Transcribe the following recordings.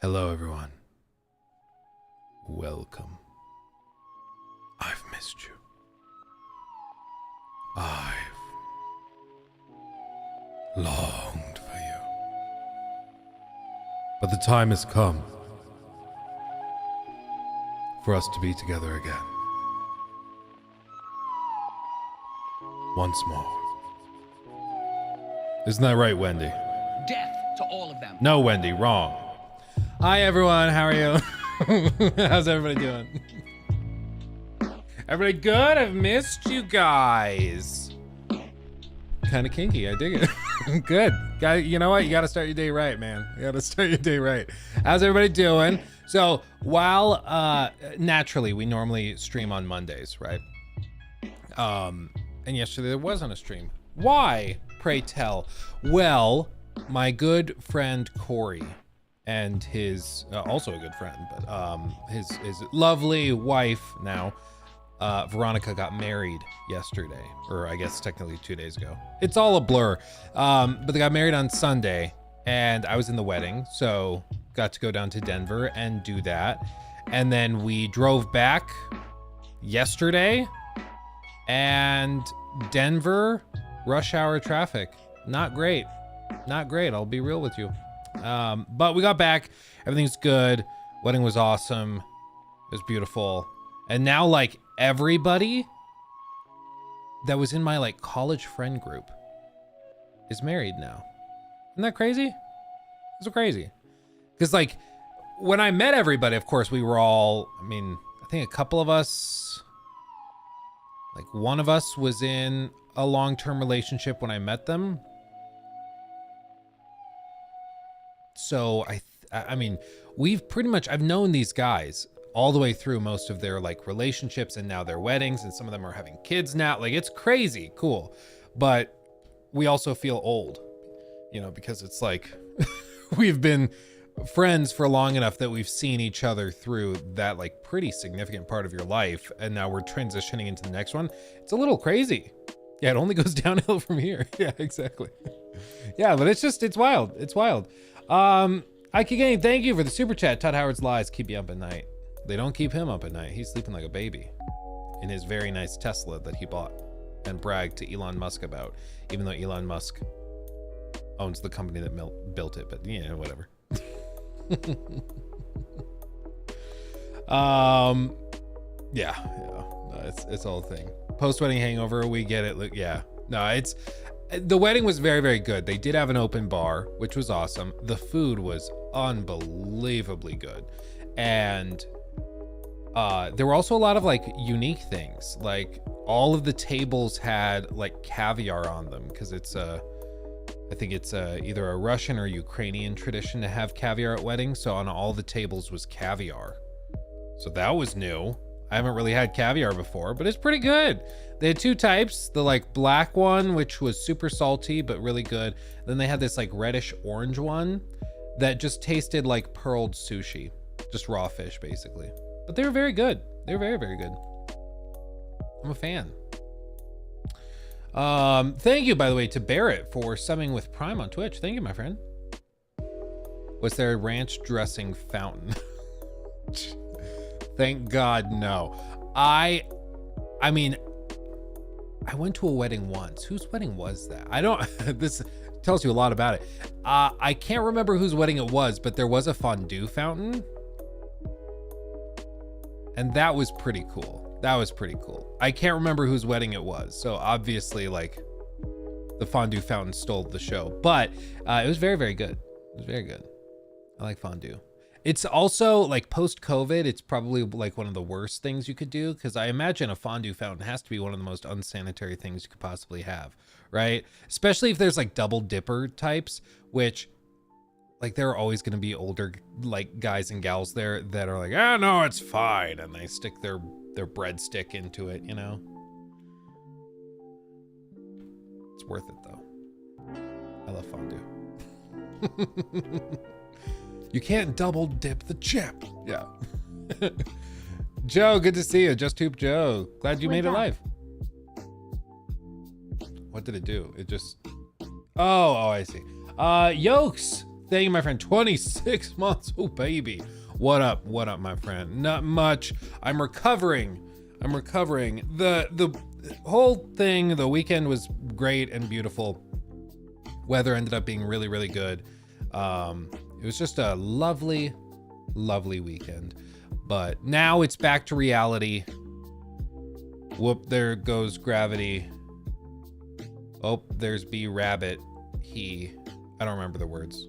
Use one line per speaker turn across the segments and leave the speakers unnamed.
Hello, everyone. Welcome. I've missed you. I've longed for you. But the time has come for us to be together again. Once more. Isn't that right, Wendy?
Death to all of them.
No, Wendy, wrong. Hi, everyone. How are you? How's everybody doing? Everybody good? I've missed you guys. Kind of kinky. I dig it. Good. You know what? You got to start your day right, man. You got to start your day right. How's everybody doing? So while naturally we normally stream on Mondays, right? And yesterday there wasn't a stream. Why? Pray tell. Well, my good friend Corey and his also a good friend, but his lovely wife now, Veronica, got married yesterday, or I guess technically 2 days ago. It's all a blur. But they got married on Sunday, and I was in the wedding, so got to go down to Denver and do that. And then we drove back yesterday, and Denver rush hour traffic. Not great. Not great. I'll be real with you. But we got back. Everything's good. Wedding was awesome. It was beautiful. And now, like, everybody that was in my, like, college friend group is married now. Isn't that crazy? It's so crazy. Because, like, when I met everybody, of course, we were all, I mean, I think a couple of us, like, one of us was in a long-term relationship when I met them. So I mean, we've pretty much, I've known these guys all the way through most of their like relationships and now their weddings, and some of them are having kids now. Like, it's crazy cool, but we also feel old, you know, because it's like we've been friends for long enough that we've seen each other through that like pretty significant part of your life, and now we're transitioning into the next one. It's a little crazy. Yeah, it only goes downhill from here. Yeah, exactly. Yeah, but it's wild. It's wild. Ike Gang, thank you for the super chat. Todd Howard's lies keep you up at night. They don't keep him up at night. He's sleeping like a baby in his very nice Tesla that he bought and bragged to Elon Musk about, even though Elon Musk owns the company that built it, but yeah, whatever. Yeah, no, it's all a thing. Post-wedding hangover, we get it. Yeah, no, the wedding was very, very good. They did have an open bar, which was awesome. The food was unbelievably good. And there were also a lot of like unique things. Like all of the tables had like caviar on them, because I think it's either a Russian or Ukrainian tradition to have caviar at weddings. So on all the tables was caviar. So that was new. I haven't really had caviar before, but it's pretty good. They had two types, the like black one, which was super salty, but really good. Then they had this like reddish orange one that just tasted like pearled sushi, just raw fish basically. But they were very good. They were very, very good. I'm a fan. Thank you, by the way, to Barrett for subbing with Prime on Twitch. Thank you, my friend. Was there a ranch dressing fountain? Thank God, no. I mean, I went to a wedding once. Whose wedding was that? I don't, this tells you a lot about it. I can't remember whose wedding it was, but there was a fondue fountain. And that was pretty cool. That was pretty cool. I can't remember whose wedding it was. So obviously, like, the fondue fountain stole the show. But it was very, very good. It was very good. I like fondue. It's also like post-COVID, it's probably like one of the worst things you could do, because I imagine a fondue fountain has to be one of the most unsanitary things you could possibly have, right? Especially if there's like double dipper types, which like there are always going to be older like guys and gals there that are like, oh no, it's fine, and they stick their breadstick into it, you know? It's worth it though. I love fondue. You can't double dip the chip. Yeah. Joe, good to see you. Just Hoop Joe. Glad you made it live. What did it do? It just... Oh, I see. Yokes. Thank you, my friend. 26 months. Oh, baby. What up? What up, my friend? Not much. I'm recovering. The whole thing, the weekend was great and beautiful. Weather ended up being really, really good. It was just a lovely, lovely weekend. But now it's back to reality. Whoop, there goes gravity. Oh, there's B Rabbit. I don't remember the words.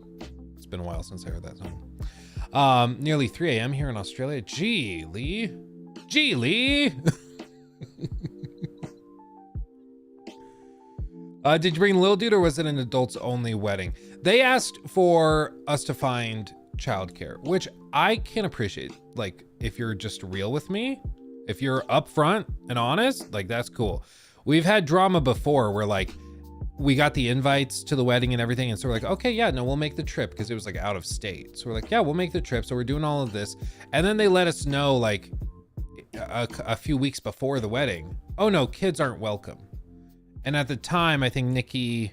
It's been a while since I heard that song. Nearly 3 a.m. here in Australia. Gee, Lee. Did you bring Lil Dude, or was it an adults only wedding? They asked for us to find childcare, which I can appreciate. Like, if you're just real with me, if you're upfront and honest, like, that's cool. We've had drama before where, like, we got the invites to the wedding and everything, and so we're like, okay, yeah, no, we'll make the trip, because it was like out of state. So we're like, yeah, we'll make the trip. So we're doing all of this, and then they let us know, like, a few weeks before the wedding, oh no, kids aren't welcome. And at the time, I think Nikki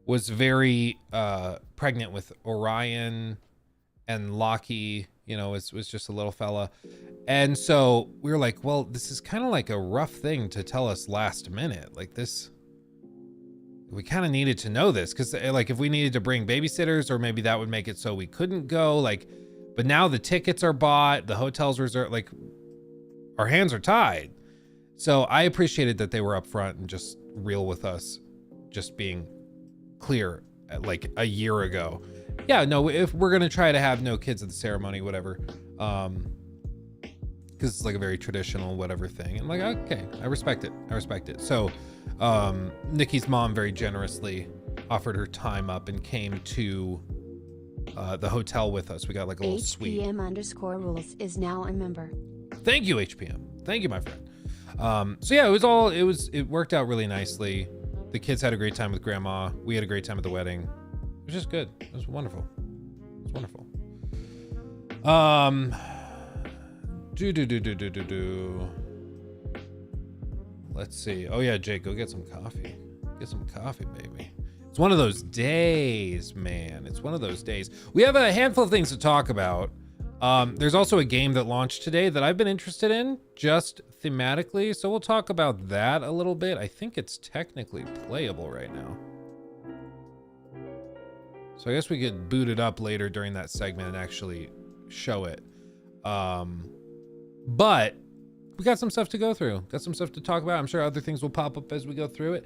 was very pregnant with Orion, and Lockie, you know, was just a little fella. And so we were like, well, this is kind of like a rough thing to tell us last minute. Like, this, we kind of needed to know this, because like, if we needed to bring babysitters, or maybe that would make it so we couldn't go, like, but now the tickets are bought, the hotel's reserved, like, our hands are tied. So I appreciated that they were upfront and just real with us, just being clear, like a year ago. Yeah, no, if we're gonna try to have no kids at the ceremony, whatever, because it's like a very traditional whatever thing. And like, okay, I respect it. So Nikki's mom very generously offered her time up and came to the hotel with us. We got like a little suite.
HPM_rules is now a member.
Thank you, HPM. Thank you, my friend. So yeah, it worked out really nicely. The kids had a great time with grandma. We had a great time at the wedding. It was just good. It was wonderful. It was wonderful. Let's see. Oh yeah, Jake, go get some coffee. Get some coffee, baby. It's one of those days, man. It's one of those days. We have a handful of things to talk about. There's also a game that launched today that I've been interested in, just thematically. So we'll talk about that a little bit. I think it's technically playable right now. So I guess we could boot it up later during that segment and actually show it. But we got some stuff to go through. Got some stuff to talk about. I'm sure other things will pop up as we go through it.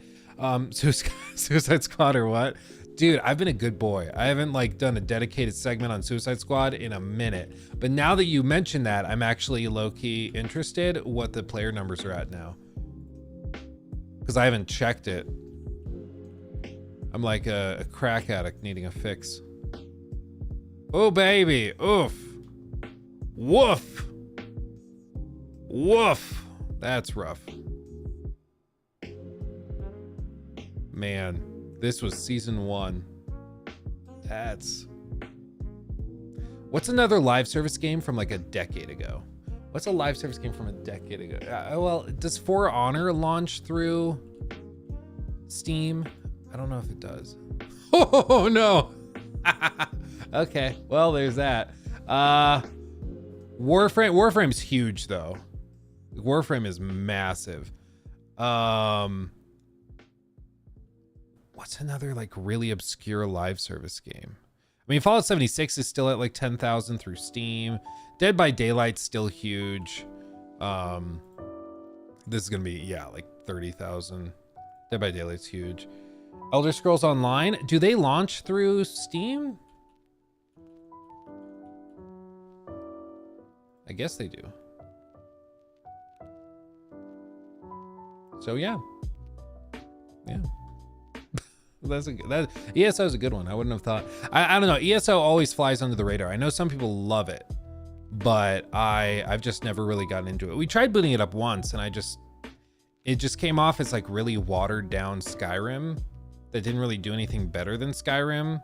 Suicide Squad or what? Dude, I've been a good boy. I haven't like done a dedicated segment on Suicide Squad in a minute. But now that you mention that, I'm actually low-key interested what the player numbers are at now. Because I haven't checked it. I'm like a crack addict needing a fix. Oh, baby. Oof. Woof. Woof. That's rough. Man. This was season 1. What's another live service game from like a decade ago? What's a live service game from a decade ago? Well, does For Honor launch through Steam? I don't know if it does. Oh no. Okay, well, there's that. Warframe's huge though. Warframe is massive. What's another like really obscure live service game? I mean, Fallout 76 is still at like 10,000 through Steam. Dead by Daylight's still huge. This is gonna be, yeah, like 30,000. Dead by Daylight's huge. Elder Scrolls Online, do they launch through Steam? I guess they do. So yeah. Yeah. That ESO is a good one. I wouldn't have thought. I don't know. ESO always flies under the radar. I know some people love it, but I've just never really gotten into it. We tried booting it up once, and it just came off as like really watered down Skyrim that didn't really do anything better than Skyrim.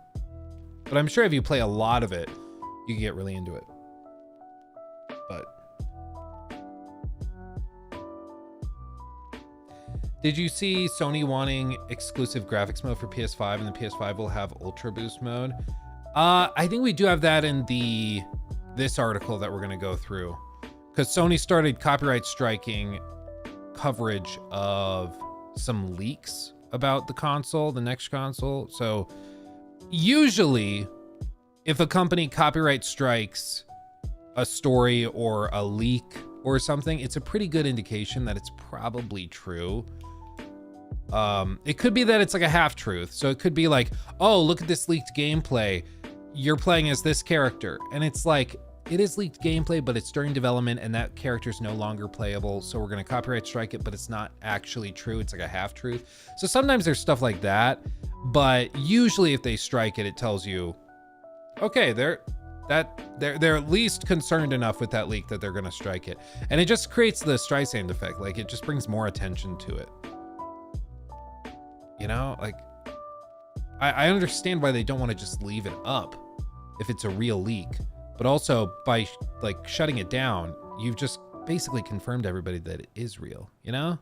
But I'm sure if you play a lot of it, you can get really into it. But did you see Sony wanting exclusive graphics mode for PS5, and the PS5 will have Ultra Boost mode? I think we do have that in this article that we're going to go through, because Sony started copyright striking coverage of some leaks about the console, the next console. So usually if a company copyright strikes a story or a leak or something, it's a pretty good indication that it's probably true. It could be that it's like a half truth. So it could be like, oh, look at this leaked gameplay. You're playing as this character. And it's like, it is leaked gameplay, but it's during development and that character's no longer playable. So we're going to copyright strike it, but it's not actually true. It's like a half truth. So sometimes there's stuff like that, but usually if they strike it, it tells you, okay, they're at least concerned enough with that leak that they're going to strike it. And it just creates the Streisand effect. Like it just brings more attention to it. You know, like I understand why they don't want to just leave it up if it's a real leak. But also by like shutting it down, you've just basically confirmed to everybody that it is real, you know?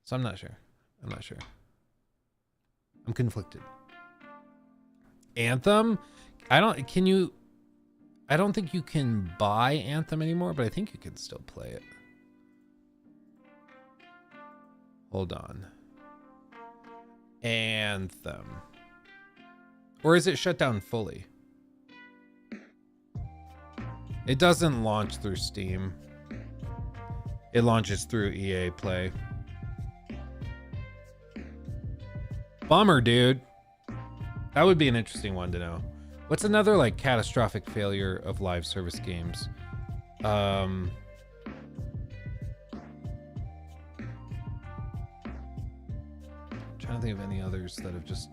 So I'm not sure. I'm conflicted. Anthem? I don't think you can buy Anthem anymore, but I think you can still play it. Hold on. Anthem. Or is it shut down fully? It doesn't launch through Steam. It launches through EA Play. Bummer, dude. That would be an interesting one to know. What's another like catastrophic failure of live service games? Trying to think of any others that have just...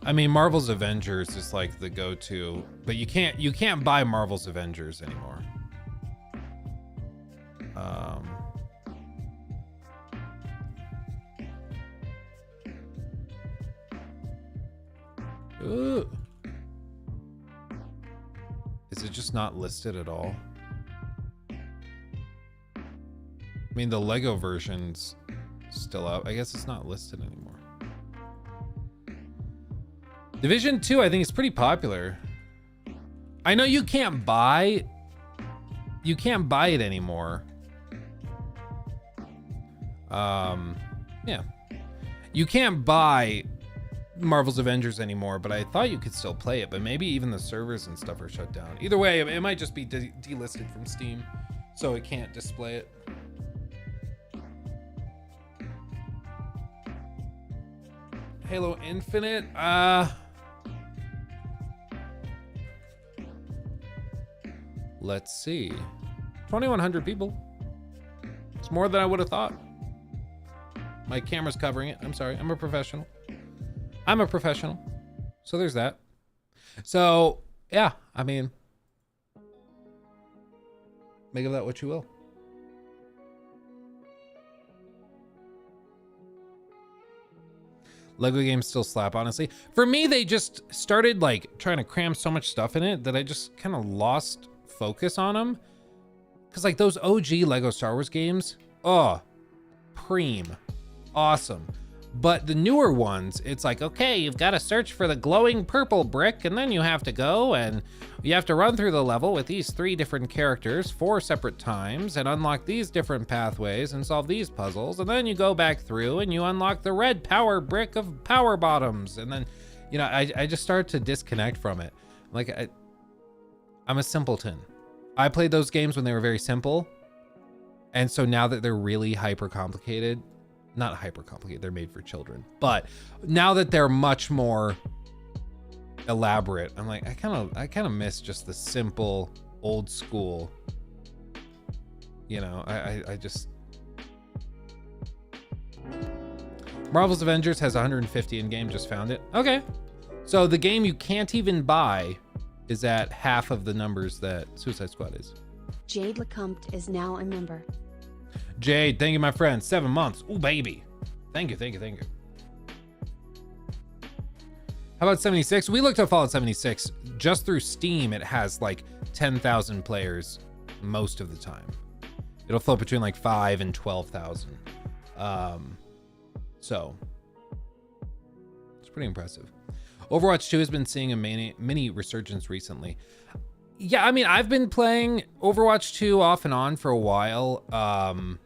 I mean, Marvel's Avengers is like the go-to, but you can't buy Marvel's Avengers anymore. Ooh. Is it just not listed at all? I mean, the Lego version's still out. I guess it's not listed anymore. Division 2, I think, is pretty popular. I know you can't buy it anymore. Yeah. You can't buy Marvel's Avengers anymore, but I thought you could still play it, but maybe even the servers and stuff are shut down. Either way, it might just be delisted from Steam, so it can't display it. Halo Infinite, let's see. 2,100 people. It's more than I would have thought. My camera's covering it. I'm sorry. I'm a professional. So there's that. So, yeah, I mean, make of that what you will. Lego games still slap, honestly. For me, they just started like trying to cram so much stuff in it that I just kind of lost focus on them. Cause like those OG Lego Star Wars games, oh, preem, awesome. But the newer ones, it's like, okay, you've got to search for the glowing purple brick, and then you have to go and you have to run through the level with these 3 different characters 4 separate times and unlock these different pathways and solve these puzzles. And then you go back through and you unlock the red power brick of power bottoms. And then, you know, I just started to disconnect from it. Like, I'm a simpleton. I played those games when they were very simple. And so now that they're really hyper complicated, not hyper complicated, they're made for children, but now that they're much more elaborate, I'm like, I kind of miss just the simple old school, you know. I just, Marvel's Avengers has 150 in game, just found it. Okay, so the game you can't even buy is at half of the numbers that Suicide Squad is.
Jade Lecomte is now a member.
Jade, thank you, my friend. 7 months. Ooh, baby. Thank you. How about 76? We looked at Fallout 76. Just through Steam, it has like 10,000 players most of the time. It'll flip between like 5 and 12,000. So it's pretty impressive. Overwatch 2 has been seeing a mini resurgence recently. Yeah, I mean, I've been playing Overwatch 2 off and on for a while.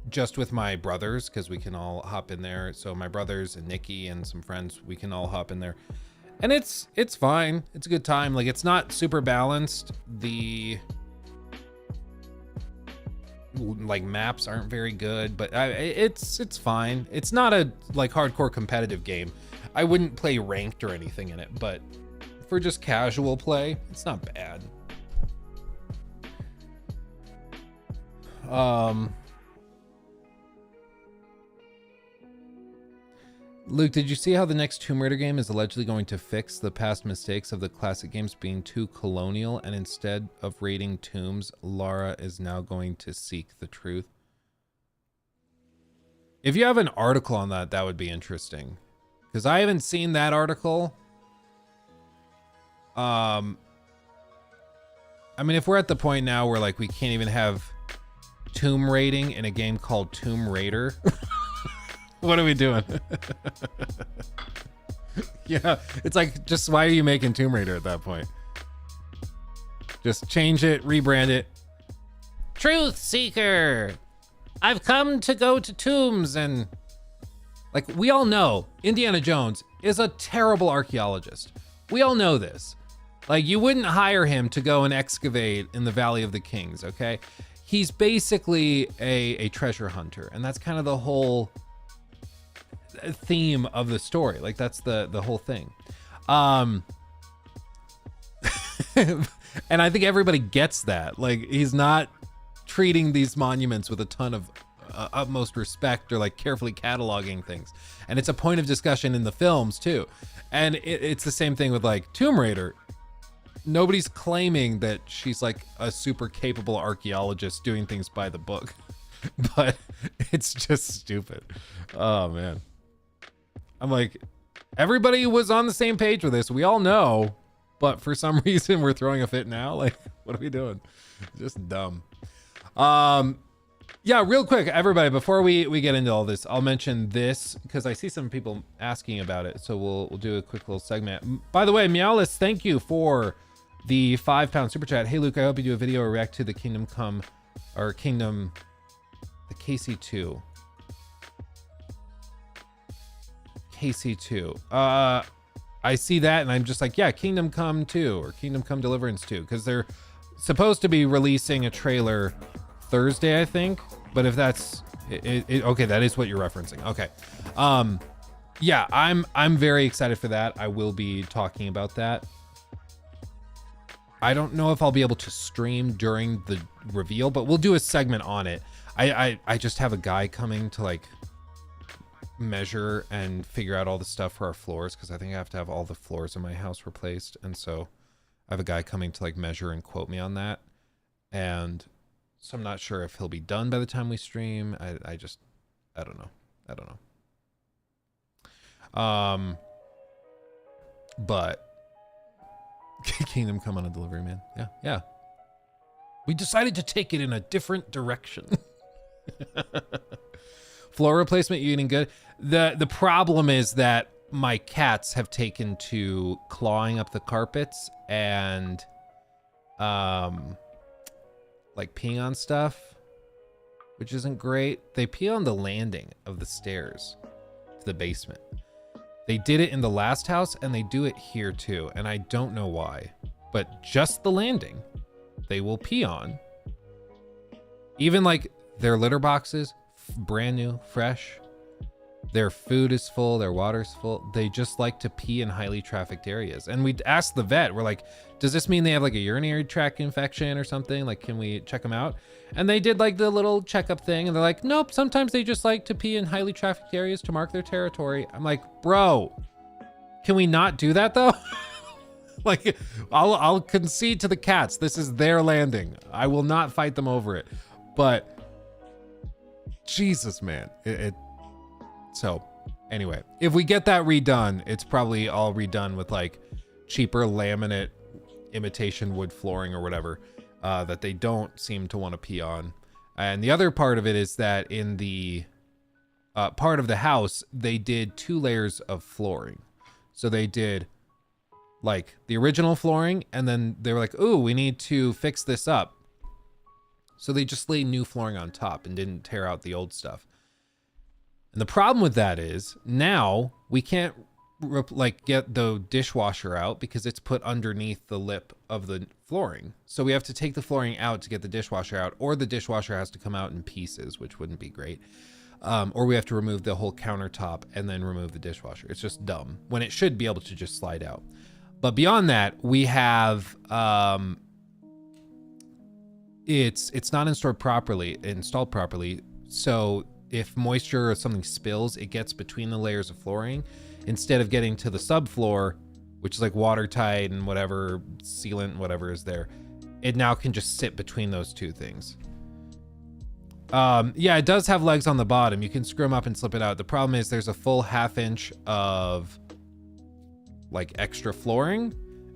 Just with my brothers, because we can all hop in there. So my brothers and Nikki and some friends, we can all hop in there. And it's fine. It's a good time. Like, it's not super balanced. The like maps aren't very good, but it's fine. It's not a like hardcore competitive game. I wouldn't play ranked or anything in it, but for just casual play, it's not bad. Luke, did you see how the next Tomb Raider game is allegedly going to fix the past mistakes of the classic games being too colonial, and instead of raiding tombs, Lara is now going to seek the truth? If you have an article on that, that would be interesting, because I haven't seen that article. I mean, if we're at the point now where like we can't even have tomb raiding in a game called Tomb Raider, what are we doing? Yeah, it's like, just why are you making Tomb Raider at that point? Just change it, rebrand it. Truth Seeker, I've come to go to tombs. And like, we all know Indiana Jones is a terrible archaeologist. We all know this. Like, you wouldn't hire him to go and excavate in the Valley of the Kings, okay? He's basically a treasure hunter, and that's kind of the whole theme of the story. Like, that's the whole thing. And I think everybody gets that. Like, he's not treating these monuments with a ton of utmost respect or like carefully cataloging things. And it's a point of discussion in the films too. And it's the same thing with like Tomb Raider. Nobody's claiming that she's like a super capable archaeologist doing things by the book, but it's just stupid. Oh man. I'm like, everybody was on the same page with this. We all know, but for some reason we're throwing a fit now. Like, what are we doing? Just dumb. Yeah, real quick, everybody, before we get into all this, I'll mention this because I see some people asking about it. So we'll do a quick little segment. By the way, Meowless, thank you for the £5 super chat. Hey Luke, I hope you do a video or react to the the KC2. KC2. I see that and I'm just like, yeah, Kingdom Come 2 or Kingdom Come Deliverance 2, because they're supposed to be releasing a trailer Thursday, I think. But if that's okay, that is what you're referencing. Okay. Yeah, I'm very excited for that. I will be talking about that. I don't know if I'll be able to stream during the reveal, but we'll do a segment on it. I just have a guy coming to like measure and figure out all the stuff for our floors, because I think I have to have all the floors in my house replaced. And so I have a guy coming to like measure and quote me on that. And so I'm not sure if he'll be done by the time we stream. I don't know. But Kingdom Come on a delivery, man. Yeah. We decided to take it in a different direction. Floor replacement, you eating good? The problem is that my cats have taken to clawing up the carpets and like peeing on stuff, which isn't great. They pee on the landing of the stairs to the basement. They did it in the last house and they do it here too. And I don't know why, but just the landing they will pee on. Even like their litter boxes, brand new, fresh. Their food is full, their water's full. They just like to pee in highly trafficked areas. And we asked the vet, we're like, does this mean they have like a urinary tract infection or something? Like, can we check them out? And they did like the little checkup thing and they're like, nope, sometimes they just like to pee in highly trafficked areas to mark their territory. I'm like, bro, can we not do that though? Like, I'll concede to the cats. This is their landing. I will not fight them over it. But Jesus, man, so anyway, if we get that redone, it's probably all redone with like cheaper laminate imitation wood flooring or whatever that they don't seem to want to pee on. And the other part of it is that in the part of the house, they did 2 layers of flooring. So they did like the original flooring and then they were like, ooh, we need to fix this up. So they just laid new flooring on top and didn't tear out the old stuff. And the problem with that is now we can't like get the dishwasher out because it's put underneath the lip of the flooring. So we have to take the flooring out to get the dishwasher out, or the dishwasher has to come out in pieces, which wouldn't be great. Or we have to remove the whole countertop and then remove the dishwasher. It's just dumb when it should be able to just slide out. But beyond that, we have, it's not installed properly. So if moisture or something spills, it gets between the layers of flooring instead of getting to the subfloor, which is like watertight and whatever sealant, whatever is there. It now can just sit between those two things. Yeah, it does have legs on the bottom. You can screw them up and slip it out. The problem is there's a full 1/2 inch of like extra flooring,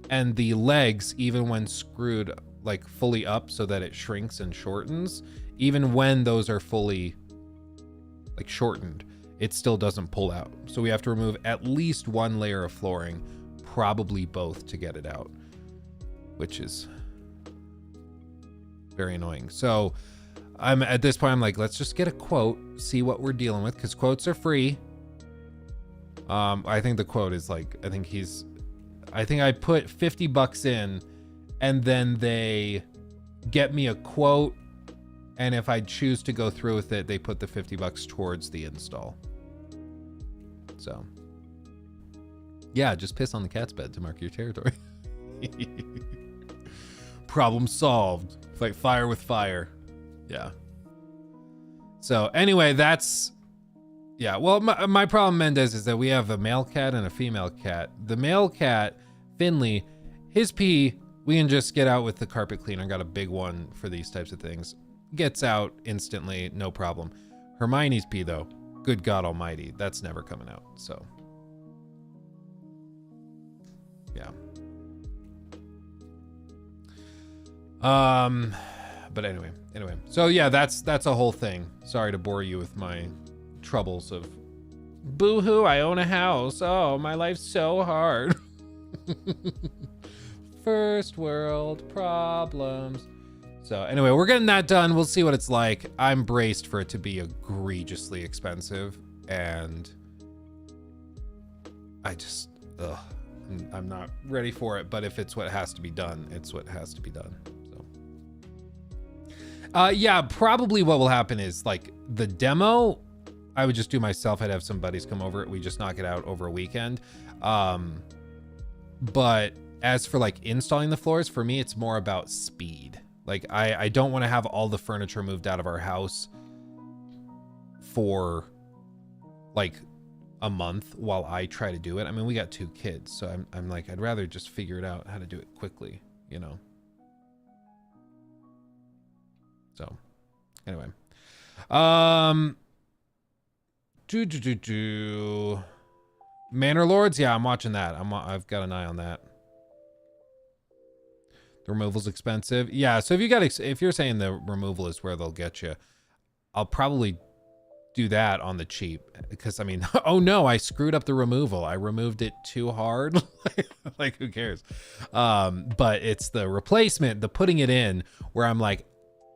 and the legs, even when screwed like fully up so that it shrinks and shortens, even when those are fully like shortened, it still doesn't pull out. So we have to remove at least one layer of flooring, probably both, to get it out, which is very annoying. So I'm at this point, I'm like, let's just get a quote, see what we're dealing with, because quotes are free. I think the quote is like, I think I put $50 in, and then they get me a quote, and if I choose to go through with it, they put the $50 towards the install. So yeah, just piss on the cat's bed to mark your territory. Problem solved. Fight fire with fire. Yeah. So anyway, that's, yeah. Well, my problem, Mendez, is that we have a male cat and a female cat. The male cat, Finley, his pee, we can just get out with the carpet cleaner. Got a big one for these types of things. Gets out instantly, no problem. Hermione's pee, though, good God almighty, that's never coming out. So yeah. But anyway. So yeah, that's a whole thing. Sorry to bore you with my troubles of boo-hoo, I own a house. Oh, my life's so hard. First world problems. So anyway, we're getting that done. We'll see what it's like. I'm braced for it to be egregiously expensive, and I just, I'm not ready for it. But if it's what has to be done, it's what has to be done. Yeah, probably what will happen is like the demo, I would just do myself. I'd have some buddies come over. We just knock it out over a weekend. But as for like installing the floors, for me, it's more about speed. Like I don't want to have all the furniture moved out of our house for like a month while I try to do it. I mean, we got 2 kids, so I'm like, I'd rather just figure it out how to do it quickly, you know? So anyway, Manor Lords. Yeah, I'm watching that. I've got an eye on that. The removal's expensive. Yeah. So if you're saying the removal is where they'll get you, I'll probably do that on the cheap, because I mean, oh no, I screwed up the removal. I removed it too hard. Like, who cares? But it's the replacement, the putting it in, where I'm like,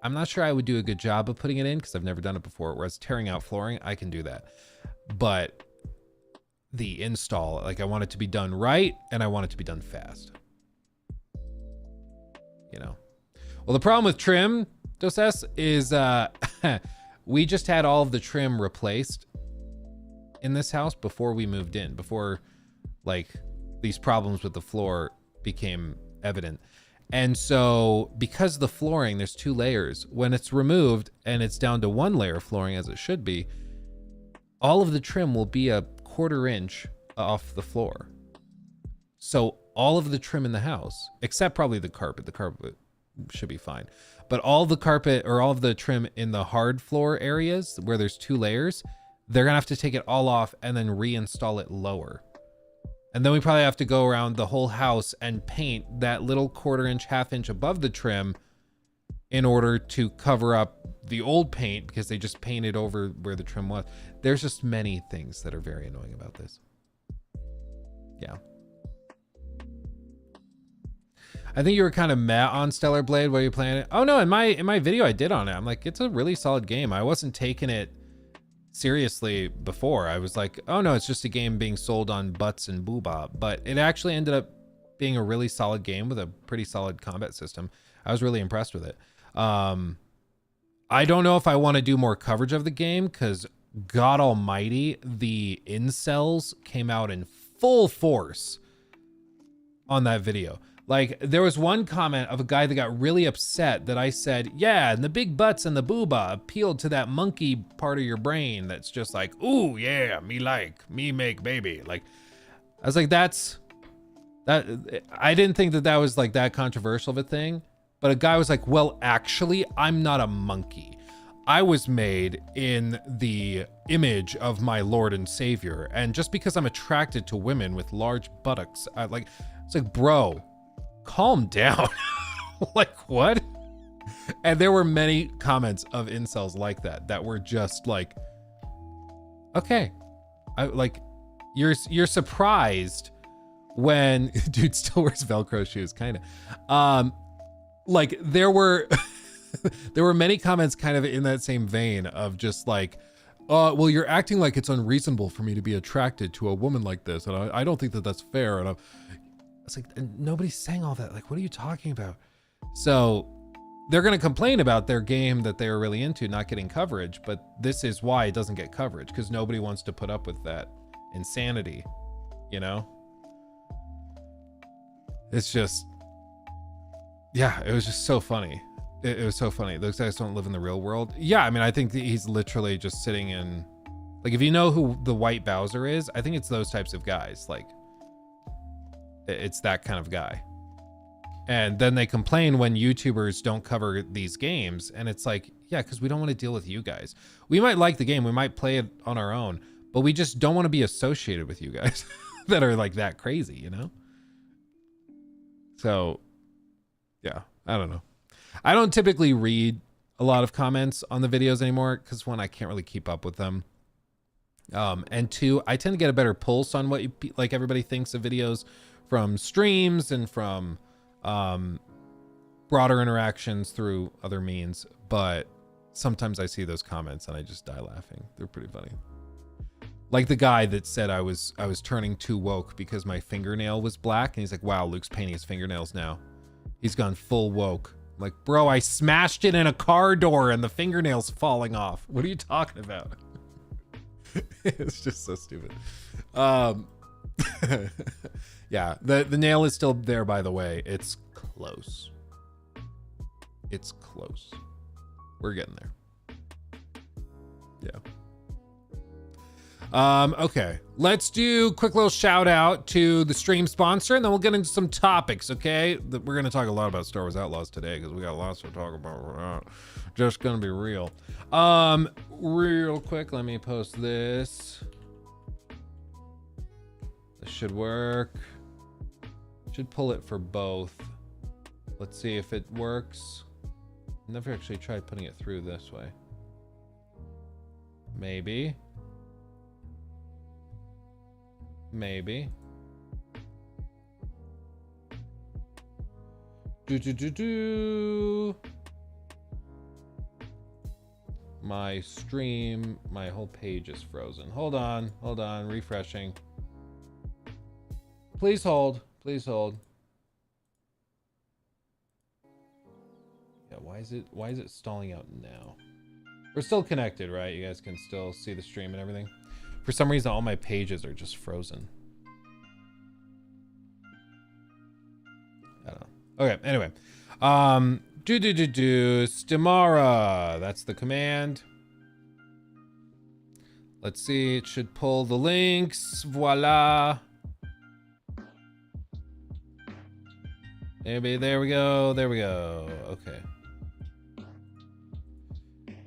I'm not sure I would do a good job of putting it in because I've never done it before. Whereas tearing out flooring, I can do that. But the install, like, I want it to be done right, and I want it to be done fast. You know? Well, the problem with trim, Doses, is we just had all of the trim replaced in this house before we moved in, before like these problems with the floor became evident. And so because the flooring, there's 2 layers. When it's removed and it's down to 1 layer of flooring, as it should be, all of the trim will be a 1/4 inch off the floor. So all of the trim in the house, except probably the carpet should be fine. But all the carpet, or all of the trim in the hard floor areas where there's 2 layers, they're gonna have to take it all off and then reinstall it lower. And then we probably have to go around the whole house and paint that little 1/4 inch, 1/2 inch above the trim in order to cover up the old paint, because they just painted over where the trim was. There's just many things that are very annoying about this. Yeah. I think you were kind of meh on Stellar Blade while you're playing it. Oh no, in my video I did on it. I'm like, it's a really solid game. I wasn't taking it seriously before. I was like, oh no, it's just a game being sold on butts and booba. But it actually ended up being a really solid game with a pretty solid combat system. I was really impressed with it. I don't know if I want to do more coverage of the game because God almighty, the incels came out in full force on that video. Like, there was one comment of a guy that got really upset that I said, yeah, and the big butts and the booba appealed to that monkey part of your brain that's just like, ooh, yeah, me make baby. Like, I was like, that, I didn't think that was like that controversial of a thing. But a guy was like, well, actually, I'm not a monkey. I was made in the image of my Lord and Savior. And just because I'm attracted to women with large buttocks, it's like, bro, calm down. Like, what? And there were many comments of incels like that were just like, okay. You're surprised when dude still wears Velcro shoes, kind of. Like, there were there were many comments kind of in that same vein of just like, well, you're acting like it's unreasonable for me to be attracted to a woman like this, and I don't think that that's fair. And it's like, nobody's saying all that. Like, what are you talking about? So they're going to complain about their game that they were really into not getting coverage, but this is why it doesn't get coverage, because nobody wants to put up with that insanity, you know? It's just, yeah, it was just so funny. It was so funny. Those guys don't live in the real world. Yeah, I mean, I think that he's literally just sitting in, like, if you know who the White Bowser is, I think it's those types of guys. Like, it's that kind of guy. And then they complain when YouTubers don't cover these games. And it's like, yeah, because we don't want to deal with you guys. We might like the game. We might play it on our own. But we just don't want to be associated with you guys that are like that crazy, you know? So, yeah, I don't know. I don't typically read a lot of comments on the videos anymore because, one, I can't really keep up with them. And two, I tend to get a better pulse on what like everybody thinks of videos from streams and from broader interactions through other means. But sometimes I see those comments and I just die laughing. They're pretty funny. Like the guy that said I was turning too woke because my fingernail was black, and he's like, wow, Luke's painting his fingernails now. He's gone full woke. I'm like, bro, I smashed it in a car door and the fingernail's falling off. What are you talking about? It's just so stupid. Yeah, the nail is still there, by the way. It's close. It's close. We're getting there. Yeah. Okay, let's do a quick little shout out to the stream sponsor, and then we'll get into some topics, okay? We're going to talk a lot about Star Wars Outlaws today because we got lots to talk about. We're just going to be real. Real quick, let me post this. This should work. Should pull it for both. Let's see if it works. Never actually tried putting it through this way. Maybe. Maybe. My stream, my whole page is frozen. Hold on, refreshing. Please hold, please hold. Yeah, why is it stalling out now? We're still connected, right? You guys can still see the stream and everything. For some reason, all my pages are just frozen. I don't know. Okay, anyway. Stimara. That's the command. Let's see. It should pull the links. Voila. Maybe there we go. There we go. Okay.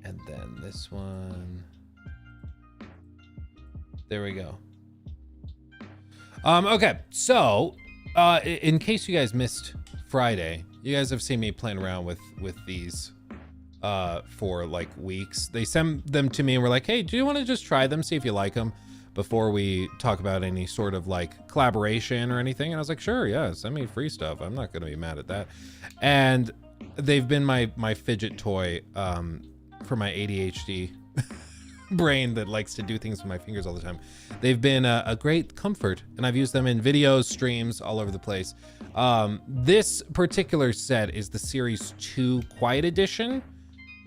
And then this one. There we go. Okay, so in case you guys missed Friday, you guys have seen me playing around with these for like weeks. They send them to me and we're like, hey, do you want to just try them, see if you like them before we talk about any sort of like collaboration or anything? And I was like, sure, yeah, send me free stuff. I'm not gonna be mad at that. And they've been my fidget toy for my ADHD. brain that likes to do things with my fingers all the time. They've been a great comfort, and I've used them in videos, streams, all over the place. This particular set is the Series 2 Quiet Edition,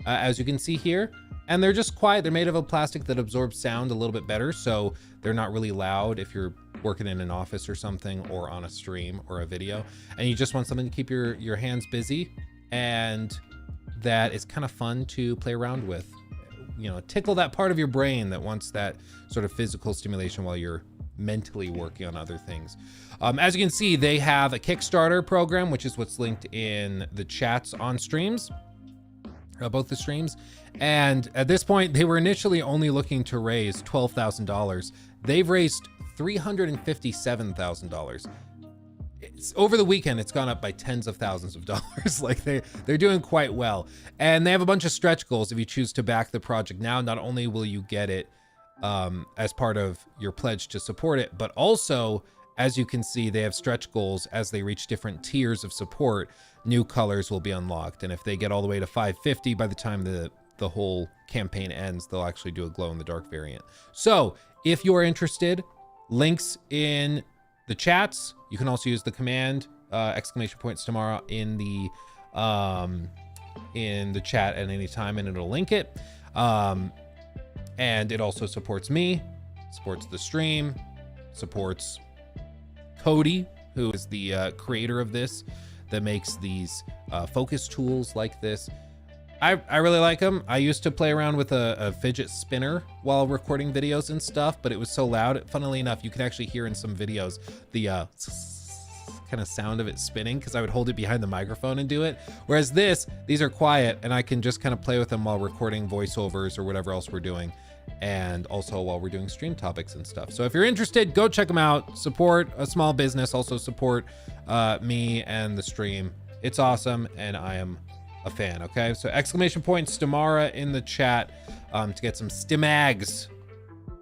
as you can see here. And they're just quiet. They're made of a plastic that absorbs sound a little bit better, so they're not really loud if you're working in an office or something, or on a stream or a video, and you just want something to keep your hands busy, and that is kind of fun to play around with. You know, tickle that part of your brain that wants that sort of physical stimulation while you're mentally working on other things. As you can see, they have a Kickstarter program, which is what's linked in the chats on streams, both the streams. And at this point, they were initially only looking to raise $12,000. They've raised $357,000. Over the weekend, it's gone up by tens of thousands of dollars. Like they're doing quite well. And they have a bunch of stretch goals. If you choose to back the project now, not only will you get it as part of your pledge to support it, but also, as you can see, they have stretch goals. As they reach different tiers of support, new colors will be unlocked. And if they get all the way to 550, by the time the whole campaign ends, they'll actually do a glow in the dark variant. So if you're interested, links in the chats. You can also use the command !Stimara in the chat at any time, and it'll link it. And it also supports me, supports the stream, supports Cody, who is the creator of this, that makes these focus tools like this. I really like them. I used to play around with a fidget spinner while recording videos and stuff, but it was so loud. Funnily enough, you can actually hear in some videos the kind of sound of it spinning, because I would hold it behind the microphone and do it. Whereas these are quiet, and I can just kind of play with them while recording voiceovers or whatever else we're doing, and also while we're doing stream topics and stuff. So if you're interested, go check them out. Support a small business. Also support me and the stream. It's awesome, and I am a fan. Okay, so !Stimara in the chat to get some Stimags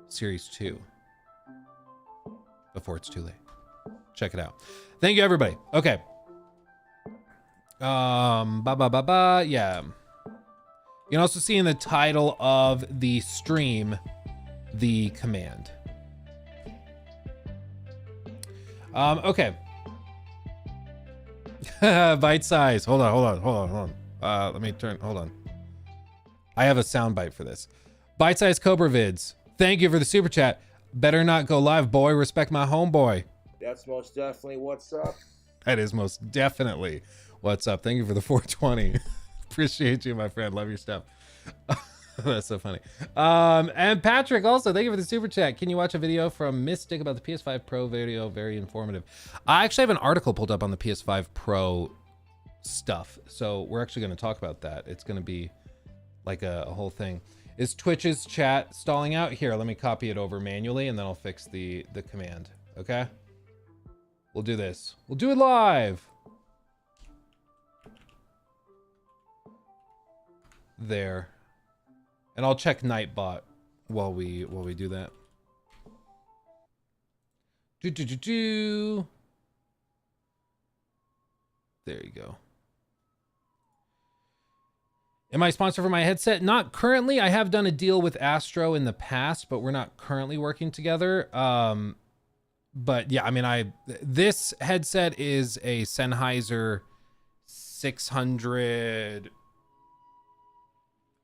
Series 2 before it's too late. Check it out. Thank you, everybody. Okay. Yeah. You can also see in the title of the stream the command. Okay. Bite size. Hold on. Let me turn. Hold on. I have a sound bite for this. Bite size Cobra Vids. Thank you for the super chat. Better not go live, boy. Respect my homeboy.
That's most definitely what's up.
That is most definitely what's up. Thank you for the 420. Appreciate you, my friend. Love your stuff. That's so funny. And Patrick also, thank you for the super chat. Can you watch a video from Mystic about the PS5 Pro video? Very informative. I actually have an article pulled up on the PS5 Pro stuff, so we're actually going to talk about that. It's going to be like a whole thing. Is Twitch's chat stalling out? Here, let me copy it over manually, and then I'll fix the command. Okay? We'll do this. We'll do it live. There. And I'll check Nightbot while we do that. There you go. Am I sponsored for my headset? Not currently. I have done a deal with Astro in the past, but we're not currently working together. But yeah, I mean, this headset is a Sennheiser 600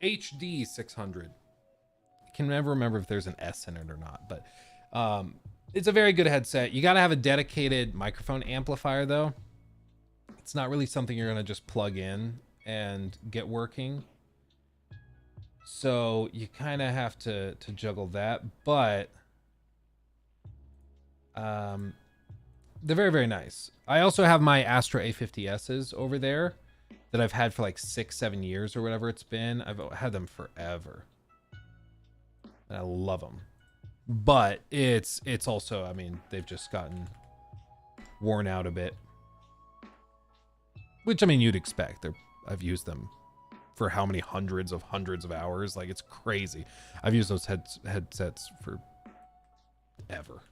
HD 600. I can never remember if there's an S in it or not, but it's a very good headset. You got to have a dedicated microphone amplifier though. It's not really something you're going to just plug in and get working. So you kind of have to juggle that, but they're very, very nice. I also have my Astro A50S's over there that I've had for like 6-7 years or whatever it's been. I've had them forever. And I love them. But it's also, I mean, they've just gotten worn out a bit. Which, I mean, you'd expect. I've used them for how many hundreds of hours. Like, it's crazy. I've used those headsets for ever.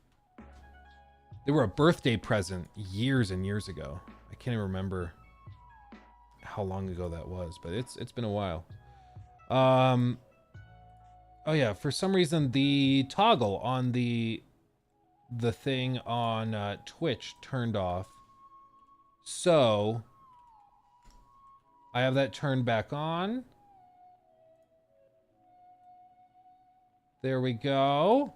They were a birthday present years and years ago. I can't even remember how long ago that was, but it's been a while. Oh yeah, for some reason the toggle on the thing on Twitch turned off. So I have that turned back on. There we go.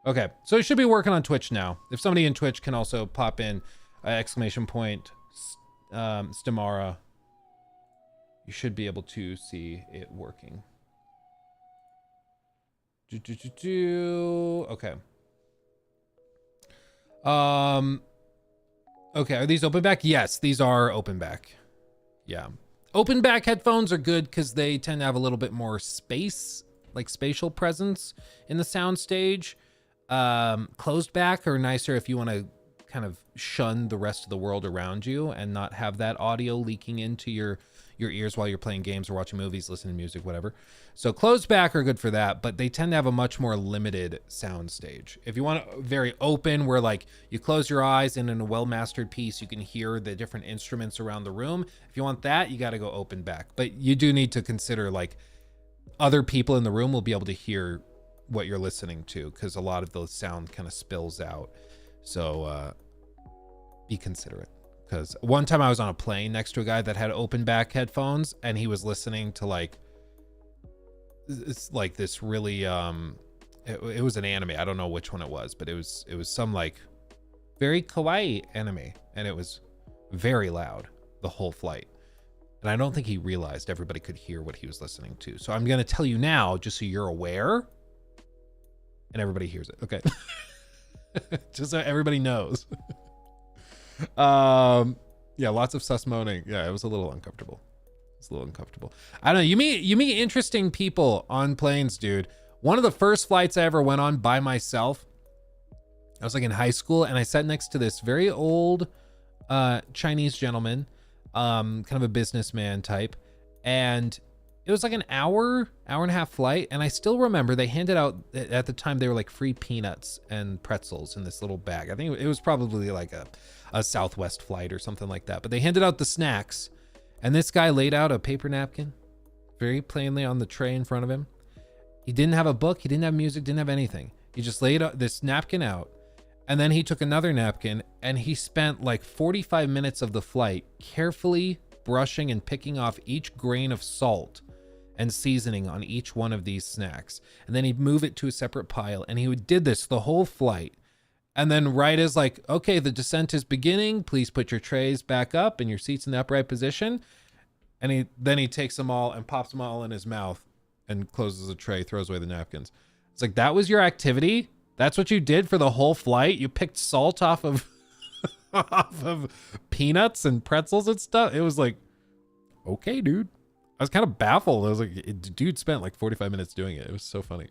Okay, so it should be working on Twitch now. If somebody in Twitch can also pop in exclamation point Stimara, you should be able to see it working. Okay. Okay, are these open back? Yes, these are open back. Yeah. Open back headphones are good because they tend to have a little bit more space, like spatial presence in the sound stage. Closed back are nicer if you want to kind of shun the rest of the world around you and not have that audio leaking into your ears while you're playing games or watching movies, listening to music, whatever. So closed back are good for that, but they tend to have a much more limited sound stage. If you want a very open, where like you close your eyes and in a well-mastered piece, you can hear the different instruments around the room. If you want that, you got to go open back. But you do need to consider like other people in the room will be able to hear what you're listening to, because a lot of the sound kind of spills out. So be considerate. Because one time I was on a plane next to a guy that had open back headphones, and he was listening to like, it's like this really it was an anime. I don't know which one it was, but it was some like very kawaii anime, and it was very loud the whole flight. And I don't think he realized everybody could hear what he was listening to. So I'm going to tell you now, just so you're aware, and everybody hears it. Okay. Just so everybody knows. Yeah, lots of sus moaning. Yeah, it was a little uncomfortable. It's a little uncomfortable. I don't know. You meet interesting people on planes, dude. One of the first flights I ever went on by myself, I was like in high school, and I sat next to this very old Chinese gentleman, kind of a businessman type, and it was like an hour and a half flight, and I still remember they handed out, at the time, they were like free peanuts and pretzels in this little bag. I think it was probably like a Southwest flight or something like that, but they handed out the snacks, and this guy laid out a paper napkin very plainly on the tray in front of him. He didn't have a book, he didn't have music, didn't have anything. He just laid this napkin out, and then he took another napkin, and he spent like 45 minutes of the flight carefully brushing and picking off each grain of salt and seasoning on each one of these snacks. And then he'd move it to a separate pile, and he did this the whole flight. And then right as like, okay, the descent is beginning, please put your trays back up and your seats in the upright position. And he takes them all and pops them all in his mouth and closes the tray, throws away the napkins. It's like, that was your activity? That's what you did for the whole flight? You picked salt off of off of peanuts and pretzels and stuff? It was like, okay, dude. I was kind of baffled. I was like, dude spent like 45 minutes doing it. It was so funny.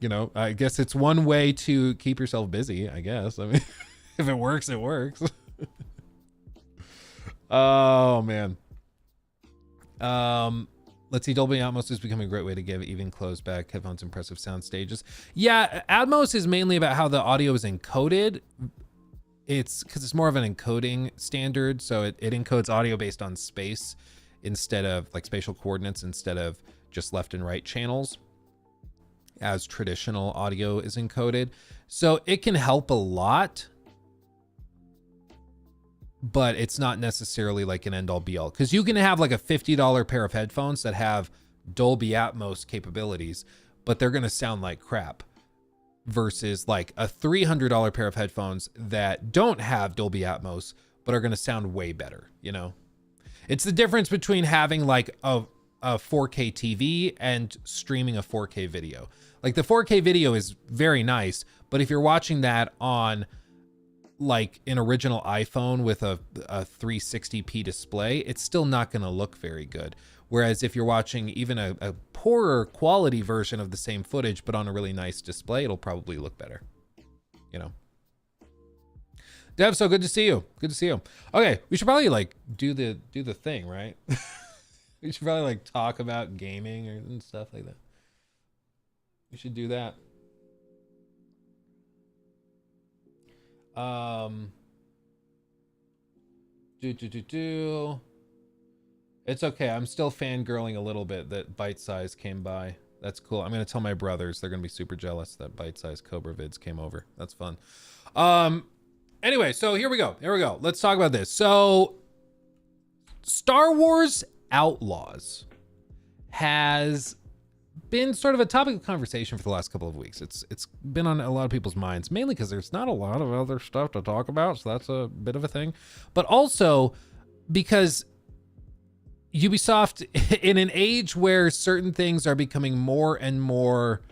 You know, I guess it's one way to keep yourself busy, I guess. I mean, if it works, it works. Oh, man. Let's see. Dolby Atmos is becoming a great way to give even closed back headphones impressive sound stages. Yeah, Atmos is mainly about how the audio is encoded. It's because it's more of an encoding standard, so it encodes audio based on space instead of like spatial coordinates, instead of just left and right channels as traditional audio is encoded. So it can help a lot, but it's not necessarily like an end all be all, because you can have like a $50 pair of headphones that have Dolby Atmos capabilities, but they're going to sound like crap, versus like a $300 pair of headphones that don't have Dolby Atmos but are going to sound way better. You know, it's the difference between having like a 4K TV and streaming a 4K video. Like the 4K video is very nice, but if you're watching that on like an original iPhone with a 360p display, it's still not going to look very good. Whereas if you're watching even a poorer quality version of the same footage, but on a really nice display, it'll probably look better, you know? Dev, so good to see you. Good to see you. Okay, we should probably like do the thing, right? We should probably like talk about gaming and stuff like that. We should do that. It's It's okay. I'm still fangirling a little bit that Bite Size came by. That's cool. I'm going to tell my brothers. They're going to be super jealous that Bite Size Cobra Vids came over. That's fun. Anyway, so here we go. Let's talk about this. So Star Wars Outlaws has been sort of a topic of conversation for the last couple of weeks. It's been on a lot of people's minds, mainly because there's not a lot of other stuff to talk about, so that's a bit of a thing. But also because Ubisoft, in an age where certain things are becoming more and more,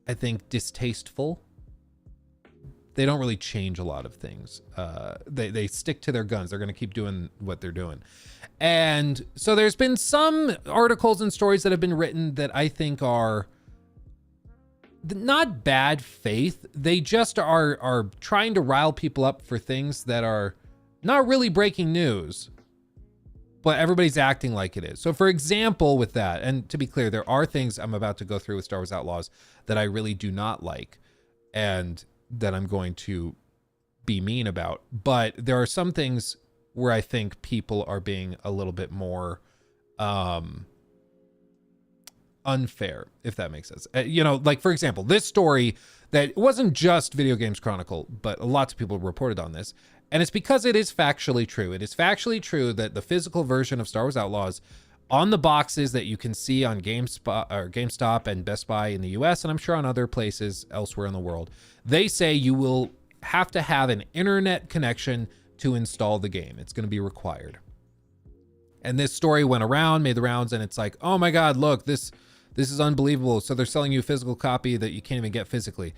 I think, distasteful, they don't really change a lot of things. They stick to their guns. They're going to keep doing what they're doing. And so there's been some articles and stories that have been written that I think are not bad faith. They just are trying to rile people up for things that are not really breaking news, but everybody's acting like it is. So for example, with that, and to be clear, there are things I'm about to go through with Star Wars Outlaws that I really do not like and that I'm going to be mean about. But there are some things where I think people are being a little bit more unfair, if that makes sense. Like for example, this story that it wasn't just Video Games Chronicle, but lots of people reported on this. And it's because it is factually true. It is factually true that the physical version of Star Wars Outlaws on the boxes that you can see on GameStop and Best Buy in the US, and I'm sure on other places elsewhere in the world, they say you will have to have an internet connection to install the game. It's going to be required. And this story went around, made the rounds, and it's like, oh my God, look, this is unbelievable. So they're selling you a physical copy that you can't even get physically.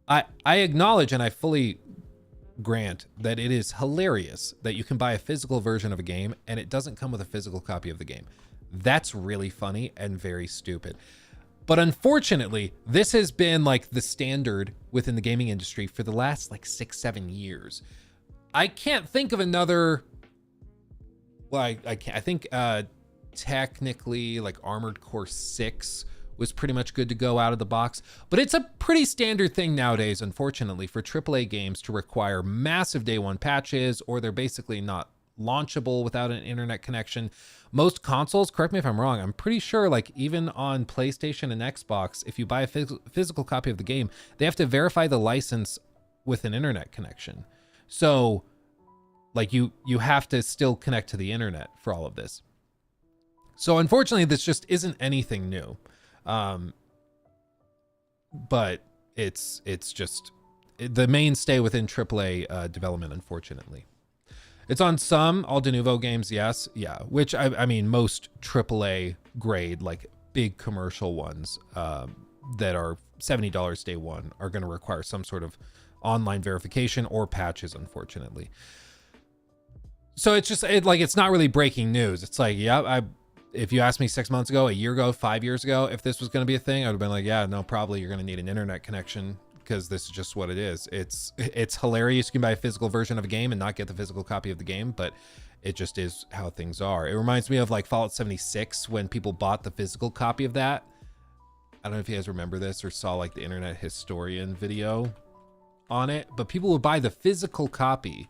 I acknowledge and I fully grant that it is hilarious that you can buy a physical version of a game and it doesn't come with a physical copy of the game. That's really funny and very stupid. But unfortunately, this has been like the standard within the gaming industry for the last like 6-7 years. I can't think of another, well, I can't, I think technically like Armored Core 6 was pretty much good to go out of the box, but it's a pretty standard thing nowadays, unfortunately, for AAA games to require massive day one patches, or they're basically not launchable without an internet connection. Most consoles, correct me if I'm wrong, I'm pretty sure like even on PlayStation and Xbox, if you buy a physical copy of the game, they have to verify the license with an internet connection. So like you have to still connect to the internet for all of this. So unfortunately, this just isn't anything new. But it's just the mainstay within AAA development, unfortunately. It's on some all de novo games, yes, yeah. Which I mean, most AAA grade, like big commercial ones that are $70 day one, are going to require some sort of online verification or patches, unfortunately. So it's just it's not really breaking news. It's like, yeah, if you asked me 6 months ago, a year ago, 5 years ago, if this was going to be a thing, I would have been like, yeah, no, probably you're going to need an internet connection because this is just what it is. It's hilarious. You can buy a physical version of a game and not get the physical copy of the game, but it just is how things are. It reminds me of like Fallout 76 when people bought the physical copy of that. I don't know if you guys remember this or saw like the Internet Historian video on it, but people would buy the physical copy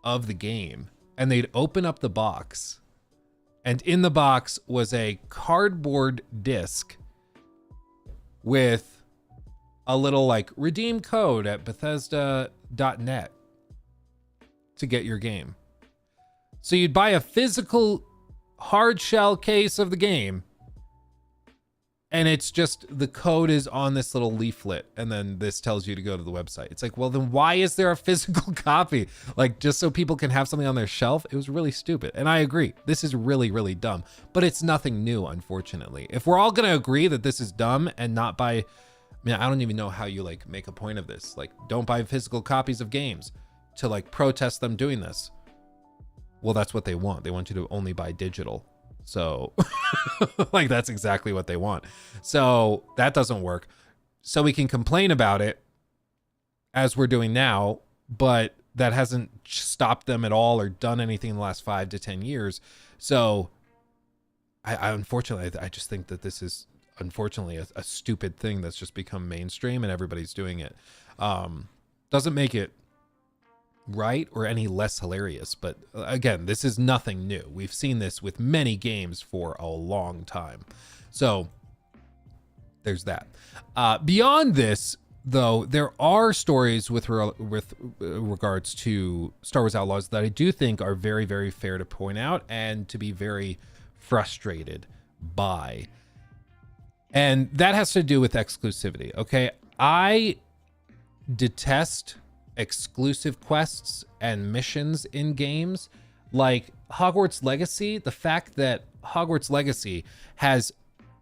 of the game and they'd open up the box. And in the box was a cardboard disc with a little like redeem code at Bethesda.net to get your game. So you'd buy a physical hard shell case of the game, and it's just the code is on this little leaflet, and then this tells you to go to the website. It's like, well, then why is there a physical copy? Like, just so people can have something on their shelf? It was really stupid. And I agree, this is really, really dumb, but it's nothing new, unfortunately. If we're all gonna agree that this is dumb and not buy, I mean, I don't even know how you like make a point of this. Like, don't buy physical copies of games to like protest them doing this. Well, that's what they want. They want you to only buy digital. So like, that's exactly what they want. So that doesn't work. So we can complain about it as we're doing now, but that hasn't stopped them at all or done anything in the last 5 to 10 years. So I unfortunately, I just think that this is unfortunately a stupid thing that's just become mainstream and everybody's doing it. Doesn't make it right, or any less hilarious. But again, this is nothing new. We've seen this with many games for a long time. So there's that. Beyond this, though, there are stories with regards to Star Wars Outlaws that I do think are very, very fair to point out and to be very frustrated by. And that has to do with exclusivity. Okay, I detest exclusive quests and missions in games like Hogwarts Legacy. The fact that Hogwarts Legacy has,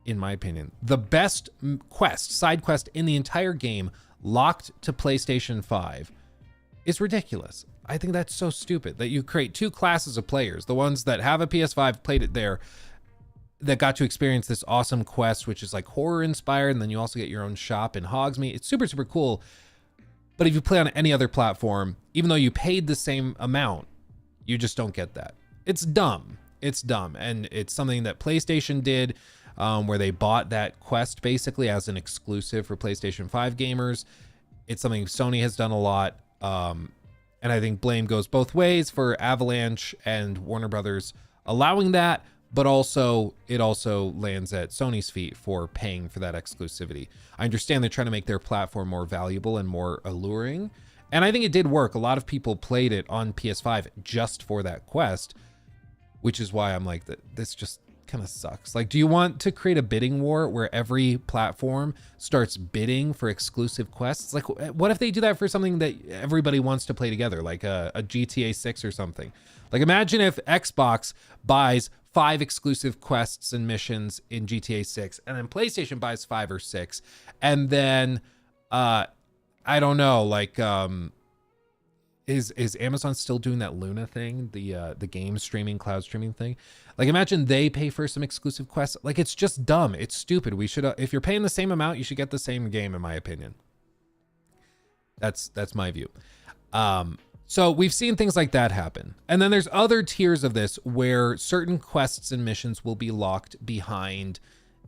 in my opinion, the best side quest in the entire game locked to PlayStation 5 is ridiculous. I think that's so stupid that you create two classes of players, the ones that have a PS5, played it there, that got to experience this awesome quest, which is like horror inspired, and then you also get your own shop in Hogsmeade. It's super, super cool. But if you play on any other platform, even though you paid the same amount, you just don't get that. It's dumb. It's dumb. And it's something that PlayStation did, where they bought that quest basically as an exclusive for PlayStation 5 gamers. It's something Sony has done a lot. And I think blame goes both ways for Avalanche and Warner Brothers allowing that, but also it also lands at Sony's feet for paying for that exclusivity. I understand they're trying to make their platform more valuable and more alluring, and I think it did work. A lot of people played it on PS5 just for that quest, which is why I'm like, this just kind of sucks. Like, do you want to create a bidding war where every platform starts bidding for exclusive quests? Like, what if they do that for something that everybody wants to play together, like a GTA 6 or something? Like, imagine if Xbox buys 5 exclusive quests and missions in GTA 6, and then PlayStation buys 5 or 6, and then I don't know, like is Amazon still doing that Luna thing, the game streaming, cloud streaming thing? Like, imagine they pay for some exclusive quests. Like, it's just dumb. It's stupid. We should, if you're paying the same amount, you should get the same game, in my opinion. That's my view. So we've seen things like that happen. And then there's other tiers of this where certain quests and missions will be locked behind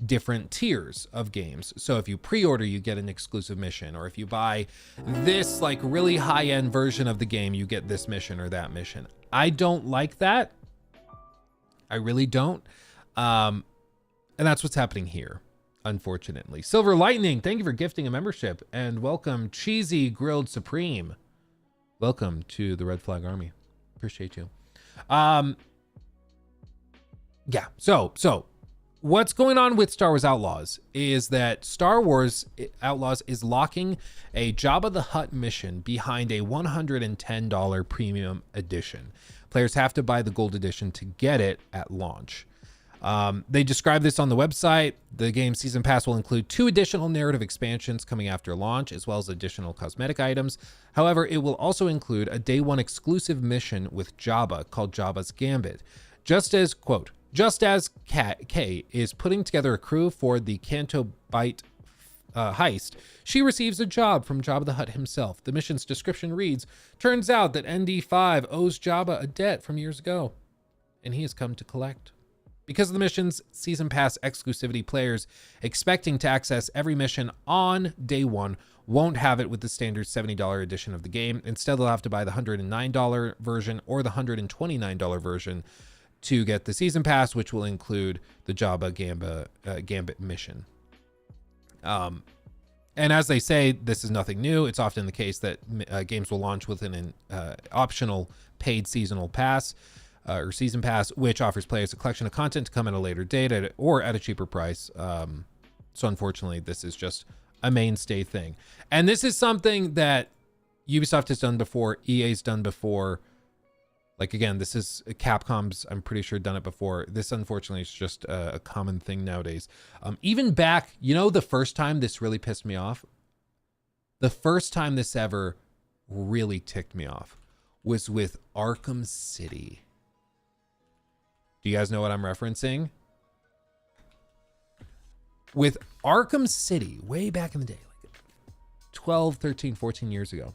different tiers of games. So if you pre-order, you get an exclusive mission, or if you buy this like really high-end version of the game, you get this mission or that mission. I don't like that. I really don't. And that's what's happening here, unfortunately. Silver Lightning, thank you for gifting a membership, and welcome Cheesy Grilled Supreme. Welcome to the Red Flag Army. Appreciate you. Yeah, so what's going on with Star Wars Outlaws is that Star Wars Outlaws is locking a Jabba the Hutt mission behind a $110 premium edition. Players have to buy the gold edition to get it at launch. They describe this on the website. The game season pass will include 2 additional narrative expansions coming after launch, as well as additional cosmetic items. However, it will also include a day 1 exclusive mission with Jabba called Jabba's Gambit. Just as Kay is putting together a crew for the Canto Bight heist, she receives a job from Jabba the Hutt himself. The mission's description reads, "Turns out that ND5 owes Jabba a debt from years ago, and he has come to collect." Because of the mission's season pass exclusivity, players expecting to access every mission on day 1 won't have it with the standard $70 edition of the game. Instead, they'll have to buy the $109 version or the $129 version to get the season pass, which will include the Jabba Gambit mission. And as they say, this is nothing new. It's often the case that games will launch with an optional paid seasonal pass or season pass, which offers players a collection of content to come at a later date or at a cheaper price. So unfortunately, this is just a mainstay thing. And this is something that Ubisoft has done before, EA's done before. Like, again, this is Capcom's, I'm pretty sure, done it before. This, unfortunately, is just a common thing nowadays. Even back, the first time this really pissed me off, the first time this ever really ticked me off was with Arkham City. Do you guys know what I'm referencing? With Arkham City, way back in the day, like 12, 13, 14 years ago,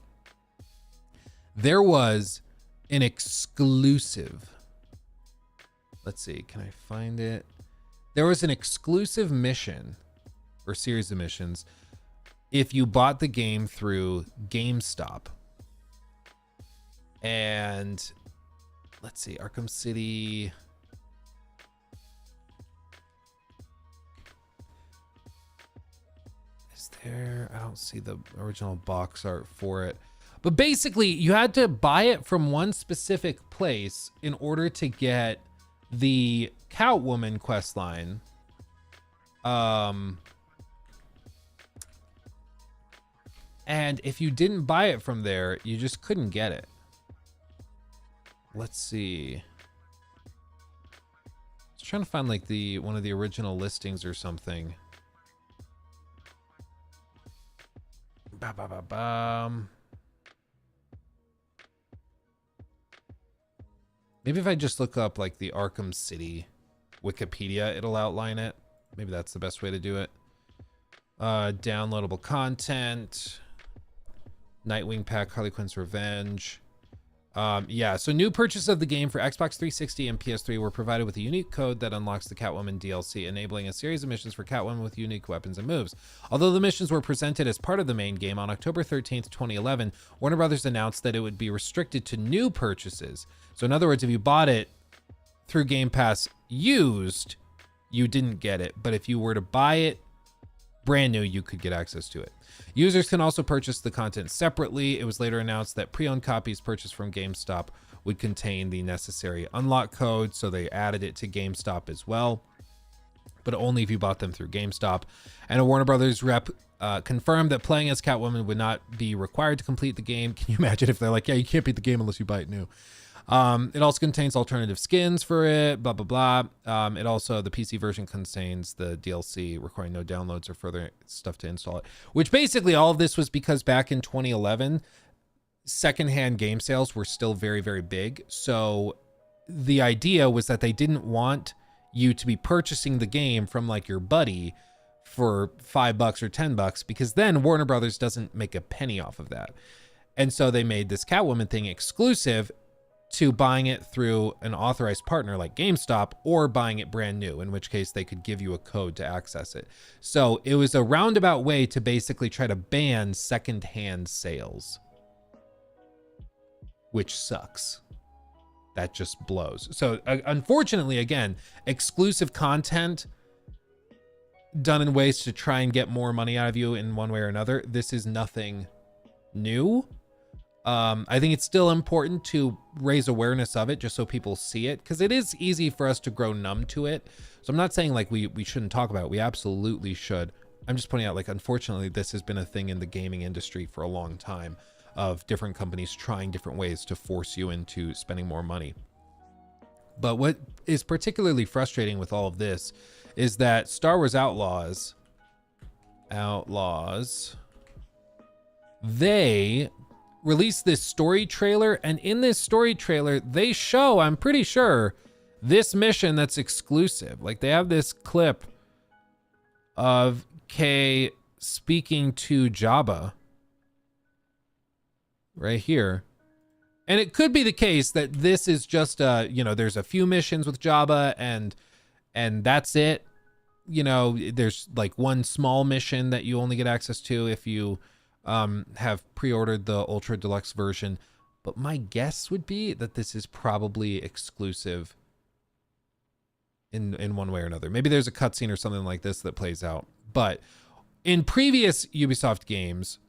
there was an exclusive. Let's see, can I find it? There was an exclusive mission or series of missions if you bought the game through GameStop. And let's see, Arkham City. Is there? I don't see the original box art for it. But basically, you had to buy it from one specific place in order to get the Catwoman quest line. And if you didn't buy it from there, you just couldn't get it. Let's see. I was trying to find like one of the original listings or something. Maybe if I just look up like the Arkham City Wikipedia, it'll outline it. Maybe that's the best way to do it. Downloadable content. Nightwing pack, Harley Quinn's Revenge. Yeah, so new purchase of the game for Xbox 360 and PS3 were provided with a unique code that unlocks the Catwoman DLC, enabling a series of missions for Catwoman with unique weapons and moves. Although the missions were presented as part of the main game, on October 13th, 2011, Warner Brothers announced that it would be restricted to new purchases. So in other words, if you bought it through Game Pass used, you didn't get it. But if you were to buy it brand new, you could get access to it. Users can also purchase the content separately. It was later announced that pre-owned copies purchased from GameStop would contain the necessary unlock code, so they added it to GameStop as well, but only if you bought them through GameStop. And a Warner Brothers rep confirmed that playing as Catwoman would not be required to complete the game. Can you imagine if they're like, yeah, you can't beat the game unless you buy it new? It also contains alternative skins for it, blah, blah, blah. It also, the PC version contains the DLC requiring no downloads or further stuff to install it, which basically all of this was because back in 2011, secondhand game sales were still very, very big. So the idea was that they didn't want you to be purchasing the game from like your buddy for $5 or $10, because then Warner Brothers doesn't make a penny off of that. And so they made this Catwoman thing exclusive to buying it through an authorized partner like GameStop, or buying it brand new, in which case they could give you a code to access it. So it was a roundabout way to basically try to ban secondhand sales, which sucks. That just blows. So unfortunately, again, exclusive content done in ways to try and get more money out of you in one way or another. This is nothing new. I think it's still important to raise awareness of it just so people see it, because it is easy for us to grow numb to it. So I'm not saying like we shouldn't talk about it. We absolutely should. I'm just pointing out, like, unfortunately, this has been a thing in the gaming industry for a long time, of different companies trying different ways to force you into spending more money. But what is particularly frustrating with all of this is that Star Wars Outlaws, they released this story trailer, and in this story trailer they show, I'm pretty sure, this mission that's exclusive. Like, they have this clip of Kay speaking to Jabba right here, and it could be the case that this is just there's a few missions with Jabba and that's it. There's like one small mission that you only get access to if you have pre-ordered the Ultra Deluxe version. But my guess would be that this is probably exclusive in one way or another. Maybe there's a cutscene or something like this that plays out. But in previous Ubisoft games,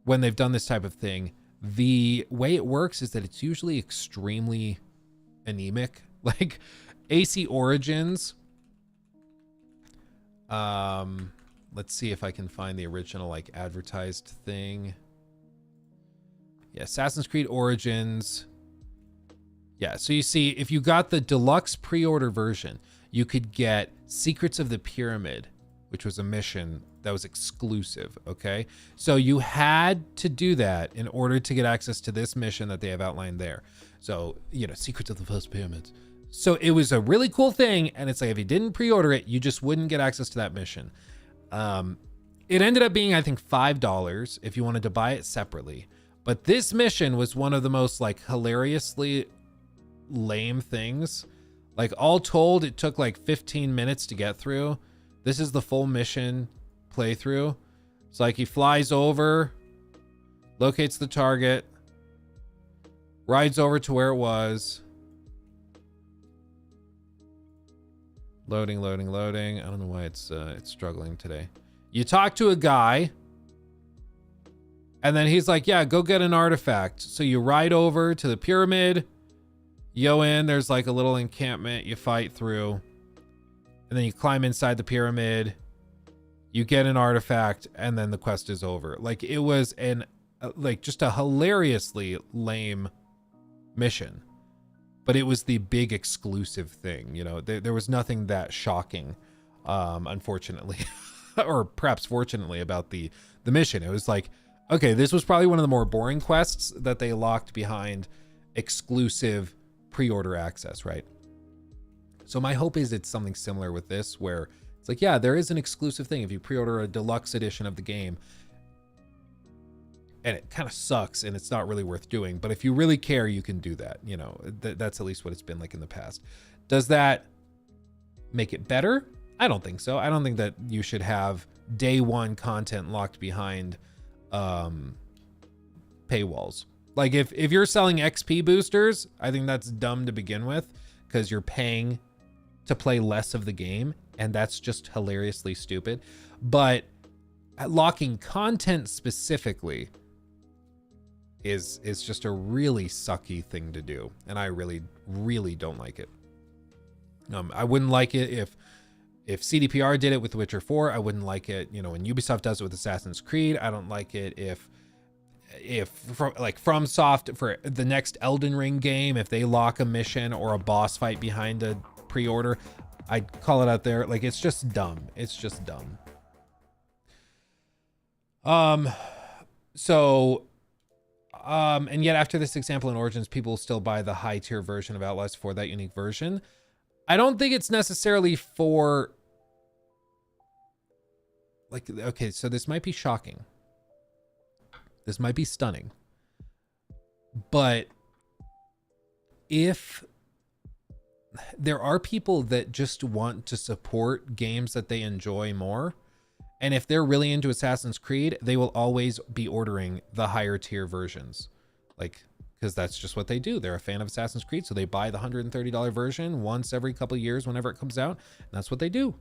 when they've done this type of thing, the way it works is that it's usually extremely anemic. Like AC Origins, let's see if I can find the original like advertised thing. Yeah, Assassin's Creed Origins. Yeah, so you see, if you got the deluxe pre-order version, you could get Secrets of the Pyramid, which was a mission that was exclusive, okay? So you had to do that in order to get access to this mission that they have outlined there. So, Secrets of the First Pyramids. So it was a really cool thing, and it's like, if you didn't pre-order it, you just wouldn't get access to that mission. It ended up being, I think, $5 if you wanted to buy it separately. But this mission was one of the most like hilariously lame things. Like, all told, it took like 15 minutes to get through. This is the full mission playthrough. It's like he flies over, locates the target, rides over to where it was. Loading. I don't know why it's struggling today. You talk to a guy, and then he's like, yeah, go get an artifact. So you ride over to the pyramid, you go in, there's like a little encampment you fight through, and then you climb inside the pyramid, you get an artifact, and then the quest is over. Like, it was just a hilariously lame mission. But it was the big exclusive thing, you know. There was nothing that shocking, unfortunately, or perhaps fortunately, about the mission. It was like, okay, this was probably one of the more boring quests that they locked behind exclusive pre-order access, right? So my hope is it's something similar with this, where it's like, yeah, there is an exclusive thing. If you pre-order a deluxe edition of the game, and it kind of sucks and it's not really worth doing, but if you really care, you can do that. You know, that's at least what it's been like in the past. Does that make it better? I don't think so. I don't think that you should have day one content locked behind paywalls. Like, if you're selling XP boosters, I think that's dumb to begin with, because you're paying to play less of the game, and that's just hilariously stupid. But locking content specifically is just a really sucky thing to do, and I really don't like it. I wouldn't like it if CDPR did it with The Witcher 4. I wouldn't like it, you know, when Ubisoft does it with Assassin's Creed. I don't like it if FromSoft for the next Elden Ring game, if they lock a mission or a boss fight behind a pre-order. I'd call it out there. Like, it's just dumb. It's just dumb. And yet after this example in Origins, people still buy the high tier version of Outlaws for that unique version. I don't think it's necessarily for, like, okay, so this might be shocking. This might be stunning. But if there are people that just want to support games that they enjoy more, and if they're really into Assassin's Creed, they will always be ordering the higher tier versions. Like, because that's just what they do. They're a fan of Assassin's Creed, so they buy the $130 version once every couple of years whenever it comes out, and that's what they do.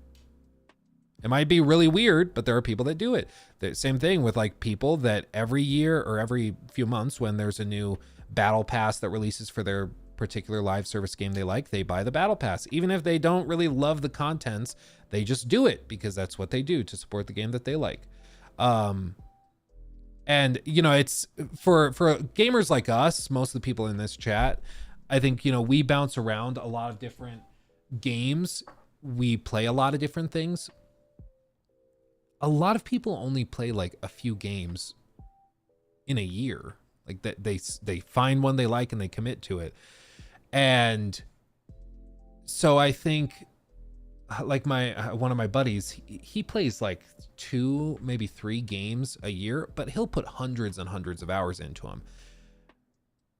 It might be really weird, but there are people that do it. The same thing with, like, people that every year or every few months, when there's a new battle pass that releases for their particular live service game they like, they buy the battle pass. Even if they don't really love the contents, they just do it because that's what they do to support the game that they like. And, you know, it's for gamers like us, most of the people in this chat, I think, you know, we bounce around a lot of different games. We play a lot of different things. A lot of people only play like a few games in a year. Like, that they find one they like and they commit to it. And so I think, like, one of my buddies, he plays like 2, maybe 3 games a year, but he'll put hundreds and hundreds of hours into them.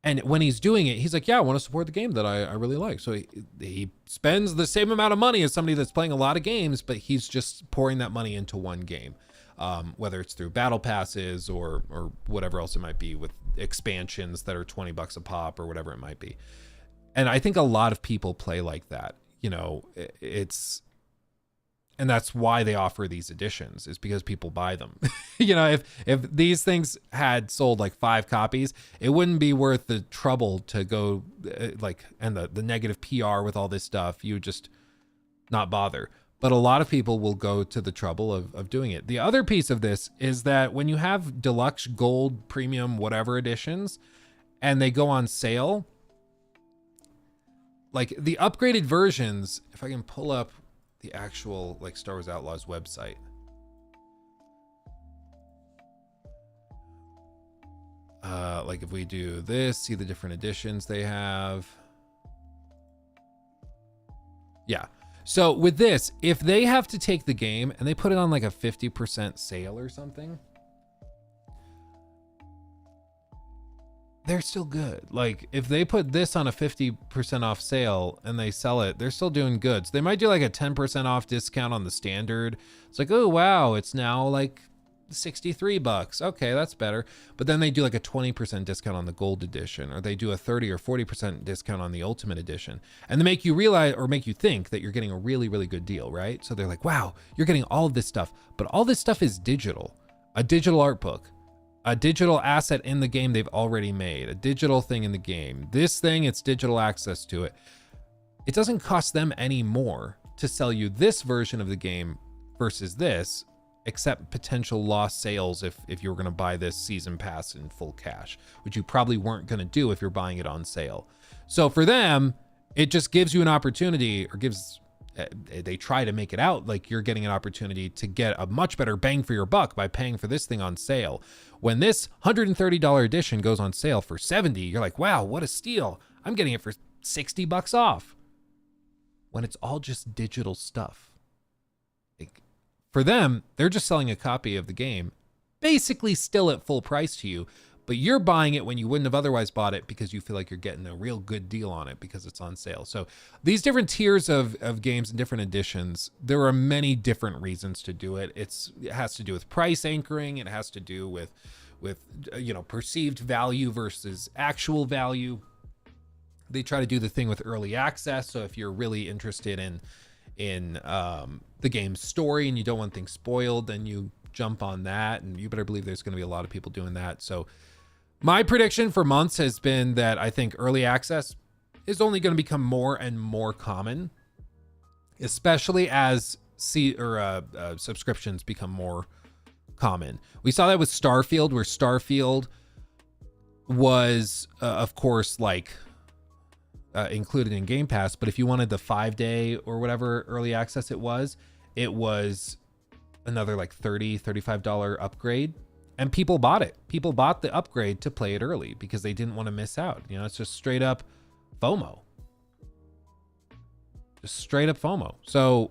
And when he's doing it, he's like, yeah, I want to support the game that I really like. So he spends the same amount of money as somebody that's playing a lot of games, but he's just pouring that money into one game. Whether it's through battle passes or whatever else it might be, with expansions that are $20 a pop or whatever it might be. And I think a lot of people play like that. You know, and that's why they offer these editions, is because people buy them. You know, if these things had sold like 5 copies, it wouldn't be worth the trouble to go and the negative PR with all this stuff. You would just not bother. But a lot of people will go to the trouble of doing it. The other piece of this is that when you have deluxe, gold, premium, whatever editions, and they go on sale, like the upgraded versions, if I can pull up the actual like Star Wars Outlaws website. Like if we do this, see the different editions they have. Yeah. So with this, if they have to take the game and they put it on like a 50% sale or something, they're still good. Like if they put this on a 50% off sale and they sell it, they're still doing good. So they might do like a 10% off discount on the standard. It's like, oh wow, it's now like $63. Okay, that's better. But then they do like a 20% discount on the gold edition, or they do a 30 or 40% discount on the ultimate edition. And they make you realize, or make you think, that you're getting a really, really good deal, right? So they're like, wow, you're getting all of this stuff. But all this stuff is digital. A digital art book, a digital asset in the game they've already made, a digital thing in the game. This thing, it's digital access to it. It doesn't cost them any more to sell you this version of the game versus this, except potential lost sales if you were going to buy this season pass in full cash, which you probably weren't going to do if you're buying it on sale. So for them, it just gives you an opportunity, or they try to make it out like you're getting an opportunity to get a much better bang for your buck by paying for this thing on sale. When this $130 edition goes on sale for $70, you're like, wow, what a steal. I'm getting it for $60 off. When it's all just digital stuff. For them, they're just selling a copy of the game, basically still at full price to you, but you're buying it when you wouldn't have otherwise bought it because you feel like you're getting a real good deal on it because it's on sale. So these different tiers of games and different editions, there are many different reasons to do it. It has to do with price anchoring. It has to do with perceived value versus actual value. They try to do the thing with early access. So if you're really interested in the game's story and you don't want things spoiled, then you jump on that, and you better believe there's going to be a lot of people doing that. So my prediction for months has been that I think early access is only going to become more and more common, especially as subscriptions become more common. We saw that with Starfield, where Starfield was of course included in Game Pass, but if you wanted the 5-day or whatever early access it was another like $35 upgrade, and people bought it. People bought the upgrade to play it early because they didn't want to miss out. It's just straight up FOMO. Just straight up FOMO. So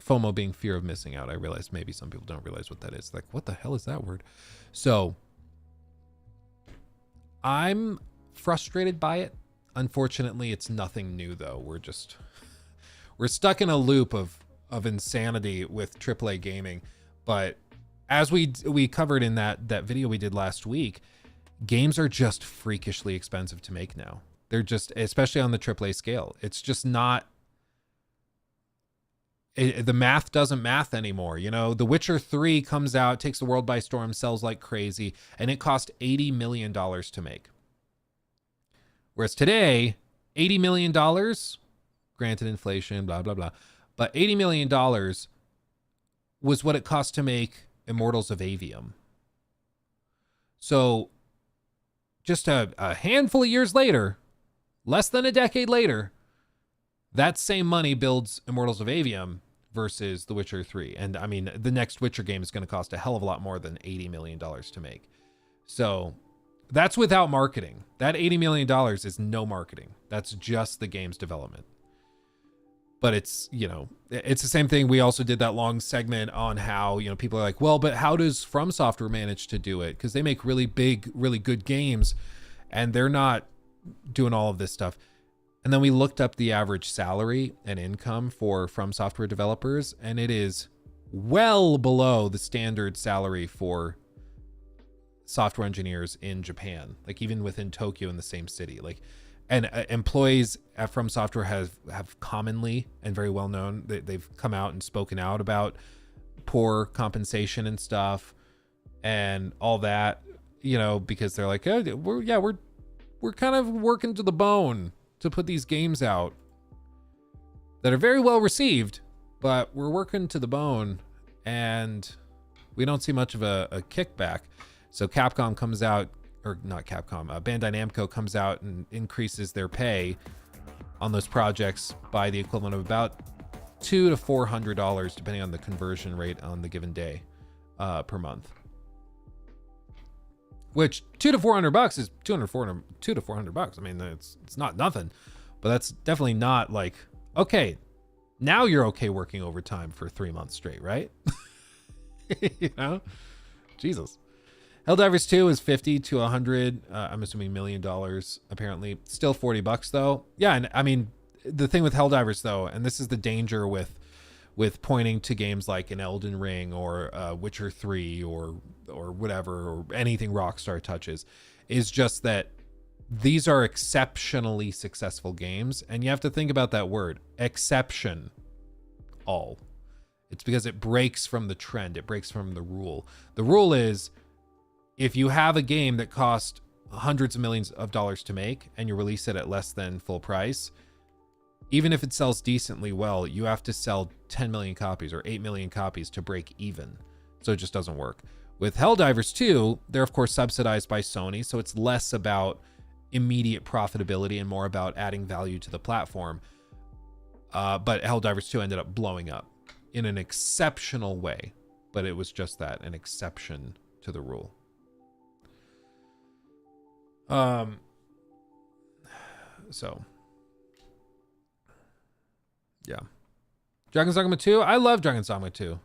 FOMO being fear of missing out. I realize maybe some people don't realize what that is. Like, what the hell is that word? So I'm frustrated by it. Unfortunately, it's nothing new though. We're stuck in a loop of insanity with AAA gaming. But as we covered in that video we did last week, games are just freakishly expensive to make now. They're just, especially on the AAA scale, it's just not, the math doesn't math anymore. The Witcher 3 comes out, takes the world by storm, sells like crazy, and it cost $80 million to make. Whereas today, $80 million, granted inflation, blah, blah, blah, but $80 million was what it cost to make Immortals of Avium. So just a handful of years later, less than a decade later, that same money builds Immortals of Avium versus The Witcher 3. And I mean, the next Witcher game is going to cost a hell of a lot more than $80 million to make. So that's without marketing. That $80 million is no marketing. That's just the game's development. But it's the same thing. We also did that long segment on how, people are like, well, but how does From Software manage to do it? Because they make really big, really good games, and they're not doing all of this stuff. And then we looked up the average salary and income for From Software developers, and it is well below the standard salary for software engineers in Japan, like even within Tokyo in the same city. And employees at From Software have commonly and very well known, they've come out and spoken out about poor compensation and stuff and all that, because they're like, oh, we're kind of working to the bone to put these games out that are very well received, but we're working to the bone and we don't see much of a kickback. So Capcom comes out, or not Capcom, Bandai Namco comes out and increases their pay on those projects by the equivalent of about $200 to $400, depending on the conversion rate on the given day, per month. Which $200 to $400 is $200 to $400. I mean, it's not nothing, but that's definitely not like, okay, now you're okay working overtime for 3 months straight, right? Jesus. Helldivers 2 is 50 to 100. I'm assuming $1 million, apparently. Still $40 though. Yeah, and I mean, the thing with Helldivers though, and this is the danger with with pointing to games like an Elden Ring or Witcher 3 or whatever, or anything Rockstar touches, is just that these are exceptionally successful games. And you have to think about that word, exception. All. It's because it breaks from the trend. It breaks from the rule. The rule is, if you have a game that cost hundreds of millions of dollars to make and you release it at less than full price, even if it sells decently well, you have to sell 10 million copies or 8 million copies to break even. So it just doesn't work. With Helldivers 2, they're of course subsidized by Sony, so it's less about immediate profitability and more about adding value to the platform. But Helldivers 2 ended up blowing up in an exceptional way, but it was just that, an exception to the rule. So yeah. Dragon's Dogma 2. I love Dragon's Dogma 2.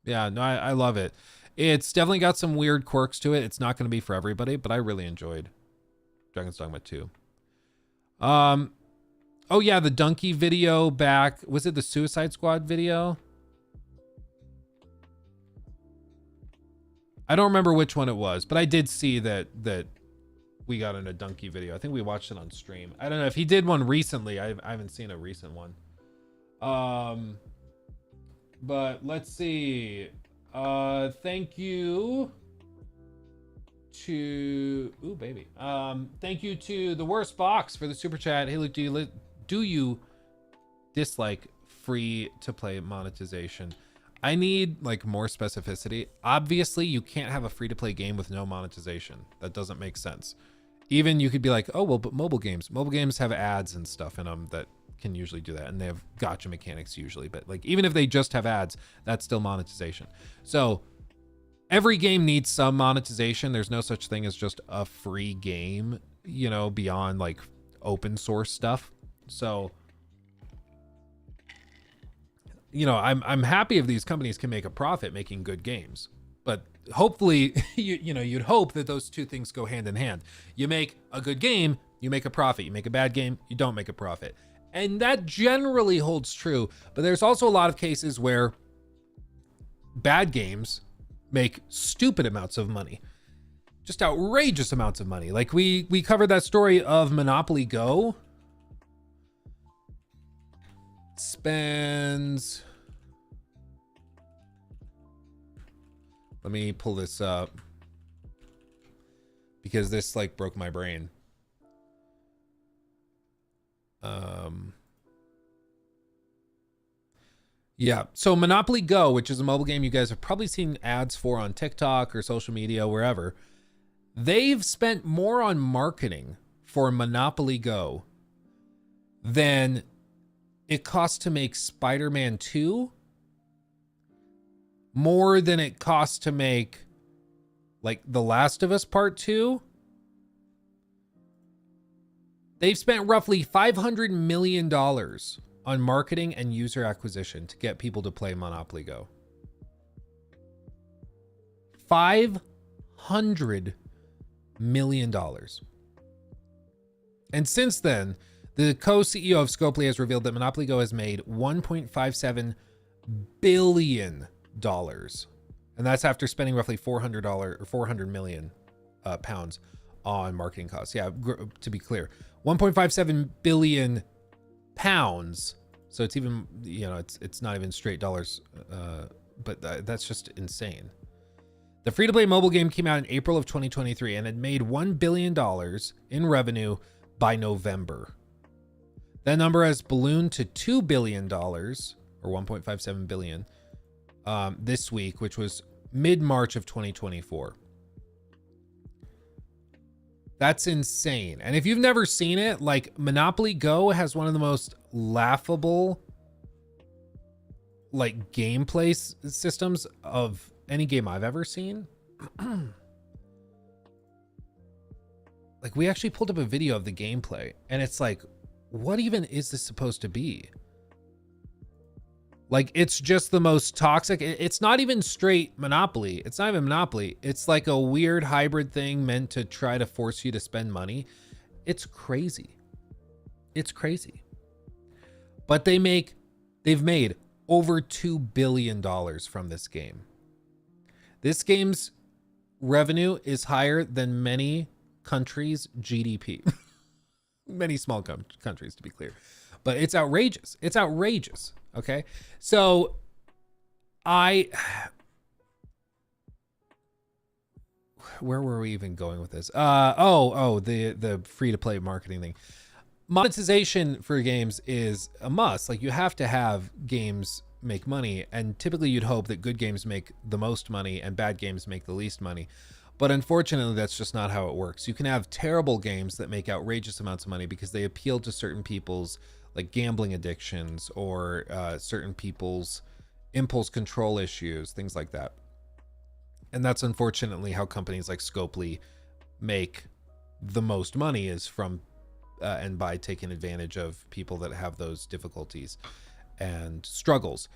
Yeah, no, I love it. It's definitely got some weird quirks to it. It's not going to be for everybody, but I really enjoyed Dragon's Dogma 2. Oh yeah, the Donkey video back. Was it the Suicide Squad video? I don't remember which one it was, but I did see that we got in a Donkey video. I think we watched it on stream. I don't know if he did one recently. I haven't seen a recent one. But let's see. Thank you to thank you to the Worst Box for the super chat. Hey Luke, do you dislike free to play monetization? I need like more specificity. Obviously you can't have a free to play game with no monetization. That doesn't make sense. Even you could be like, oh well, but mobile games have ads and stuff in them that can usually do that, and they have gotcha mechanics usually, but like even if they just have ads, that's still monetization. So every game needs some monetization. There's no such thing as just a free game, you know, beyond like open source stuff. So, you know, I'm happy if these companies can make a profit making good games, but hopefully you'd hope that those two things go hand in hand. You make a good game, you make a profit. You make a bad game, you don't make a profit. And that generally holds true, but there's also a lot of cases where bad games make stupid amounts of money, just outrageous amounts of money. Like we covered that story of Monopoly Go. Spends, let me pull this up because this like broke my brain. Yeah, so Monopoly Go, which is a mobile game you guys have probably seen ads for on TikTok or social media, wherever, they've spent more on marketing for Monopoly Go than it costs to make Spider-Man 2, more than it costs to make like The Last of Us Part 2. They've spent roughly $500 million on marketing and user acquisition to get people to play Monopoly Go. $500 million. And since then, the co-CEO of Scopely has revealed that Monopoly Go has made $1.57 billion. And that's after spending roughly $400 million pounds on marketing costs. Yeah, to be clear, 1.57 billion pounds. So it's even, you know, it's not even straight dollars, but that's just insane. The free-to-play mobile game came out in April of 2023 and had made $1 billion in revenue by November. That number has ballooned to $2 billion, or 1.57 billion, this week, which was mid-March of 2024. That's insane. And if you've never seen it, like Monopoly Go has one of the most laughable like gameplay systems of any game I've ever seen. Like we actually pulled up a video of the gameplay and it's like, what even is this supposed to be? Like, it's just the most toxic. It's not even straight Monopoly. It's not even Monopoly. It's like a weird hybrid thing meant to try to force you to spend money. It's crazy. It's crazy. But they've made over $2 billion from this game. This game's revenue is higher than many countries' GDP. Many small countries, to be clear. But it's outrageous. It's outrageous. Okay. So where were we even going with this? The free to play marketing thing. Monetization for games is a must. Like, you have to have games make money, and typically you'd hope that good games make the most money and bad games make the least money. But unfortunately, that's just not how it works. You can have terrible games that make outrageous amounts of money because they appeal to certain people's like gambling addictions or certain people's impulse control issues, things like that. And that's unfortunately how companies like Scopely make the most money, is from and by taking advantage of people that have those difficulties and struggles.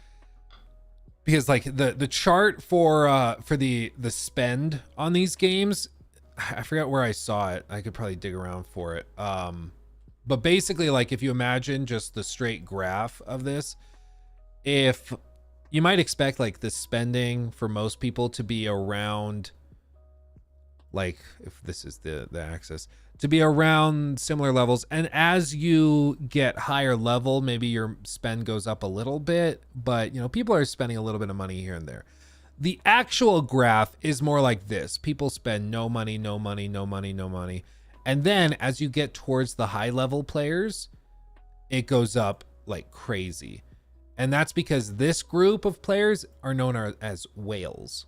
Because like the chart for the spend on these games, I forget where I saw it. I could probably dig around for it. But basically, like, if you imagine just the straight graph of this, if you might expect like the spending for most people to be around, like, if this is the axis, to be around similar levels. And as you get higher level, maybe your spend goes up a little bit, but you know, people are spending a little bit of money here and there. The actual graph is more like this. People spend no money, no money, no money, no money. And then as you get towards the high level players, it goes up like crazy. And that's because this group of players are known as whales,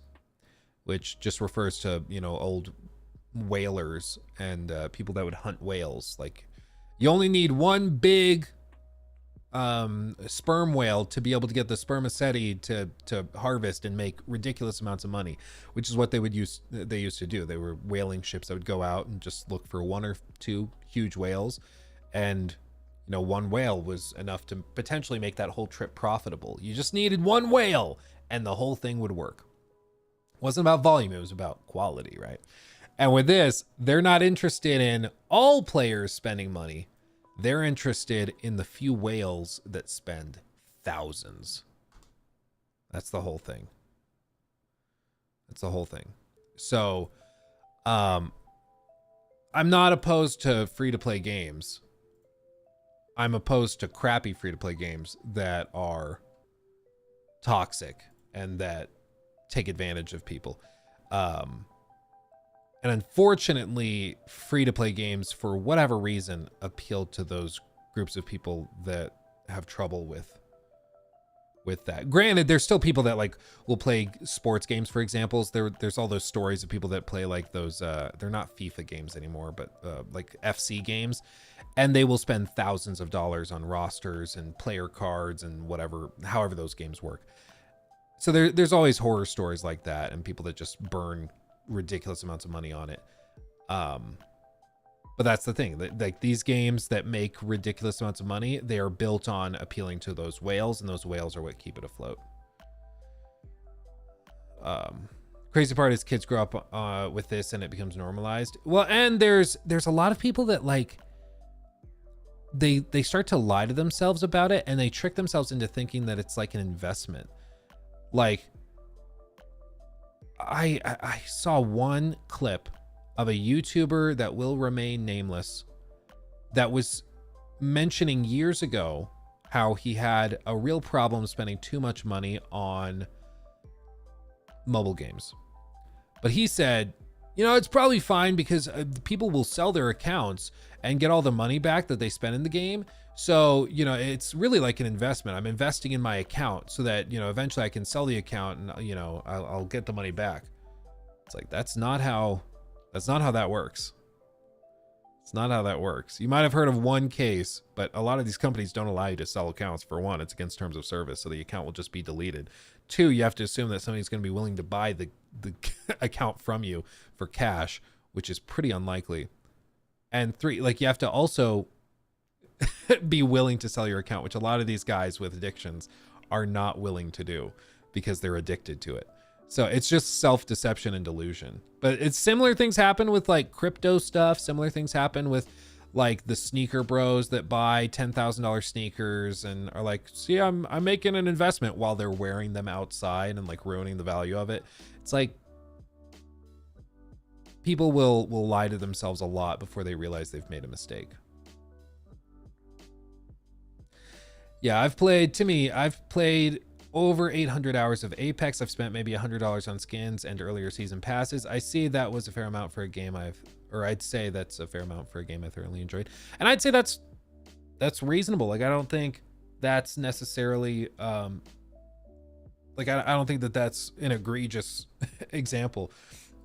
which just refers to, you know, old whalers and people that would hunt whales. Like, you only need one big sperm whale to be able to get the spermaceti to harvest and make ridiculous amounts of money, which is what they used to do. They were whaling ships that would go out and just look for one or two huge whales, and you know, one whale was enough to potentially make that whole trip profitable. You just needed one whale and the whole thing would work. It wasn't about volume, it was about quality, right? And with this, they're not interested in all players spending money. They're interested in the few whales that spend thousands. That's the whole thing. That's the whole thing. So, I'm not opposed to free-to-play games. I'm opposed to crappy free-to-play games that are toxic and that take advantage of people. And unfortunately, free-to-play games, for whatever reason, appeal to those groups of people that have trouble with that. Granted, there's still people that like will play sports games, for example. There's all those stories of people that play like those, they're not FIFA games anymore, but like FC games. And they will spend thousands of dollars on rosters and player cards and whatever, however those games work. So there's always horror stories like that and people that just burn ridiculous amounts of money on it. But that's the thing, like these games that make ridiculous amounts of money, they are built on appealing to those whales, and those whales are what keep it afloat. Crazy part is kids grow up with this and it becomes normalized. Well, and there's a lot of people that like they start to lie to themselves about it, and they trick themselves into thinking that it's like an investment. Like, I saw one clip of a YouTuber that will remain nameless that was mentioning years ago how he had a real problem spending too much money on mobile games. But he said, you know, it's probably fine because people will sell their accounts and get all the money back that they spend in the game. So, you know, it's really like an investment. I'm investing in my account so that, you know, eventually I can sell the account and, you know, I'll get the money back. It's like, that's not how that works. It's not how that works. You might have heard of one case, but a lot of these companies don't allow you to sell accounts. For one, it's against terms of service, so the account will just be deleted. Two, you have to assume that somebody's going to be willing to buy the account from you for cash, which is pretty unlikely. And three, like, you have to also be willing to sell your account, which a lot of these guys with addictions are not willing to do because they're addicted to it. So it's just self-deception and delusion. But it's similar things happen with like crypto stuff. Similar things happen with like the sneaker bros that buy $10,000 sneakers and are like, see, I'm making an investment while they're wearing them outside and like ruining the value of it. It's like people will lie to themselves a lot before they realize they've made a mistake. Yeah, I've played over 800 hours of Apex. I've spent maybe $100 on skins and earlier season passes. I see that was a fair amount for a game I'd say that's a fair amount for a game I thoroughly enjoyed. And I'd say that's reasonable. Like, I don't think that's necessarily, I don't think that that's an egregious example.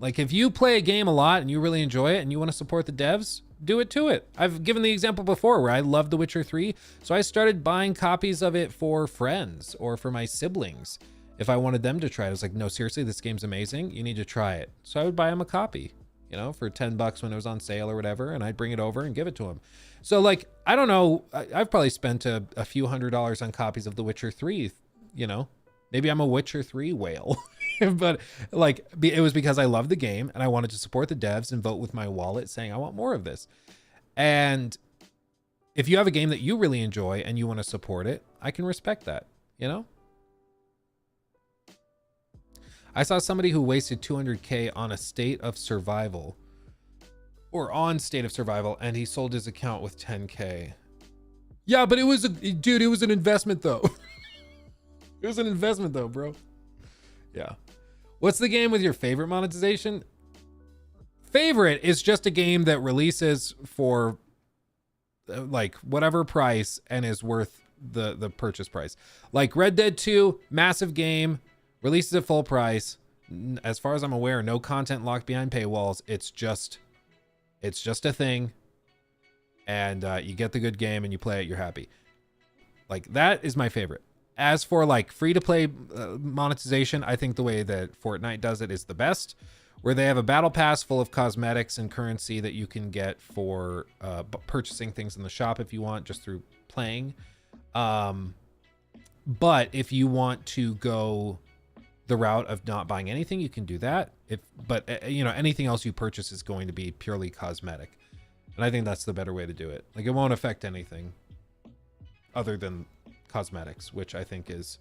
Like, if you play a game a lot and you really enjoy it and you want to support the devs, do it to it. I've given the example before where I loved The Witcher 3, so I started buying copies of it for friends or for my siblings. If I wanted them to try it, I was like, no, seriously, this game's amazing. You need to try it. So I would buy them a copy, you know, for $10 when it was on sale or whatever, and I'd bring it over and give it to them. So, like, I don't know, I've probably spent a few $100s on copies of The Witcher 3, you know. Maybe I'm a Witcher 3 whale. But like, it was because I love the game and I wanted to support the devs and vote with my wallet saying I want more of this. And if you have a game that you really enjoy and you want to support it, I can respect that, you know? I saw somebody who wasted 200K on State of Survival and he sold his account with 10K. Yeah, but it was an investment though. It was an investment though, bro. Yeah. What's the game with your favorite monetization? Favorite is just a game that releases for like whatever price and is worth the purchase price. Like Red Dead 2, massive game, releases at full price. As far as I'm aware, no content locked behind paywalls. It's just a thing. And you get the good game and you play it, you're happy. Like, that is my favorite. As for like free to play monetization, I think the way that Fortnite does it is the best, where they have a battle pass full of cosmetics and currency that you can get for purchasing things in the shop if you want, just through playing. But if you want to go the route of not buying anything, you can do that. But you know, anything else you purchase is going to be purely cosmetic. And I think that's the better way to do it. Like, it won't affect anything other than cosmetics, which I think is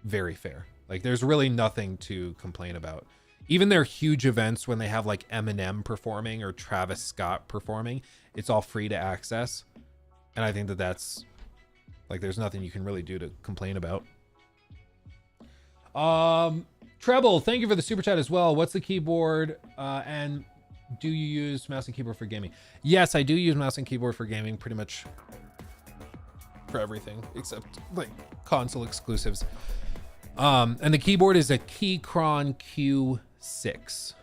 very fair. Like, there's really nothing to complain about. Even their huge events when they have like Eminem performing or Travis Scott performing, it's all free to access. And I think that that's like, there's nothing you can really do to complain about. Treble, thank you for the super chat as well. What's the keyboard? And do you use mouse and keyboard for gaming? Yes, I do use mouse and keyboard for gaming pretty much for everything except like console exclusives. And the keyboard is a Keychron Q6.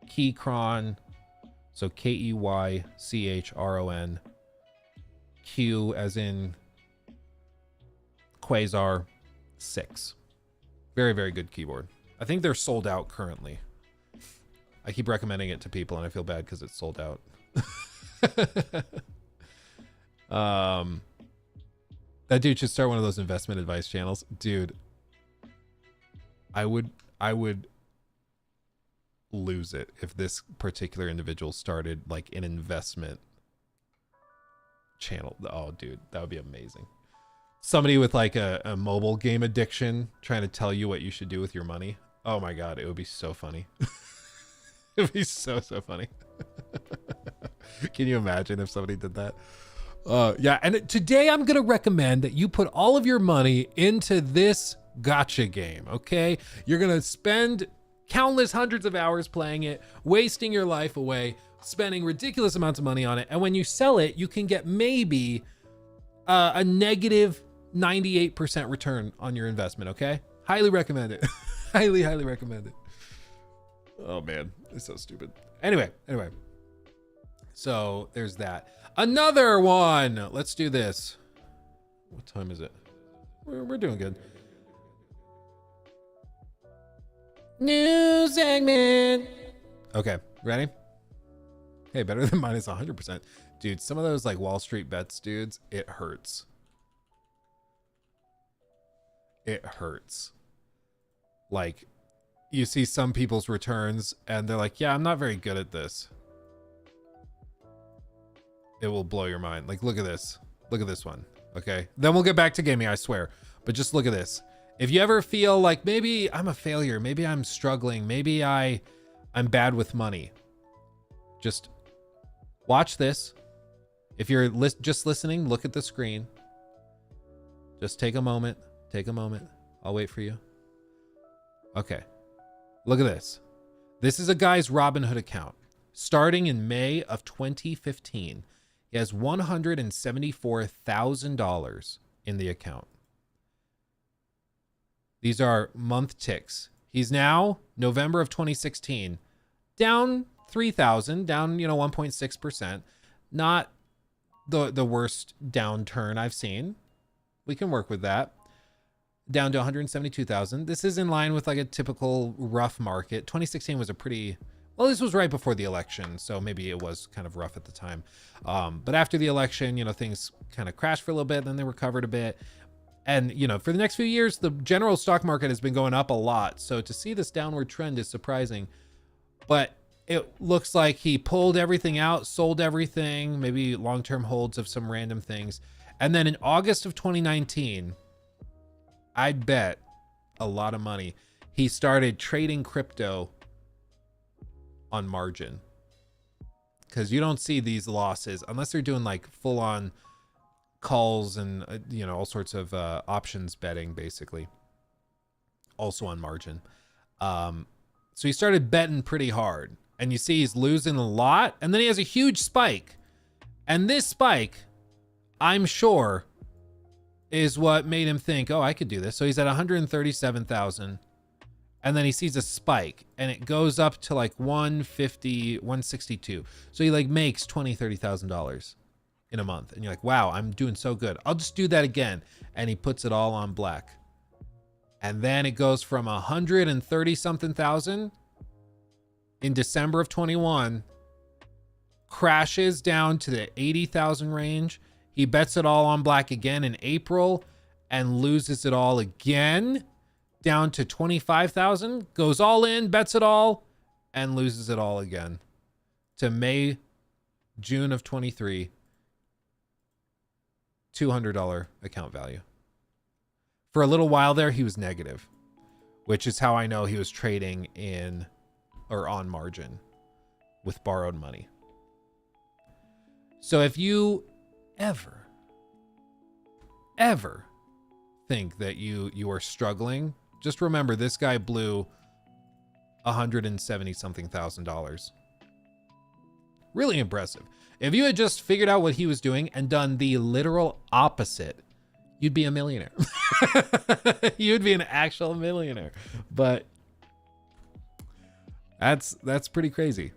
Keychron, so Keychron, Q as in Quasar 6. Very, very good keyboard. I think they're sold out currently. I keep recommending it to people and I feel bad because it's sold out. That dude should start one of those investment advice channels. Dude, I would lose it if this particular individual started like an investment channel. Oh, dude, that would be amazing. Somebody with like a mobile game addiction trying to tell you what you should do with your money. Oh my God, it would be so funny. It would be so funny. Can you imagine if somebody did that? Yeah, and today I'm going to recommend that you put all of your money into this gacha game, okay? You're going to spend countless hundreds of hours playing it, wasting your life away, spending ridiculous amounts of money on it, and when you sell it, you can get maybe a negative 98% return on your investment, okay? Highly recommend it. Highly recommend it. Oh man, it's so stupid. Anyway. So there's that. Another one. Let's do this. What time is it? We're doing good. New segment. Okay, ready? Hey, better than minus 100%. Dude, some of those like Wall Street bets, dudes, it hurts. It hurts. Like, you see some people's returns and they're like, yeah, I'm not very good at this. it will blow your mind. Like, look at this. Look at this one. Okay. Then we'll get back to gaming, I swear. But just look at this. If you ever feel like maybe I'm a failure, maybe I'm struggling, maybe I'm bad with money, just watch this. If you're just listening, look at the screen. Just take a moment. Take a moment. I'll wait for you. Okay. Look at this. This is a guy's Robinhood account. Starting in May of 2015, he has $174,000 in the account. These are month ticks. He's now, November of 2016, down 3,000, down, 1.6%. Not the worst downturn I've seen. We can work with that. Down to 172,000. This is in line with like a typical rough market. 2016 was a pretty, well, this was right before the election, so maybe it was kind of rough at the time. But after the election, things kind of crashed for a little bit, then they recovered a bit. And, for the next few years, the general stock market has been going up a lot. So to see this downward trend is surprising. But it looks like he pulled everything out, sold everything, maybe long-term holds of some random things. And then in August of 2019, I'd bet a lot of money, he started trading crypto on margin. Because you don't see these losses unless they're doing like full-on calls and all sorts of options betting, basically, also on margin. So he started betting pretty hard, and you see he's losing a lot, and then he has a huge spike, and this spike, I'm sure, is what made him think, oh, I could do this. So he's at 137,000, and then he sees a spike, and it goes up to like 150, 162. So he like makes $20,000-$30,000 in a month, and you're like, wow, I'm doing so good, I'll just do that again. And he puts it all on black, and then it goes from 130 something thousand in December of 21, crashes down to the 80,000 range. He bets it all on black again in April and loses it all again down to 25,000, goes all in, bets it all, and loses it all again to May, June of 23. $200 account value. For a little while there, he was negative, which is how I know he was trading in or on margin with borrowed money. So if you ever think that you are struggling, just remember this guy blew $170 something thousand. Really impressive. If you had just figured out what he was doing and done the literal opposite, you'd be a millionaire. You'd be an actual millionaire. But that's pretty crazy.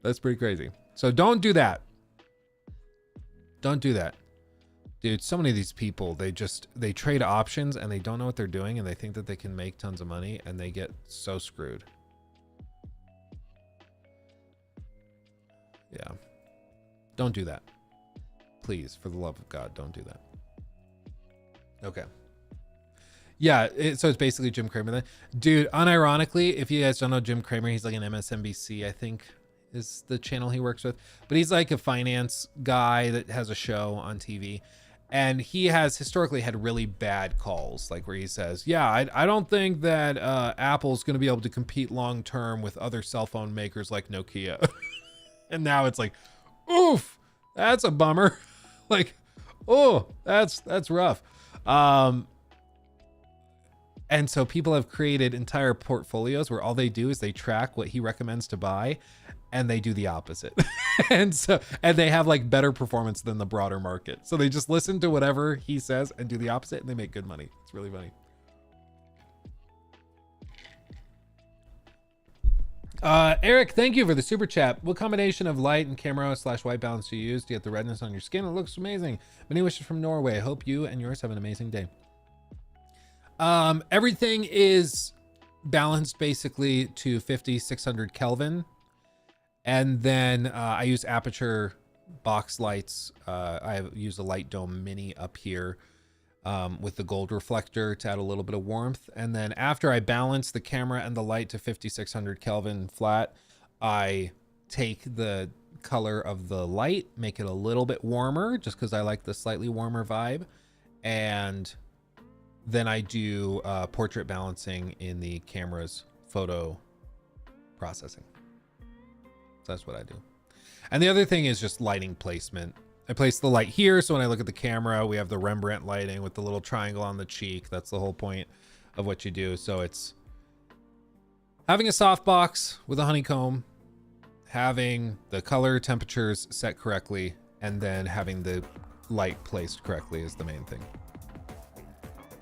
That's pretty crazy. So don't do that. Don't do that. Dude, so many of these people, they trade options and they don't know what they're doing, and they think that they can make tons of money, and they get so screwed. Yeah. Don't do that. Please, for the love of God, don't do that. Okay. Yeah, so it's basically Jim Cramer then. Dude, unironically, if you guys don't know Jim Cramer, he's like an MSNBC, I think, is the channel he works with. But he's like a finance guy that has a show on TV. And he has historically had really bad calls, like where he says, yeah, I don't think that Apple's going to be able to compete long term with other cell phone makers like Nokia. And now it's like, oof, that's a bummer. Like, oh, that's rough. And so people have created entire portfolios where all they do is they track what he recommends to buy, and they do the opposite. and they have like better performance than the broader market. So they just listen to whatever he says and do the opposite, and they make good money. It's really funny. Eric, thank you for the super chat. What combination of light and camera / white balance do you use to get the redness on your skin? It looks amazing. Many wishes from Norway. Hope you and yours have an amazing day. Everything is balanced basically to 600 Kelvin. And then I use aperture box lights. I use a Light Dome Mini up here with the gold reflector to add a little bit of warmth. And then after I balance the camera and the light to 600 Kelvin flat, I take the color of the light, make it a little bit warmer, just because I like the slightly warmer vibe. And then I do portrait balancing in the camera's photo processing. So that's what I do. And the other thing is just lighting placement. I place the light here, so when I look at the camera, we have the Rembrandt lighting with the little triangle on the cheek. That's the whole point of what you do. So it's having a softbox with a honeycomb, having the color temperatures set correctly, and then having the light placed correctly is the main thing.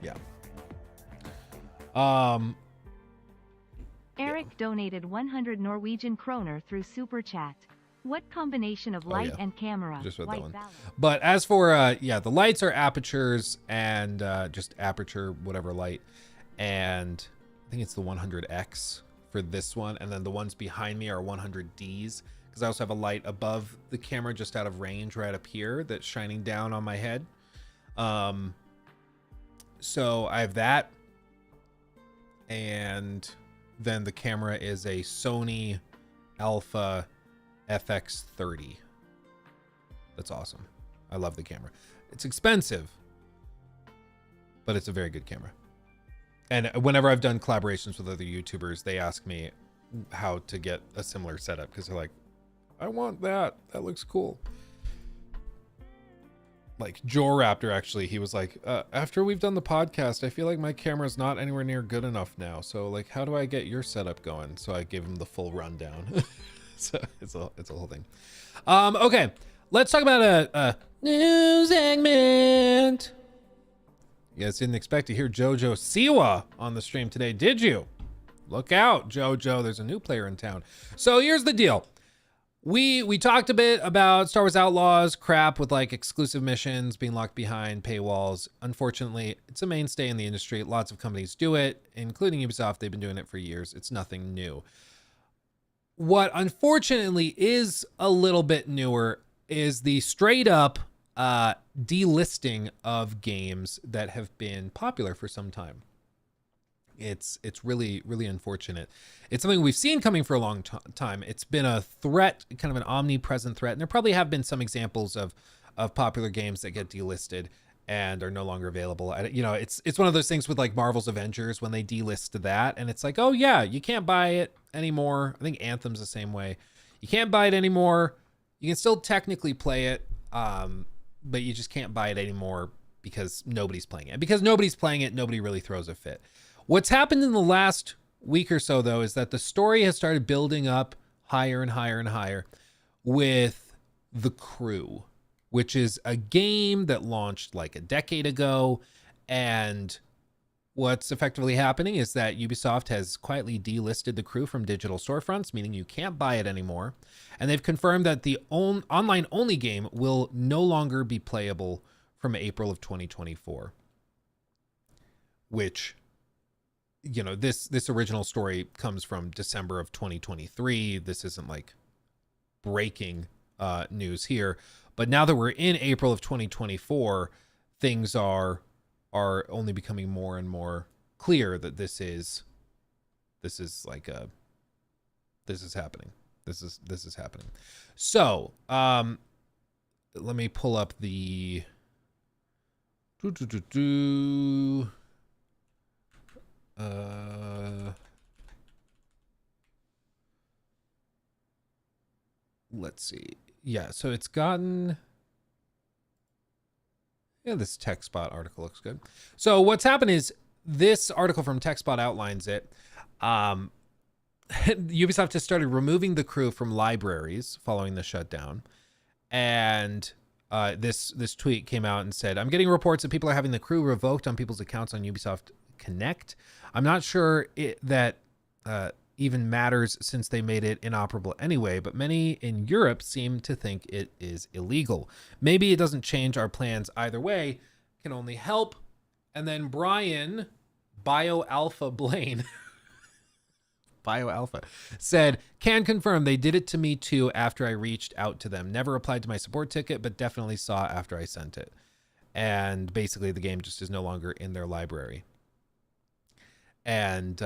Yeah.
Eric donated 100 Norwegian kroner through Super Chat. What combination of light and camera?
Just read that one.
Balance.
But as for the lights are apertures and just aperture whatever light, and I think it's the 100x for this one, and then the ones behind me are 100Ds, because I also have a light above the camera just out of range right up here that's shining down on my head. So I have that, and then the camera is a Sony Alpha FX30. That's awesome. I love the camera. It's expensive, but it's a very good camera. And whenever I've done collaborations with other YouTubers, they ask me how to get a similar setup, because they're like, I want that. That looks cool. Like Joe Raptor, actually, he was like, after we've done the podcast, I feel like my camera's not anywhere near good enough now. So like, how do I get your setup going? So I gave him the full rundown. So it's a whole thing. Okay, let's talk about a new segment. You guys didn't expect to hear Jojo Siwa on the stream today, did you? Look out, Jojo. There's a new player in town. So here's the deal. We talked a bit about Star Wars Outlaws crap with like exclusive missions being locked behind paywalls. Unfortunately, it's a mainstay in the industry. Lots of companies do it, including Ubisoft. They've been doing it for years. It's nothing new. What unfortunately is a little bit newer is the straight up delisting of games that have been popular for some time. It's really, really unfortunate. It's something we've seen coming for a long time. It's been a threat, kind of an omnipresent threat. And there probably have been some examples of popular games that get delisted and are no longer available. You know, it's one of those things with like Marvel's Avengers when they delist that, and it's like, oh yeah, you can't buy it anymore. I think Anthem's the same way. You can't buy it anymore. You can still technically play it, but you just can't buy it anymore because nobody's playing it. Because nobody's playing it, nobody really throws a fit. What's happened in the last week or so, though, is that the story has started building up higher and higher and higher with The Crew, which is a game that launched like a decade ago. And what's effectively happening is that Ubisoft has quietly delisted The Crew from digital storefronts, meaning you can't buy it anymore. And they've confirmed that the online-only game will no longer be playable from April of 2024. Which, you know, this original story comes from December of 2023. This isn't like breaking news here. But now that we're in April of 2024, things are only becoming more and more clear that this is happening. This is happening. So, let me pull up the let's see. Yeah, so it's gotten... Yeah, this TechSpot article looks good. So what's happened is this article from TechSpot outlines it. Ubisoft has started removing The Crew from libraries following the shutdown. And this tweet came out and said, I'm getting reports that people are having The Crew revoked on people's accounts on Ubisoft Connect. I'm not sure that even matters since they made it inoperable anyway, but many in Europe seem to think it is illegal. Maybe it doesn't change our plans either way, can only help. And then Brian, BioAlpha Blaine, BioAlpha, said, can confirm they did it to me too after I reached out to them. Never replied to my support ticket, but definitely saw after I sent it. And basically the game just is no longer in their library. And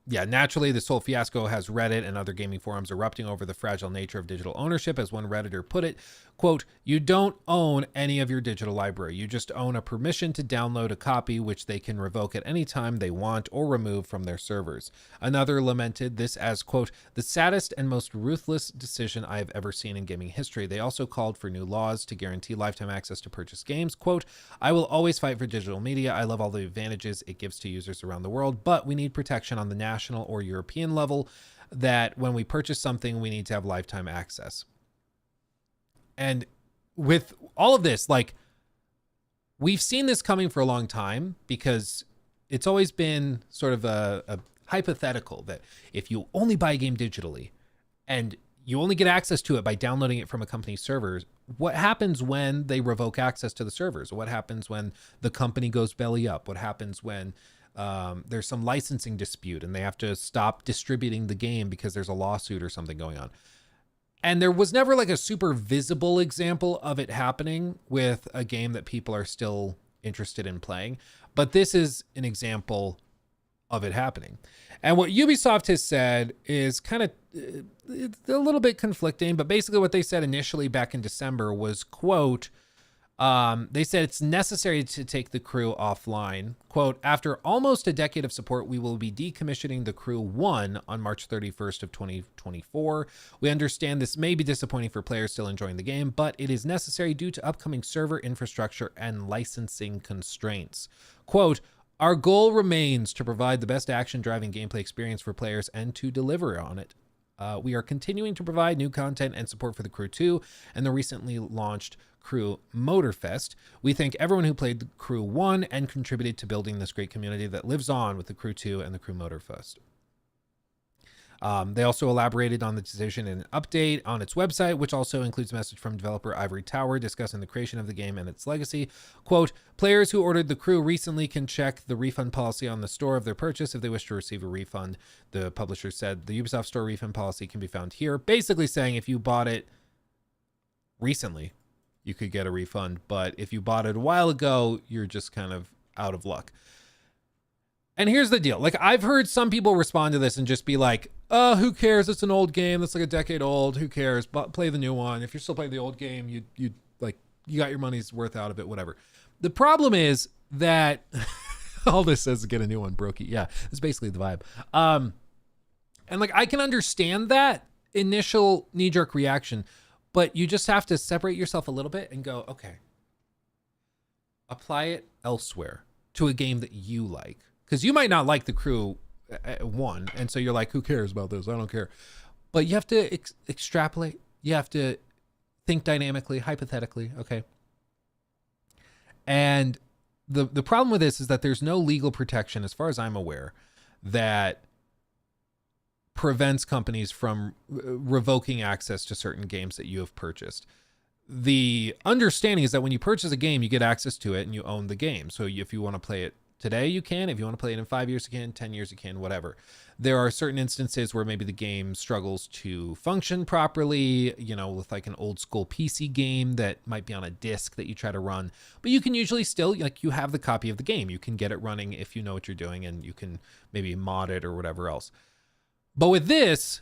Naturally, this whole fiasco has Reddit and other gaming forums erupting over the fragile nature of digital ownership. As one Redditor put it, quote, "You don't own any of your digital library. You just own a permission to download a copy, which they can revoke at any time they want or remove from their servers." Another lamented this as, quote, "the saddest and most ruthless decision I have ever seen in gaming history." They also called for new laws to guarantee lifetime access to purchase games. Quote, "I will always fight for digital media. I love all the advantages it gives to users around the world, but we need protection on the national or European level that when we purchase something, we need to have lifetime access." And with all of this, like, we've seen this coming for a long time because it's always been sort of a hypothetical that if you only buy a game digitally and you only get access to it by downloading it from a company's servers, what happens when they revoke access to the servers? What happens when the company goes belly up? What happens when there's some licensing dispute and they have to stop distributing the game because there's a lawsuit or something going on? And there was never like a super visible example of it happening with a game that people are still interested in playing. But this is an example of it happening. And what Ubisoft has said is kind of a little bit conflicting, but basically what they said initially back in December was, quote, they said it's necessary to take the crew offline. Quote, "After almost a decade of support, we will be decommissioning the Crew 1 on March 31st of 2024. We understand this may be disappointing for players still enjoying the game, but it is necessary due to upcoming server infrastructure and licensing constraints." Quote, "Our goal remains to provide the best action-driving gameplay experience for players and to deliver on it. We are continuing to provide new content and support for the Crew 2 and the recently launched Crew Motorfest. We thank everyone who played the Crew 1 and contributed to building this great community that lives on with the Crew 2 and the Crew Motorfest." They also elaborated on the decision in an update on its website, which also includes a message from developer Ivory Tower discussing the creation of the game and its legacy. Quote, "Players who ordered the Crew recently can check the refund policy on the store of their purchase if they wish to receive a refund." The publisher said the Ubisoft Store refund policy can be found here, basically saying if you bought it recently, you could get a refund, but if you bought it a while ago, you're just kind of out of luck. And here's the deal. Like, I've heard some people respond to this and just be like, "Oh, who cares? It's an old game. That's like a decade old. Who cares? But play the new one. If you're still playing the old game, you got your money's worth out of it, whatever." The problem is that all this says is get a new one, brokey. Yeah, it's basically the vibe. And like, I can understand that initial knee-jerk reaction, but you just have to separate yourself a little bit and go, okay, apply it elsewhere to a game that you like. Because you might not like the Crew 1, and so you're like, who cares about this? I don't care. But you have to extrapolate. You have to think dynamically, hypothetically, okay? And the problem with this is that there's no legal protection, as far as I'm aware, that prevents companies from revoking access to certain games that you have purchased. The understanding is that when you purchase a game, you get access to it and you own the game. So if you want to play it today, you can. If you want to play it in 5 years, you can. 10 years, you can, whatever. There are certain instances where maybe the game struggles to function properly, you know, with like an old school PC game that might be on a disc that you try to run. But you can usually still, like, you have the copy of the game. You can get it running if you know what you're doing, and you can maybe mod it or whatever else. But with this,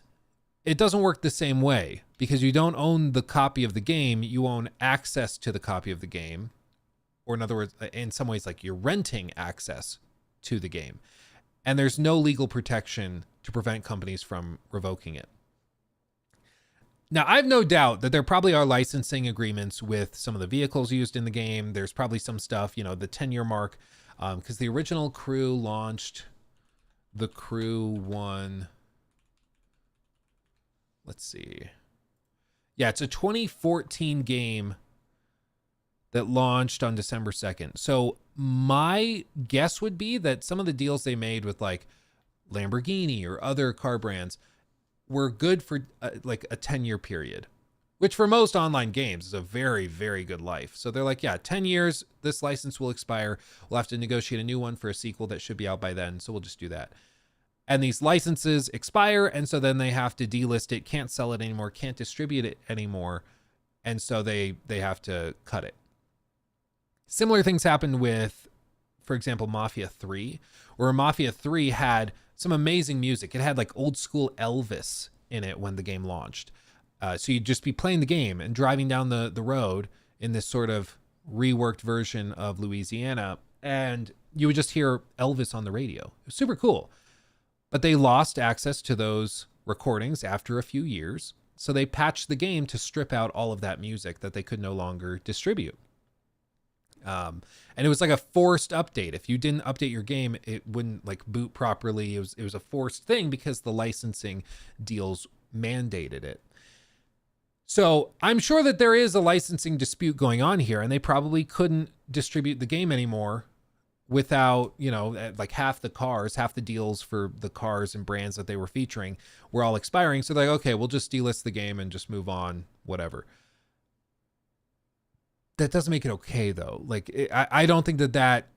it doesn't work the same way, because you don't own the copy of the game. You own access to the copy of the game. Or in other words, in some ways, like, you're renting access to the game. And there's no legal protection to prevent companies from revoking it. Now, I have no doubt that there probably are licensing agreements with some of the vehicles used in the game. There's probably some stuff, you know, the 10-year mark, because the original Crew launched the Crew 1. Let's see. Yeah, it's a 2014 game that launched on December 2nd. So my guess would be that some of the deals they made with like Lamborghini or other car brands were good for like a 10-year period, which for most online games is a very, very good life. So they're like, yeah, 10 years, this license will expire. We'll have to negotiate a new one for a sequel that should be out by then. So we'll just do that. And these licenses expire, and so then they have to delist it, can't sell it anymore, can't distribute it anymore, and so they have to cut it. Similar things happened with for example, Mafia 3, where Mafia 3 had some amazing music. It had like old school Elvis in it when the game launched. So you'd just be playing the game and driving down the road in this sort of reworked version of Louisiana, and you would just hear Elvis on the radio. It was super cool. But they lost access to those recordings after a few years, so they patched the game to strip out all of that music that they could no longer distribute. And it was like a forced update. If you didn't update your game, it wouldn't like boot properly. It was a forced thing because the licensing deals mandated it. So I'm sure that there is a licensing dispute going on here, and they probably couldn't distribute the game anymore without, like half the deals for the cars and brands that they were featuring were all expiring. So they're like, okay, we'll just delist the game and just move on, whatever. That doesn't make it okay, though. Like, I don't think that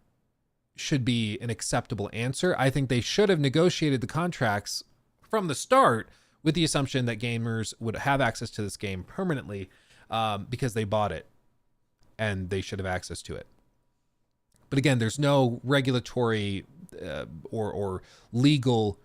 should be an acceptable answer. I think they should have negotiated the contracts from the start with the assumption that gamers would have access to this game permanently because they bought it and they should have access to it. But again, there's no regulatory or legal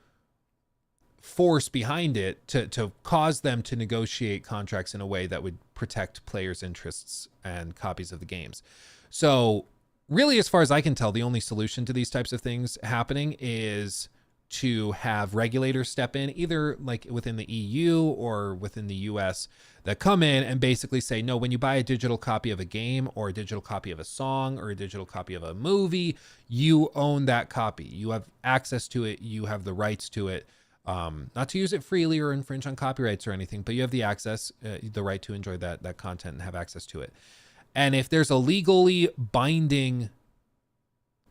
force behind it to cause them to negotiate contracts in a way that would protect players' interests and copies of the games. So really, as far as I can tell, the only solution to these types of things happening is to have regulators step in, either like within the EU or within the US, that come in and basically say, no, when you buy a digital copy of a game or a digital copy of a song or a digital copy of a movie, you own that copy. You have access to it. You have the rights to it. Not to use it freely or infringe on copyrights or anything, but you have the access, the right to enjoy that content and have access to it. And if there's a legally binding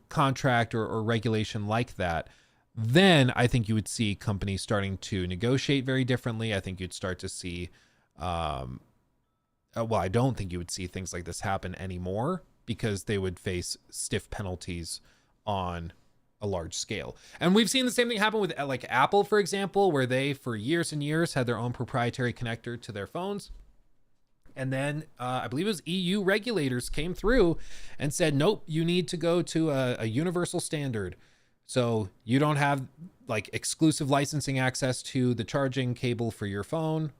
contract or regulation like that, then I think you would see companies starting to negotiate very differently. I think you'd start to see, I don't think you would see things like this happen anymore because they would face stiff penalties on a large scale. And we've seen the same thing happen with like Apple, for example, where they for years and years had their own proprietary connector to their phones. And then I believe it was EU regulators came through and said, nope, you need to go to a universal standard. So you don't have like exclusive licensing access to the charging cable for your phone.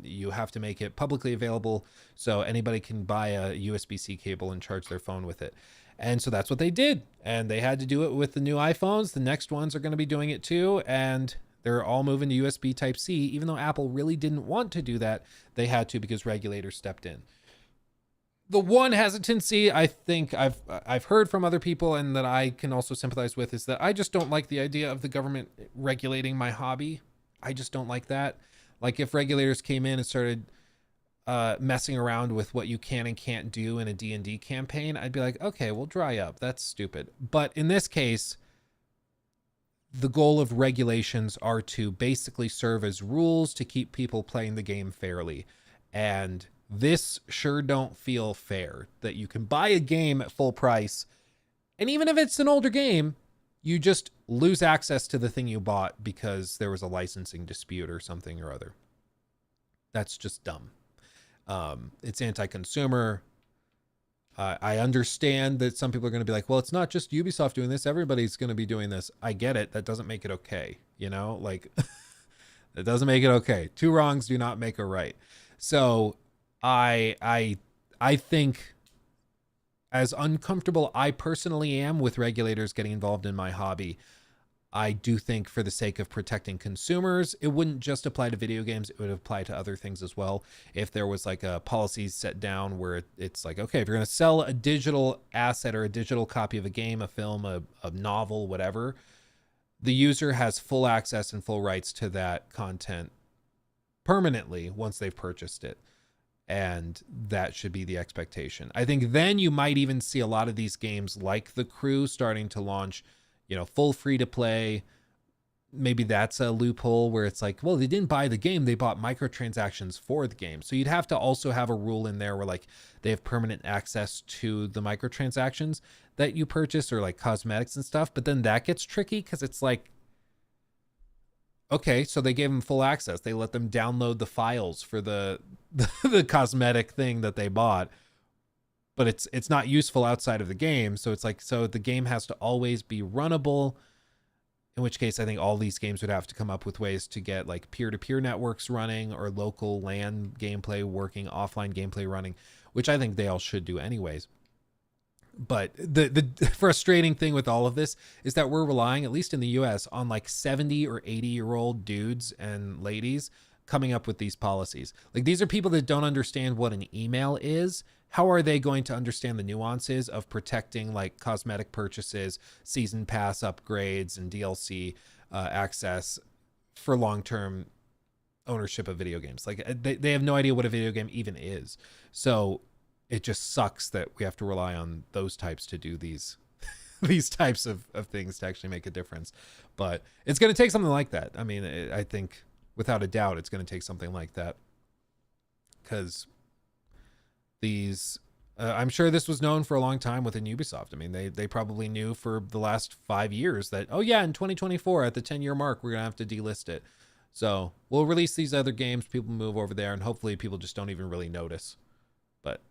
You have to make it publicly available so anybody can buy a USB-C cable and charge their phone with it. And so that's what they did. And they had to do it with the new iPhones. The next ones are going to be doing it too. And they're all moving to USB Type-C. Even though Apple really didn't want to do that, they had to because regulators stepped in. The one hesitancy I think I've heard from other people and that I can also sympathize with is that I just don't like the idea of the government regulating my hobby. I just don't like that. Like if regulators came in and started messing around with what you can and can't do in a D&D campaign, I'd be like, okay, well, dry up. That's stupid. But in this case, the goal of regulations are to basically serve as rules to keep people playing the game fairly. And this sure don't feel fair that you can buy a game at full price, and even if it's an older game, you just lose access to the thing you bought because there was a licensing dispute or something or other. That's just dumb. It's anti-consumer. I understand that some people are going to be like, well, it's not just Ubisoft doing this. Everybody's going to be doing this. I get it. That doesn't make it okay. Like that doesn't make it okay. Two wrongs do not make a right. So I think, as uncomfortable I personally am with regulators getting involved in my hobby, I do think for the sake of protecting consumers, it wouldn't just apply to video games. It would apply to other things as well. If there was like a policy set down where it's like, okay, if you're going to sell a digital asset or a digital copy of a game, a film, a novel, whatever, the user has full access and full rights to that content permanently once they've purchased it. And that should be the expectation. I think then you might even see a lot of these games like The Crew starting to launch, full free to play. Maybe that's a loophole where it's like, well, they didn't buy the game, they bought microtransactions for the game. So you'd have to also have a rule in there where like they have permanent access to the microtransactions that you purchase or like cosmetics and stuff. But then that gets tricky because it's like, okay, so they gave them full access. They let them download the files for the cosmetic thing that they bought. but it's not useful outside of the game. So it's like, so the game has to always be runnable, in which case I think all these games would have to come up with ways to get like peer-to-peer networks running or local LAN gameplay working, offline gameplay running, which I think they all should do anyways. But the frustrating thing with all of this is that we're relying, at least in the US, on like 70 or 80-year-old dudes and ladies coming up with these policies. Like, these are people that don't understand what an email is. How are they going to understand the nuances of protecting like cosmetic purchases, season pass upgrades, and DLC access for long-term ownership of video games? Like, they have no idea what a video game even is. So it just sucks that we have to rely on those types to do these these types of things to actually make a difference. But it's going to take something like that. I mean, I think without a doubt, it's going to take something like that, because these, I'm sure this was known for a long time within Ubisoft. I mean, they probably knew for the last 5 years that, oh yeah, in 2024 at the 10-year mark, we're going to have to delist it. So we'll release these other games, people move over there, and hopefully people just don't even really notice. But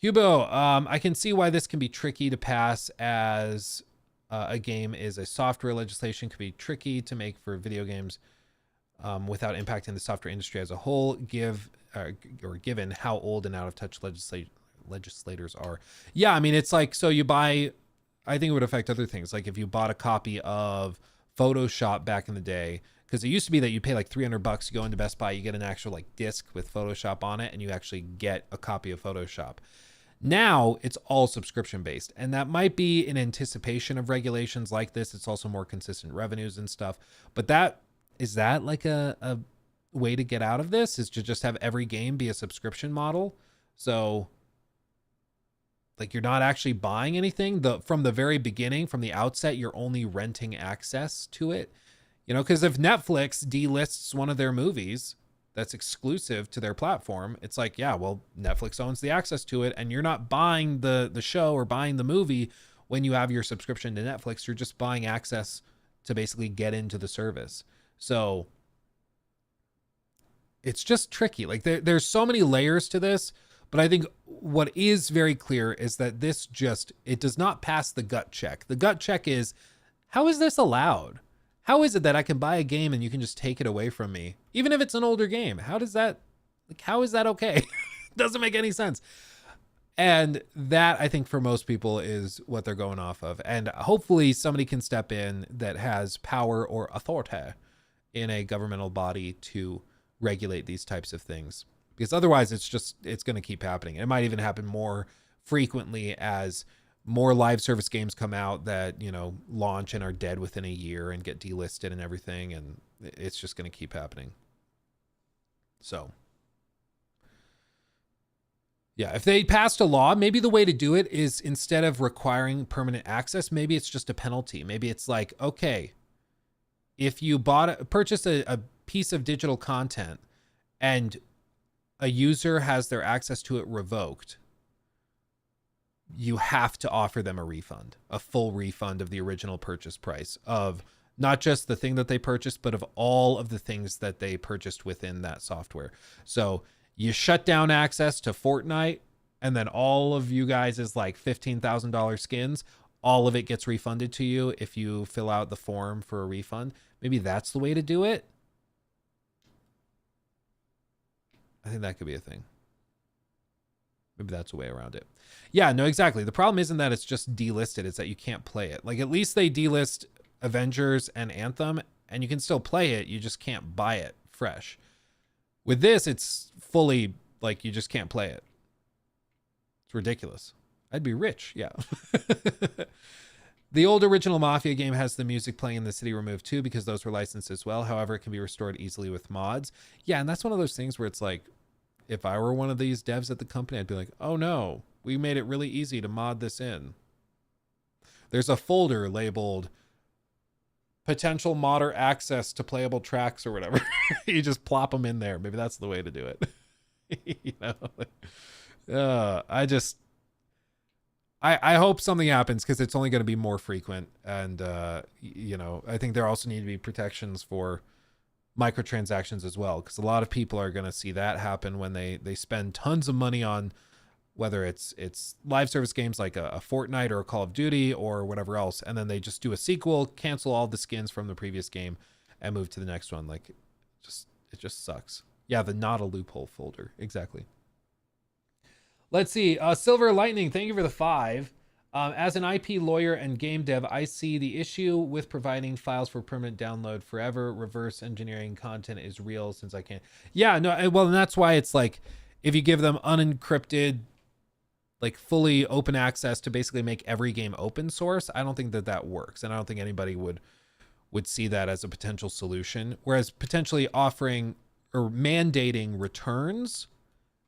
Hubo, I can see why this can be tricky to pass as a game is a software legislation. Could be tricky to make for video games without impacting the software industry as a whole, given how old and out of touch legislators are. Yeah, I mean, it's like, so you buy, I think it would affect other things. Like if you bought a copy of Photoshop back in the day, because it used to be that you pay like $300, you go into Best Buy, you get an actual like disc with Photoshop on it, and you actually get a copy of Photoshop. Now it's all subscription based, and that might be in anticipation of regulations like this. It's also more consistent revenues and stuff. But that is that like a way to get out of this, is to just have every game be a subscription model. So like you're not actually buying anything from the very beginning, from the outset, you're only renting access to it. You know, because if Netflix delists one of their movies that's exclusive to their platform, it's like, yeah, well, Netflix owns the access to it, and you're not buying the show or buying the movie when you have your subscription to Netflix. You're just buying access to basically get into the service. So it's just tricky. Like there's so many layers to this, but I think what is very clear is that this it does not pass the gut check. The gut check is, how is this allowed? How is it that I can buy a game and you can just take it away from me, even if it's an older game? How is that okay? Doesn't make any sense. And that, I think, for most people is what they're going off of. And hopefully somebody can step in that has power or authority in a governmental body to regulate these types of things. Because otherwise it's going to keep happening. It might even happen more frequently as more live service games come out that, you know, launch and are dead within a year and get delisted and everything. And it's just going to keep happening. So yeah, if they passed a law, maybe the way to do it is, instead of requiring permanent access, maybe it's just a penalty. Maybe it's like, okay, if you purchased a piece of digital content and a user has their access to it revoked, you have to offer them a refund, a full refund of the original purchase price of not just the thing that they purchased, but of all of the things that they purchased within that software. So you shut down access to Fortnite, and then all of you guys is like $15,000 skins. All of it gets refunded to you if you fill out the form for a refund. Maybe that's the way to do it. I think that could be a thing. Maybe that's a way around it. Yeah, no, exactly. The problem isn't that it's just delisted. It's that you can't play it. Like, at least they delist Avengers and Anthem, and you can still play it. You just can't buy it fresh. With this, it's fully, like, you just can't play it. It's ridiculous. I'd be rich, yeah. The old original Mafia game has the music playing in the city removed too, because those were licensed as well. However, it can be restored easily with mods. Yeah, and that's one of those things where it's like, if I were one of these devs at the company, I'd be like, oh no, we made it really easy to mod this in. There's a folder labeled potential modder access to playable tracks or whatever. You just plop them in there. Maybe that's the way to do it. You know, I hope something happens, because it's only going to be more frequent. And, you know, I think there also need to be protections for microtransactions as well, because a lot of people are going to see that happen when they spend tons of money on whether it's live service games like a Fortnite or a Call of Duty or whatever else, and then they just do a sequel, cancel all the skins from the previous game, and move to the next one. Like, it just sucks. Yeah, the not a loophole folder. Exactly. Let's see. Silver Lightning, thank you for the 5. As an IP lawyer and game dev, I see the issue with providing files for permanent download forever. Reverse engineering content is real since I can't. Yeah, no, well, and that's why it's like, if you give them unencrypted, like fully open access to basically make every game open source, I don't think that works. And I don't think anybody would see that as a potential solution. Whereas potentially offering or mandating returns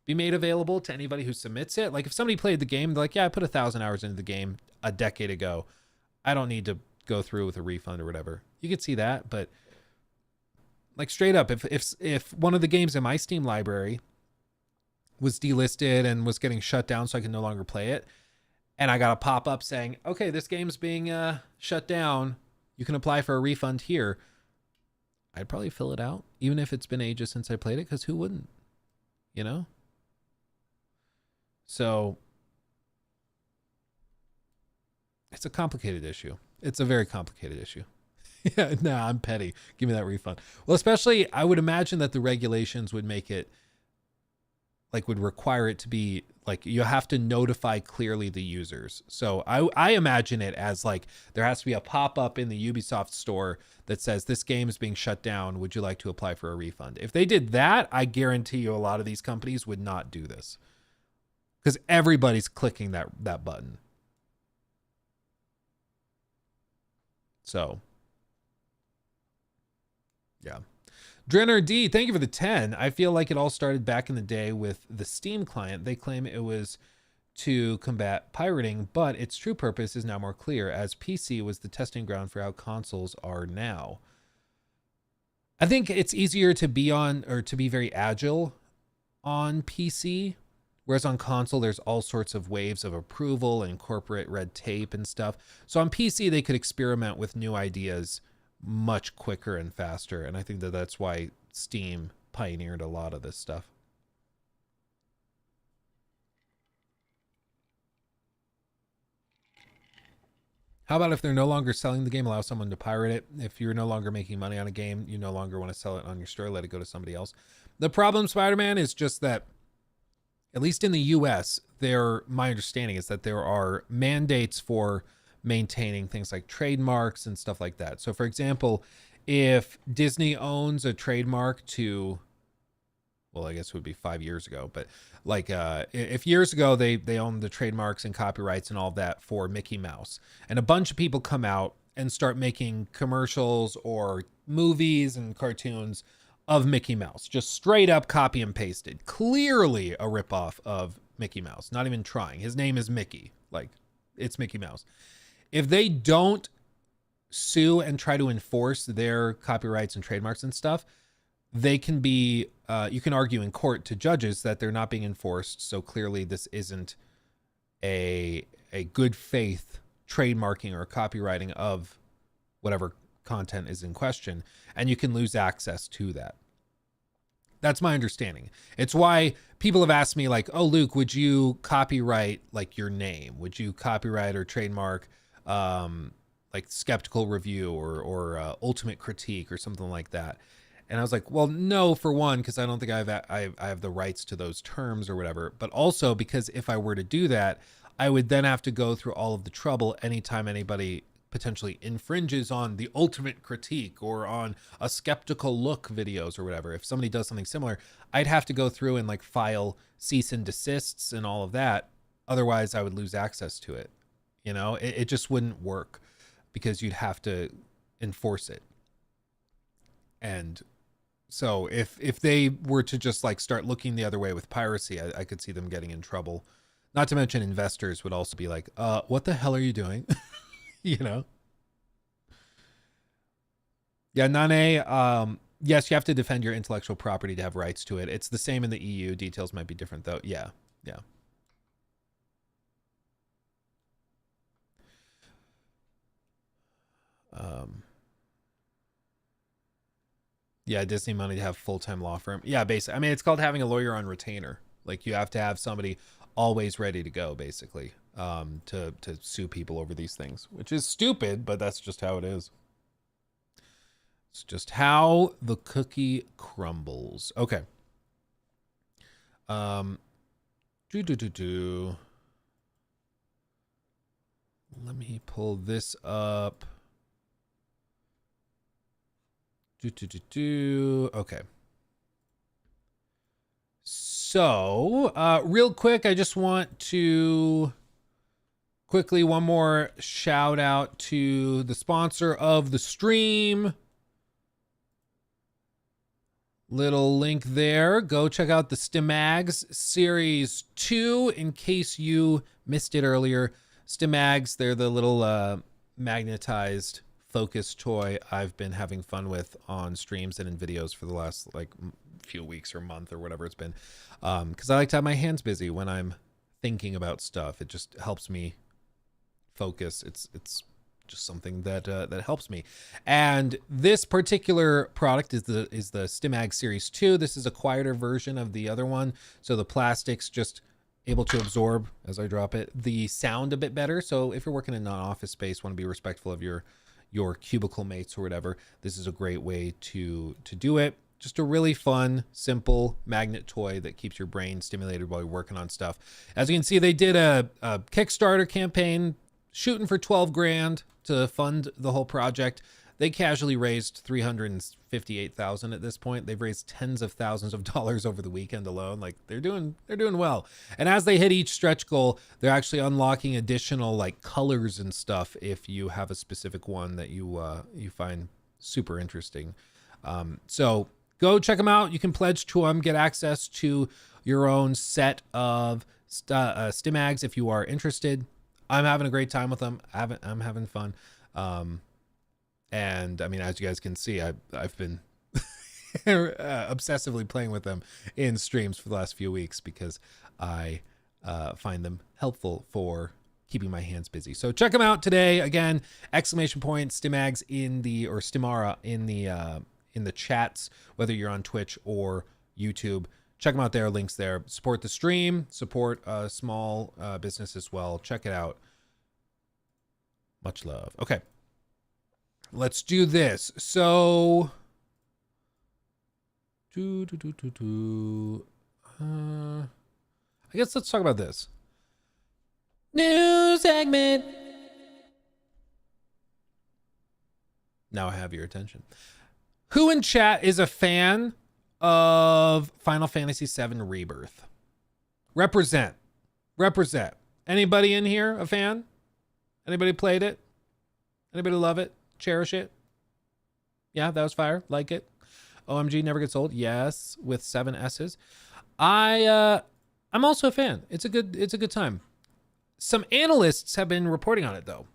be made available to anybody who submits it. Like if somebody played the game, they're like, yeah, I put 1,000 hours into the game a decade ago. I don't need to go through with a refund or whatever. You could see that, but like straight up, if one of the games in my Steam library was delisted and was getting shut down so I can no longer play it, and I got a pop-up saying, okay, this game's being shut down, you can apply for a refund here, I'd probably fill it out, even if it's been ages since I played it, because who wouldn't, you know? So it's a complicated issue. It's a very complicated issue. Yeah, nah, I'm petty. Give me that refund. Well, especially I would imagine that the regulations would make it, like, would require it to be like, you have to notify clearly the users. So I imagine it as like, there has to be a pop-up in the Ubisoft store that says this game is being shut down. Would you like to apply for a refund? If they did that, I guarantee you a lot of these companies would not do this, because everybody's clicking that button. So, yeah. Drenner D, thank you for the 10. I feel like it all started back in the day with the Steam client. They claim it was to combat pirating, but its true purpose is now more clear, as PC was the testing ground for how consoles are now. I think it's easier to be on, or to be very agile on PC, whereas on console, there's all sorts of waves of approval and corporate red tape and stuff. So on PC, they could experiment with new ideas much quicker and faster. And I think that's why Steam pioneered a lot of this stuff. How about if they're no longer selling the game, allow someone to pirate it? If you're no longer making money on a game, you no longer want to sell it on your store, let it go to somebody else. The problem, Spider-Man, is just that, at least in the US, my understanding is that there are mandates for maintaining things like trademarks and stuff like that. So for example, if Disney owns a trademark to, well, I guess it would be 5 years ago, but like if years ago they owned the trademarks and copyrights and all that for Mickey Mouse, and a bunch of people come out and start making commercials or movies and cartoons of Mickey Mouse, just straight up copy and pasted, clearly a ripoff of Mickey Mouse, not even trying. His name is Mickey, like it's Mickey Mouse. If they don't sue and try to enforce their copyrights and trademarks and stuff, they can be, you can argue in court to judges that they're not being enforced. So clearly this isn't a good faith trademarking or copywriting of whatever content is in question. And you can lose access to that. That's my understanding. It's why people have asked me like, oh, Luke, would you copyright like your name? Would you copyright or trademark like Skeptical Review or Ultimate Critique or something like that? And I was like, well, no, for one, because I don't think I have the rights to those terms or whatever. But also because if I were to do that, I would then have to go through all of the trouble anytime anybody potentially infringes on the Ultimate Critique or on a Skeptical Look videos or whatever. If somebody does something similar, I'd have to go through and like file cease and desists and all of that. Otherwise, I would lose access to it. You know, it just wouldn't work because you'd have to enforce it. And so if they were to just like start looking the other way with piracy, I could see them getting in trouble. Not to mention investors would also be like, what the hell are you doing? You know? Yeah, Nane, yes, you have to defend your intellectual property to have rights to it. It's the same in the EU. Details might be different though. Yeah, yeah. Yeah, Disney money to have full-time law firm. Yeah, basically. I mean, it's called having a lawyer on retainer. Like you have to have somebody always ready to go, basically, to sue people over these things, which is stupid, but that's just how it is. It's just how the cookie crumbles. Okay. Let me pull this up. Okay. So, real quick, I just want to quickly one more shout out to the sponsor of the stream. Little link there. Go check out the Stimags Series 2 in case you missed it earlier. Stimags, they're the little magnetized focus toy I've been having fun with on streams and in videos for the last like few weeks or month or whatever it's been. Because I like to have my hands busy when I'm thinking about stuff. It just helps me focus. It's just something that helps me. And this particular product is the Stimag Series 2. This is a quieter version of the other one, so the plastic's just able to absorb, as I drop it, the sound a bit better. So if you're working in an office space, want to be respectful of your cubicle mates or whatever, this is a great way to do it. Just a really fun, simple magnet toy that keeps your brain stimulated while you're working on stuff. As you can see, they did a Kickstarter campaign shooting for 12 grand to fund the whole project. They casually raised 358,000 at this point. They've raised tens of thousands of dollars over the weekend alone. Like they're doing well. And as they hit each stretch goal, they're actually unlocking additional like colors and stuff if you have a specific one that you find super interesting. So go check them out. You can pledge to them, get access to your own set of Stimags if you are interested. I'm having a great time with them. I'm having fun. And I mean, as you guys can see, I've been obsessively playing with them in streams for the last few weeks because I find them helpful for keeping my hands busy. So check them out today. Again, exclamation point Stimags or Stimara in the chats, whether you're on Twitch or YouTube. Check them out there. Links there. Support the stream. Support a small business as well. Check it out. Much love. Okay. Let's do this. So, I guess let's talk about this. New segment. Now I have your attention. Who in chat is a fan of Final Fantasy VII Rebirth? Represent. Anybody in here a fan? Anybody played it? Anybody love it? Cherish it? Yeah, that was fire. Like it. OMG never gets old. Yes, with 7 S's. I'm also a fan. It's a good time. Some analysts have been reporting on it though.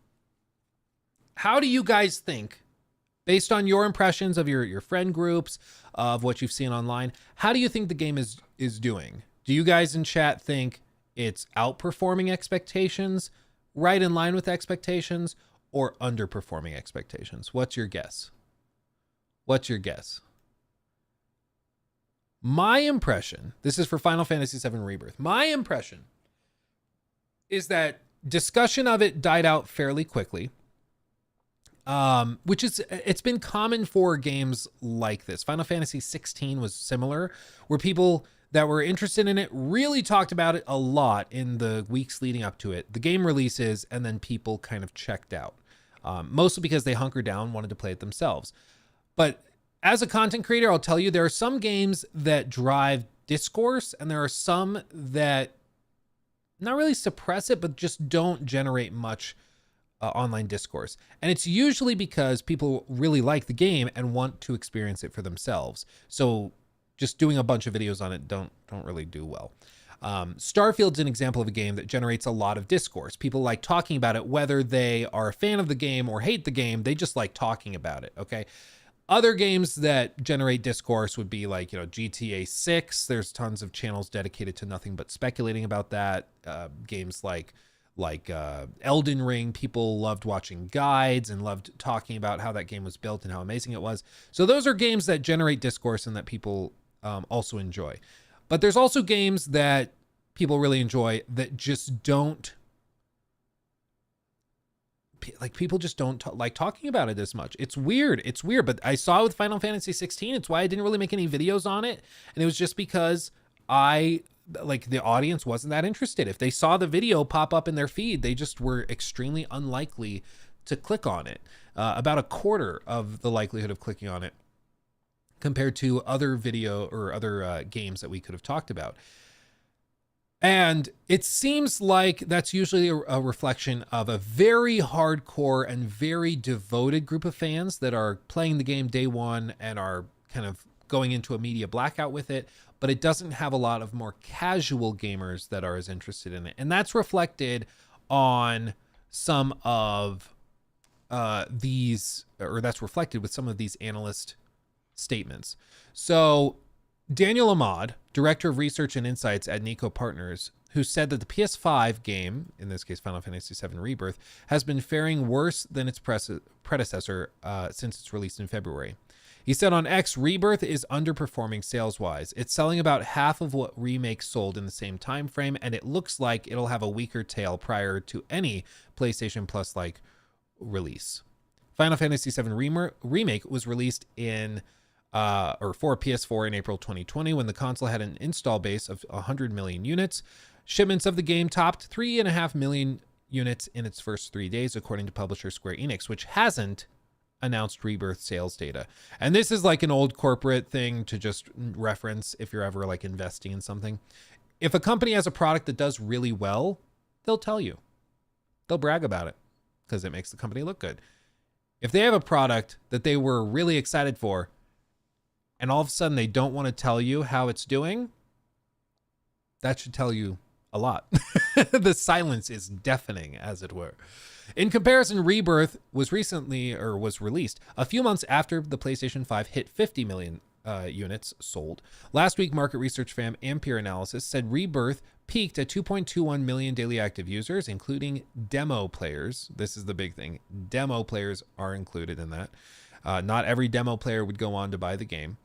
How do you guys think, based on your impressions of your friend groups, of what you've seen online, how do you think the game is doing? Do you guys in chat think it's outperforming expectations, right in line with expectations, or underperforming expectations? What's your guess? My impression, this is for Final Fantasy VII Rebirth, my impression is that discussion of it died out fairly quickly. It's been common for games like this. Final Fantasy 16 was similar, where people that were interested in it really talked about it a lot in the weeks leading up to it. The game releases, and then people kind of checked out, mostly because they hunkered down, wanted to play it themselves. But as a content creator, I'll tell you, there are some games that drive discourse, and there are some that not really suppress it, but just don't generate much online discourse. And it's usually because people really like the game and want to experience it for themselves. So just doing a bunch of videos on it don't really do well. Starfield's an example of a game that generates a lot of discourse. People like talking about it, whether they are a fan of the game or hate the game, they just like talking about it, okay? Other games that generate discourse would be like, GTA 6. There's tons of channels dedicated to nothing but speculating about that. Games like Elden Ring, people loved watching guides and loved talking about how that game was built and how amazing it was. So those are games that generate discourse and that people also enjoy. But there's also games that people really enjoy that just don't, like, people just don't like talking about it as much. It's weird. It's weird. But I saw it with Final Fantasy 16. It's why I didn't really make any videos on it. And it was just because the audience wasn't that interested. If they saw the video pop up in their feed, they just were extremely unlikely to click on it. About a quarter of the likelihood of clicking on it compared to other video or other games that we could have talked about. And it seems like that's usually a reflection of a very hardcore and very devoted group of fans that are playing the game day one and are kind of going into a media blackout with it, but it doesn't have a lot of more casual gamers that are as interested in it. And that's reflected on some of that's reflected with some of these analyst statements. So Daniel Ahmad, Director of Research and Insights at Nico Partners, who said that the PS5 game, in this case Final Fantasy VII Rebirth, has been faring worse than its predecessor since its release in February. He said on X, Rebirth is underperforming sales-wise. It's selling about half of what Remake sold in the same time frame, and it looks like it'll have a weaker tail prior to any PlayStation Plus-like release. Final Fantasy VII Remake was released for PS4 in April 2020 when the console had an install base of 100 million units. Shipments of the game topped 3.5 million units in its first 3 days, according to publisher Square Enix, which hasn't announced Rebirth sales data. And this is like an old corporate thing to just reference if you're ever like investing in something. If a company has a product that does really well, they'll tell you. They'll brag about it because it makes the company look good. If they have a product that they were really excited for, and all of a sudden they don't want to tell you how it's doing, that should tell you a lot. The silence is deafening, as it were. In comparison, Rebirth was released a few months after the PlayStation 5 hit 50 million units sold. Last week, market research firm Ampere Analysis said Rebirth peaked at 2.21 million daily active users, including demo players. This is the big thing. Demo players are included in that. Not every demo player would go on to buy the game.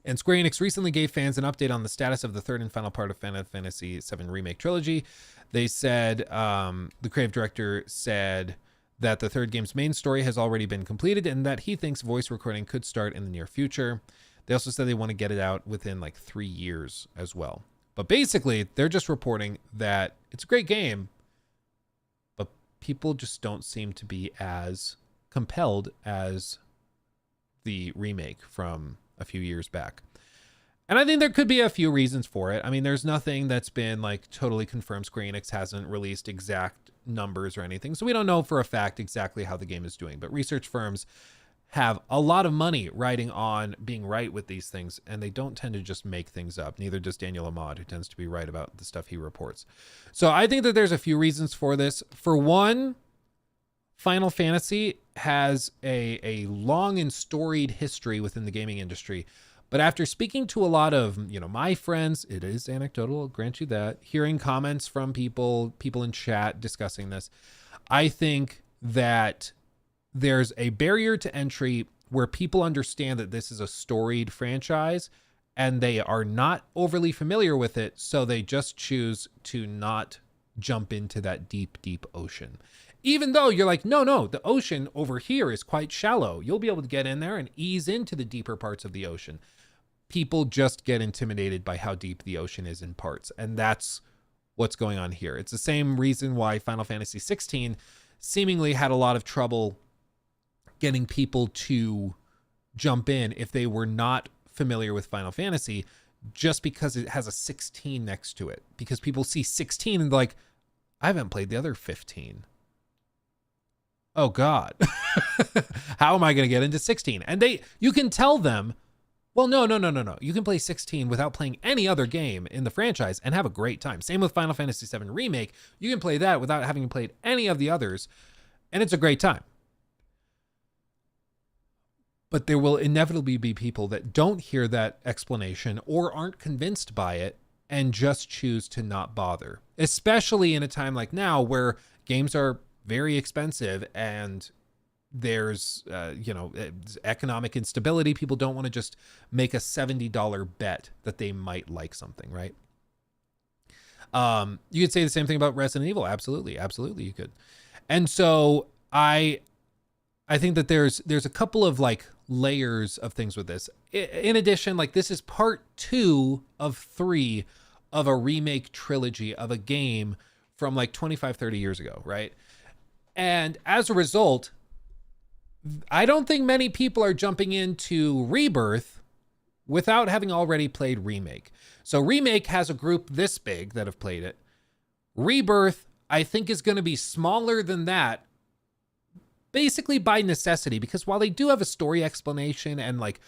And Square Enix recently gave fans an update on the status of the third and final part of Final Fantasy VII Remake trilogy. They said, the creative director said that the third game's main story has already been completed and that he thinks voice recording could start in the near future. They also said they want to get it out within like 3 years as well. But basically, they're just reporting that it's a great game, but people just don't seem to be as compelled as the remake from a few years back. And I think there could be a few reasons for it. I mean, there's nothing that's been like totally confirmed. Square Enix hasn't released exact numbers or anything, so we don't know for a fact exactly how the game is doing. But research firms have a lot of money riding on being right with these things, and they don't tend to just make things up. Neither does Daniel Ahmad, who tends to be right about the stuff he reports. So I think that there's a few reasons for this. For one, Final Fantasy has a long and storied history within the gaming industry. But after speaking to a lot of, my friends, it is anecdotal, I'll grant you that, hearing comments from people in chat discussing this, I think that there's a barrier to entry where people understand that this is a storied franchise and they are not overly familiar with it, so they just choose to not jump into that deep, deep ocean. Even though you're like, no, the ocean over here is quite shallow. You'll be able to get in there and ease into the deeper parts of the ocean. People just get intimidated by how deep the ocean is in parts. And that's what's going on here. It's the same reason why Final Fantasy 16 seemingly had a lot of trouble getting people to jump in if they were not familiar with Final Fantasy, just because it has a 16 next to it. Because people see 16 and they're like, I haven't played the other 15. Oh God, how am I going to get into 16? And you can tell them, well, no. You can play 16 without playing any other game in the franchise and have a great time. Same with Final Fantasy VII Remake. You can play that without having played any of the others, and it's a great time. But there will inevitably be people that don't hear that explanation or aren't convinced by it and just choose to not bother, especially in a time like now where games are very expensive and there's economic instability. People don't want to just make a $70 bet that they might like something, right? You could say the same thing about Resident Evil. Absolutely, absolutely, you could. And so I think that there's a couple of like layers of things with this. In addition, like this is part 2 of 3 of a remake trilogy of a game from like 25, 30 years ago, right? And as a result, I don't think many people are jumping into Rebirth without having already played Remake. So Remake has a group this big that have played it. Rebirth, I think, is going to be smaller than that, basically by necessity, because while they do have a story explanation and like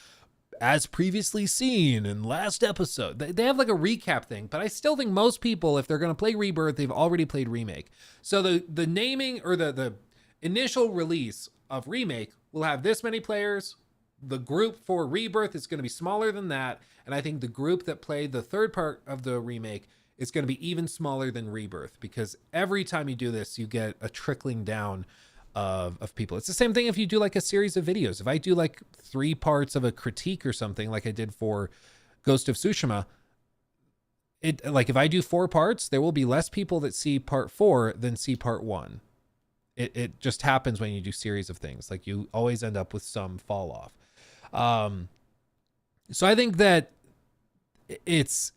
as previously seen in last episode, they have like a recap thing, but I still think most people, if they're going to play Rebirth, they've already played Remake. So the naming or the initial release of Remake will have this many players. The group for Rebirth is going to be smaller than that. And I think the group that played the third part of the remake is going to be even smaller than Rebirth, because every time you do this, you get a trickling down of people. It's the same thing if you do like a series of videos. If I do like 3 parts of a critique or something like I did for Ghost of Tsushima, it like if I do 4 parts, there will be less people that see part 4 than see part 1. It just happens when you do series of things. Like you always end up with some fall off. So I think that it's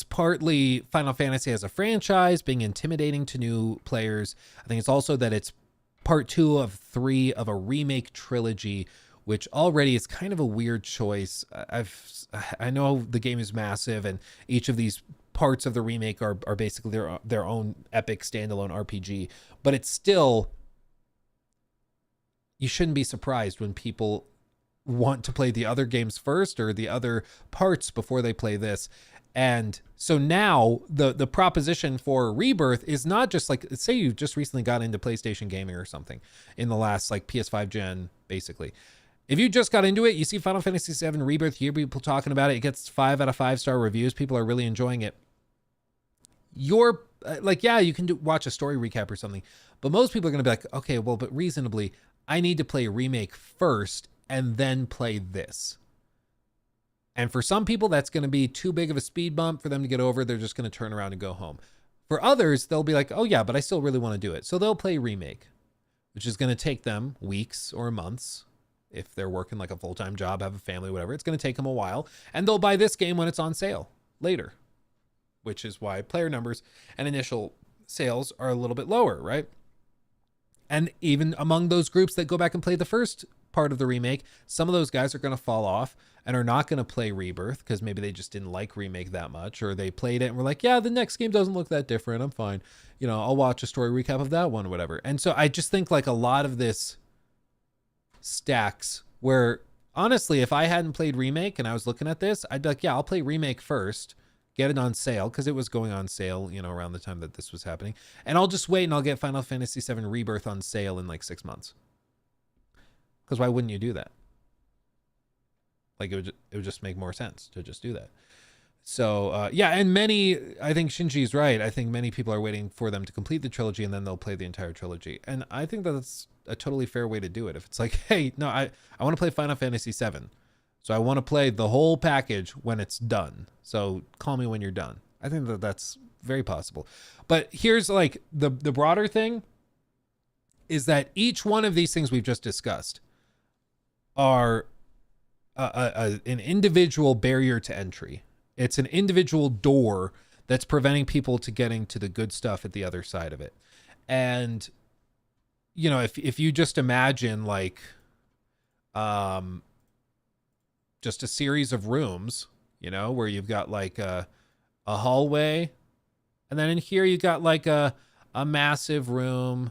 partly Final Fantasy as a franchise being intimidating to new players. I think it's also that it's part 2 of 3 of a remake trilogy, which already is kind of a weird choice. I know the game is massive and each of these parts of the remake are basically their own epic standalone RPG, but it's still, you shouldn't be surprised when people want to play the other games first or the other parts before they play this. And so now the proposition for Rebirth is not just like, say you just recently got into PlayStation gaming or something in the last like PS5 gen, basically. If you just got into it, you see Final Fantasy VII Rebirth, you hear people talking about it. It gets 5 out of 5 star reviews. People are really enjoying it. You're like, yeah, you can watch a story recap or something, but most people are going to be like, okay, well, but reasonably, I need to play Remake first and then play this. And for some people, that's going to be too big of a speed bump for them to get over. They're just going to turn around and go home. For others, they'll be like, oh yeah, but I still really want to do it. So they'll play Remake, which is going to take them weeks or months. If they're working like a full-time job, have a family, whatever, it's going to take them a while. And they'll buy this game when it's on sale later, which is why player numbers and initial sales are a little bit lower, right? And even among those groups that go back and play the first part of the remake, some of those guys are going to fall off and are not going to play Rebirth because maybe they just didn't like Remake that much, or they played it and were like, yeah, the next game doesn't look that different. I'm fine. You know, I'll watch a story recap of that one or whatever. And so I just think like a lot of this stacks where honestly, if I hadn't played Remake and I was looking at this, I'd be like, yeah, I'll play Remake first, get it on sale because it was going on sale, you know, around the time that this was happening. And I'll just wait and I'll get Final Fantasy VII Rebirth on sale in like 6 months. Because why wouldn't you do that? Like it would just make more sense to just do that. So yeah, and I think Shinji's right. I think many people are waiting for them to complete the trilogy and then they'll play the entire trilogy. And I think that's a totally fair way to do it. If it's like, hey, no, I want to play Final Fantasy VII. So I want to play the whole package when it's done. So call me when you're done. I think that that's very possible. But here's like the broader thing is that each one of these things we've just discussed are an individual barrier to entry. It's an individual door that's preventing people to getting to the good stuff at the other side of it. And, you know, if you just imagine like just a series of rooms, you know, where you've got like a hallway, and then in here you got like a massive room,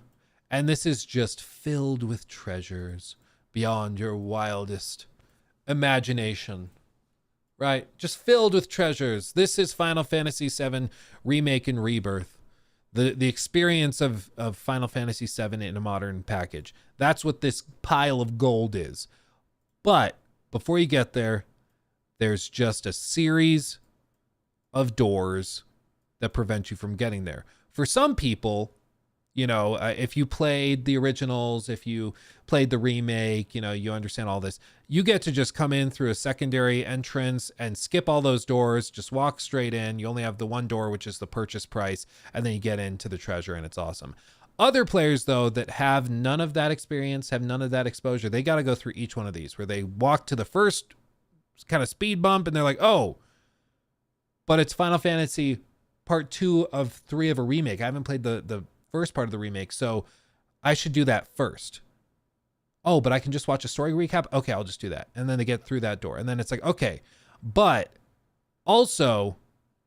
and this is just filled with treasures beyond your wildest imagination, right? Just filled with treasures. This is Final Fantasy VII Remake and Rebirth. The experience of Final Fantasy VII in a modern package. That's what this pile of gold is. But before you get there, there's just a series of doors that prevent you from getting there. For some people, If you played the originals, if you played the remake, you understand all this. You get to just come in through a secondary entrance and skip all those doors, just walk straight in. You only have the one door, which is the purchase price, and then you get into the treasure, and it's awesome. Other players, though, that have none of that experience, have none of that exposure, they got to go through each one of these, where they walk to the first kind of speed bump, and they're like, oh, but it's Final Fantasy Part 2 of 3 of a remake. I haven't played the first part of the remake, so I should do that first. Oh, but I can just watch a story recap? Okay, I'll just do that. And then they get through that door. And then it's like, okay, but also,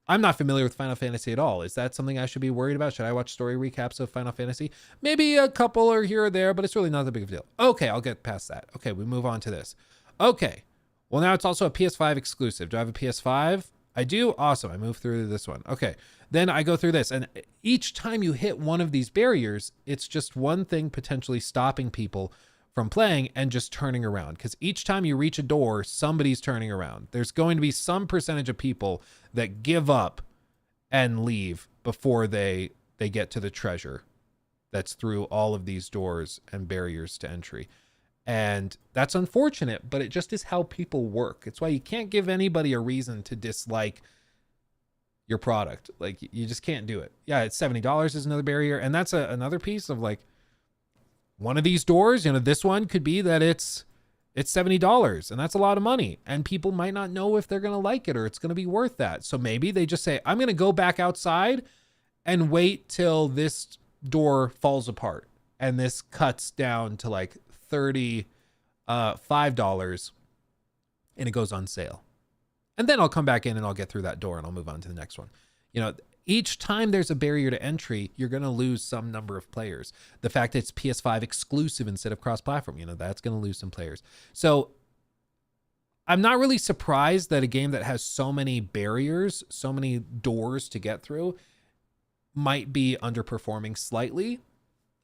I'm not familiar with Final Fantasy at all. Is that something I should be worried about? Should I watch story recaps of Final Fantasy? Maybe a couple are here or there, but it's really not that big of a deal. Okay, I'll get past that. Okay, we move on to this. Okay, well, now it's also a PS5 exclusive. Do I have a PS5? I do? Awesome. I move through this one. Okay, then I go through this. And each time you hit one of these barriers, it's just one thing potentially stopping people from playing and just turning around. Because each time you reach a door, somebody's turning around. There's going to be some percentage of people that give up and leave before they get to the treasure that's through all of these doors and barriers to entry. And that's unfortunate, but it just is how people work. It's why you can't give anybody a reason to dislike your product. Like, you just can't do it. Yeah, it's $70 is another barrier. And that's another piece of like, one of these doors, this one could be that it's $70, and that's a lot of money. And people might not know if they're going to like it or it's going to be worth that. So maybe they just say, I'm going to go back outside and wait till this door falls apart. And this cuts down to like $35, and it goes on sale. And then I'll come back in and I'll get through that door and I'll move on to the next one. Each time there's a barrier to entry, you're going to lose some number of players. The fact that it's PS5 exclusive instead of cross-platform, that's going to lose some players. So I'm not really surprised that a game that has so many barriers, so many doors to get through, might be underperforming slightly,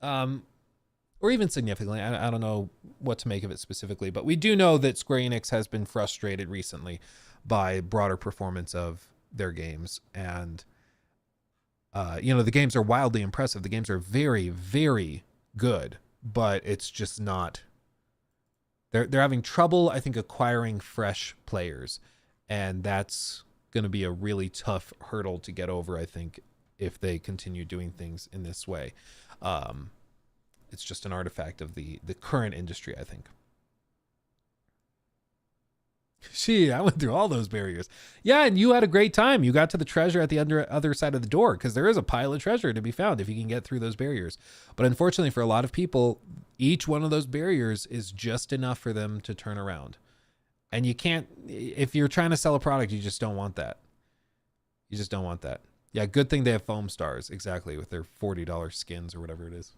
or even significantly. I don't know what to make of it specifically, but we do know that Square Enix has been frustrated recently by broader performance of their games. And the games are wildly impressive. The games are very, very good, but it's just not. They're having trouble, I think, acquiring fresh players, and that's going to be a really tough hurdle to get over, I think, if they continue doing things in this way. It's just an artifact of the current industry, I think. Gee, I went through all those barriers. Yeah, and you had a great time. You got to the treasure at the other side of the door, because there is a pile of treasure to be found if you can get through those barriers. But unfortunately, for a lot of people, each one of those barriers is just enough for them to turn around. And you can't, if you're trying to sell a product, you just don't want that. You just don't want that. Yeah, good thing they have foam stars, exactly, with their $40 skins or whatever it is.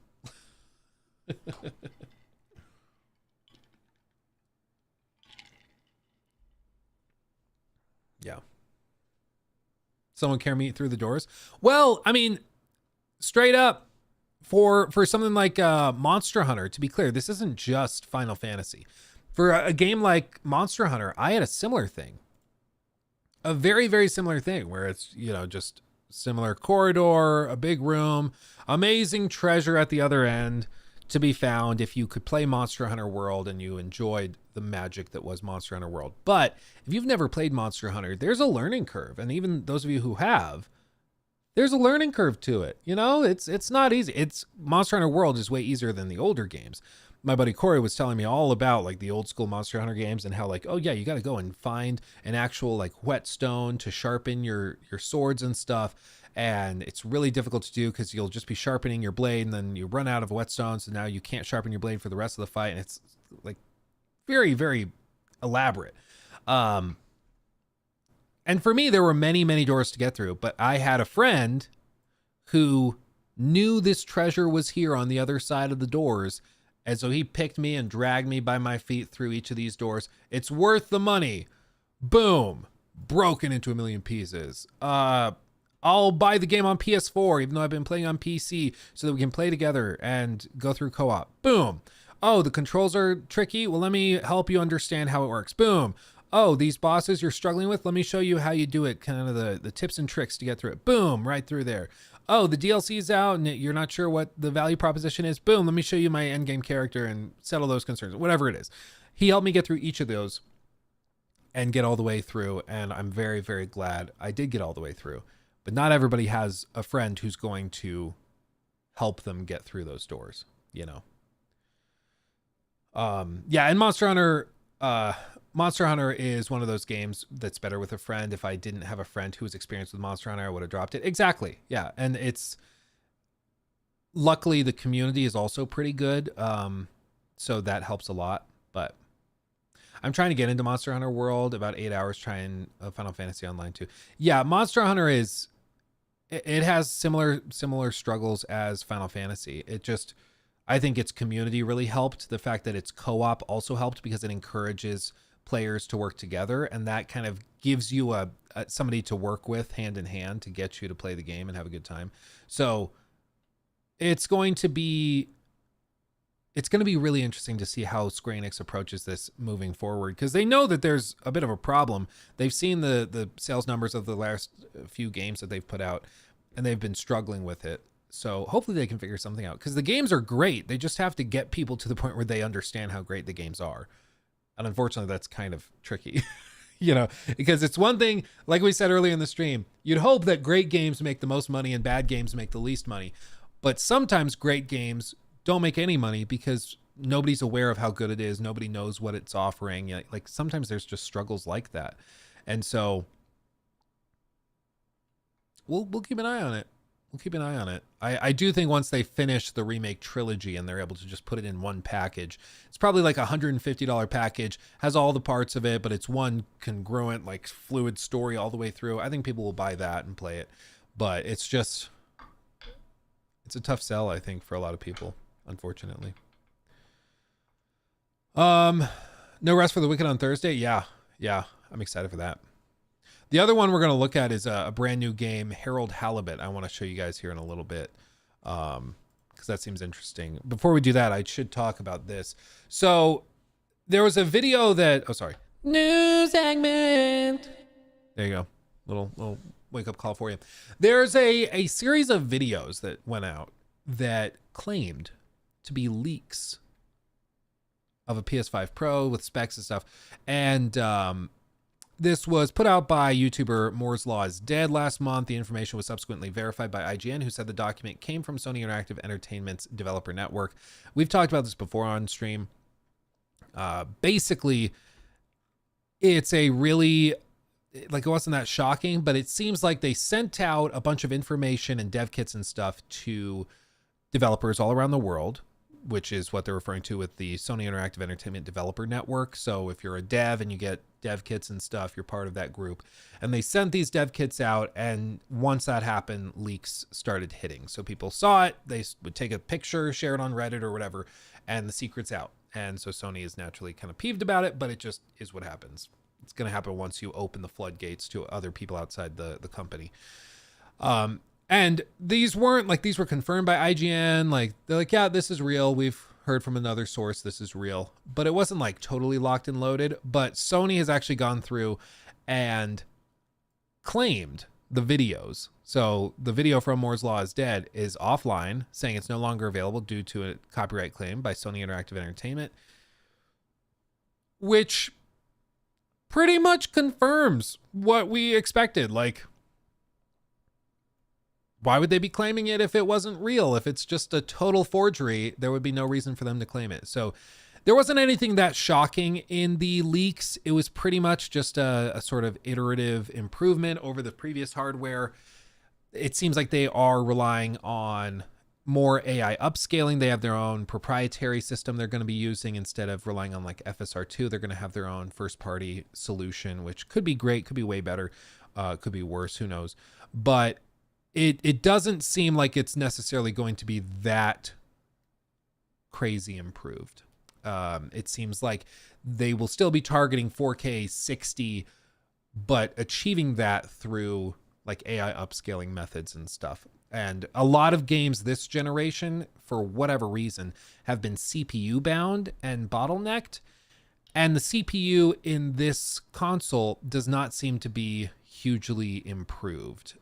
Yeah. Someone carry me through the doors? Well, I mean, straight up, for something like Monster Hunter, to be clear, this isn't just Final Fantasy. For a game like Monster Hunter, I had a similar thing. A very, very similar thing, where it's, just similar corridor, a big room, amazing treasure at the other end to be found if you could play Monster Hunter World and you enjoyed the magic that was Monster Hunter World. But if you've never played Monster Hunter, there's a learning curve. And even those of you who have, there's a learning curve to it. It's not easy. It's Monster Hunter World is way easier than the older games. My buddy Corey was telling me all about like the old school Monster Hunter games and how like, oh yeah, you got to go and find an actual like whetstone to sharpen your swords and stuff. And it's really difficult to do because you'll just be sharpening your blade and then you run out of whetstones. So now you can't sharpen your blade for the rest of the fight. And it's like very, very elaborate. And for me, there were many, many doors to get through. But I had a friend who knew this treasure was here on the other side of the doors. And so he picked me and dragged me by my feet through each of these doors. It's worth the money. Boom. Broken into a million pieces. I'll buy the game on PS4, even though I've been playing on PC, so that we can play together and go through co-op. Boom. Oh, the controls are tricky. Well, let me help you understand how it works. Boom. Oh, these bosses you're struggling with, let me show you how you do it. Kind of the tips and tricks to get through it. Boom, right through there. oh, the DLC's out and you're not sure what the value proposition is. Boom, let me show you my endgame character and settle those concerns, whatever it is. He helped me get through each of those and get all the way through. And I'm very, very glad I did get all the way through. But not everybody has a friend who's going to help them get through those doors, you know? Yeah, and Monster Hunter is one of those games that's better with a friend. If I didn't have a friend who was experienced with Monster Hunter, I would have dropped it. Exactly. Yeah. And it's luckily the community is also pretty good. So that helps a lot, but I'm trying to get into Monster Hunter World, about 8 hours trying Final Fantasy Online too. Yeah. Monster Hunter it has similar struggles as Final Fantasy. I think its community really helped. The fact that it's co-op also helped because it encourages players to work together, and that kind of gives you somebody to work with hand in hand to get you to play the game and have a good time. So it's going to be really interesting to see how Square Enix approaches this moving forward, because they know that there's a bit of a problem. They've seen the sales numbers of the last few games that they've put out, and they've been struggling with it. So hopefully they can figure something out, because the games are great. They just have to get people to the point where they understand how great the games are. And unfortunately, that's kind of tricky, you know, because it's one thing, like we said earlier in the stream, you'd hope that great games make the most money and bad games make the least money. But sometimes great games don't make any money because nobody's aware of how good it is. Nobody knows what it's offering. Like sometimes there's just struggles like that. And so we'll keep an eye on it. We'll keep an eye on it. I do think once they finish the remake trilogy and they're able to just put it in one package, it's probably like $150 package, has all the parts of it, but it's one congruent, like fluid story all the way through. I think people will buy that and play it, but it's a tough sell, I think, for a lot of people, unfortunately. No Rest for the Wicked on Thursday. Yeah. I'm excited for that. The other one we're going to look at is a brand new game, Harold Halibut. I want to show you guys here in a little bit because that seems interesting. Before we do that, I should talk about this. So there was a video news segment. There you go. Little wake up call for you. There's a series of videos that went out that claimed to be leaks of a PS5 Pro with specs and stuff. And this was put out by YouTuber Moore's Law is Dead last month. The information was subsequently verified by IGN, who said the document came from Sony Interactive Entertainment's developer network. We've talked about this before on stream. Basically, it's a really, like, it wasn't that shocking, but it seems like they sent out a bunch of information and dev kits and stuff to developers all around the world, which is what they're referring to with the Sony Interactive Entertainment Developer Network. So if you're a dev and you get dev kits and stuff, you're part of that group. And they sent these dev kits out, and once that happened, leaks started hitting. So people saw it, they would take a picture, share it on Reddit or whatever, and the secret's out. And so Sony is naturally kind of peeved about it, but it just is what happens. It's going to happen once you open the floodgates to other people outside the company. And these were confirmed by IGN. Like, they're like, yeah, this is real. We've heard from another source this is real. But it wasn't like totally locked and loaded. But Sony has actually gone through and claimed the videos. So the video from Moore's Law is Dead is offline, saying it's no longer available due to a copyright claim by Sony Interactive Entertainment, which pretty much confirms what we expected. Like, why would they be claiming it if it wasn't real? If it's just a total forgery, there would be no reason for them to claim it. So there wasn't anything that shocking in the leaks. It was pretty much just a sort of iterative improvement over the previous hardware. It seems like they are relying on more AI upscaling. They have their own proprietary system they're going to be using instead of relying on like FSR2. They're going to have their own first party solution, which could be great, could be way better, could be worse, who knows. But it doesn't seem like it's necessarily going to be that crazy improved. It seems like they will still be targeting 4K 60, but achieving that through like AI upscaling methods and stuff. And a lot of games this generation, for whatever reason, have been CPU bound and bottlenecked. And the CPU in this console does not seem to be hugely improved.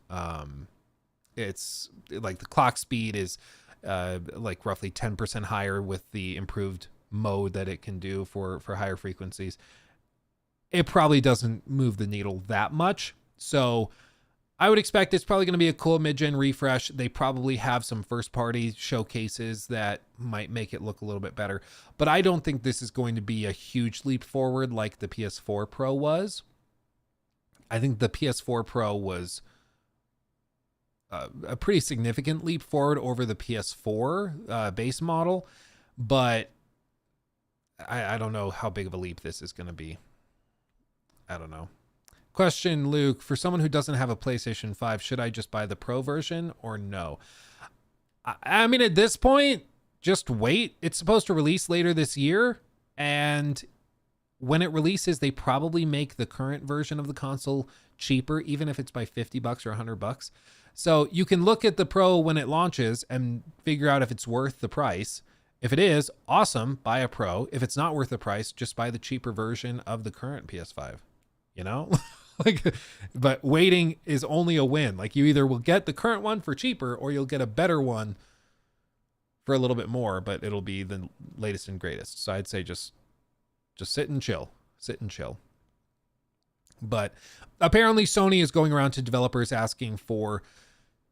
It's like the clock speed is like roughly 10% higher with the improved mode that it can do for higher frequencies. It probably doesn't move the needle that much. So I would expect it's probably going to be a cool mid-gen refresh. They probably have some first-party showcases that might make it look a little bit better. But I don't think this is going to be a huge leap forward like the PS4 Pro was. I think the PS4 Pro was a pretty significant leap forward over the PS4 base model. But I don't know how big of a leap this is going to be. I don't know. Question, Luke, for someone who doesn't have a PlayStation 5, should I just buy the Pro version or no? I mean, at this point, just wait. It's supposed to release later this year. And when it releases, they probably make the current version of the console cheaper, even if it's by $50 or $100. So you can look at the Pro when it launches and figure out if it's worth the price. If it is, awesome, buy a Pro. If it's not worth the price, just buy the cheaper version of the current PS5. You know? Like, but waiting is only a win. Like, you either will get the current one for cheaper or you'll get a better one for a little bit more, but it'll be the latest and greatest. So I'd say just sit and chill. Sit and chill. But apparently Sony is going around to developers asking for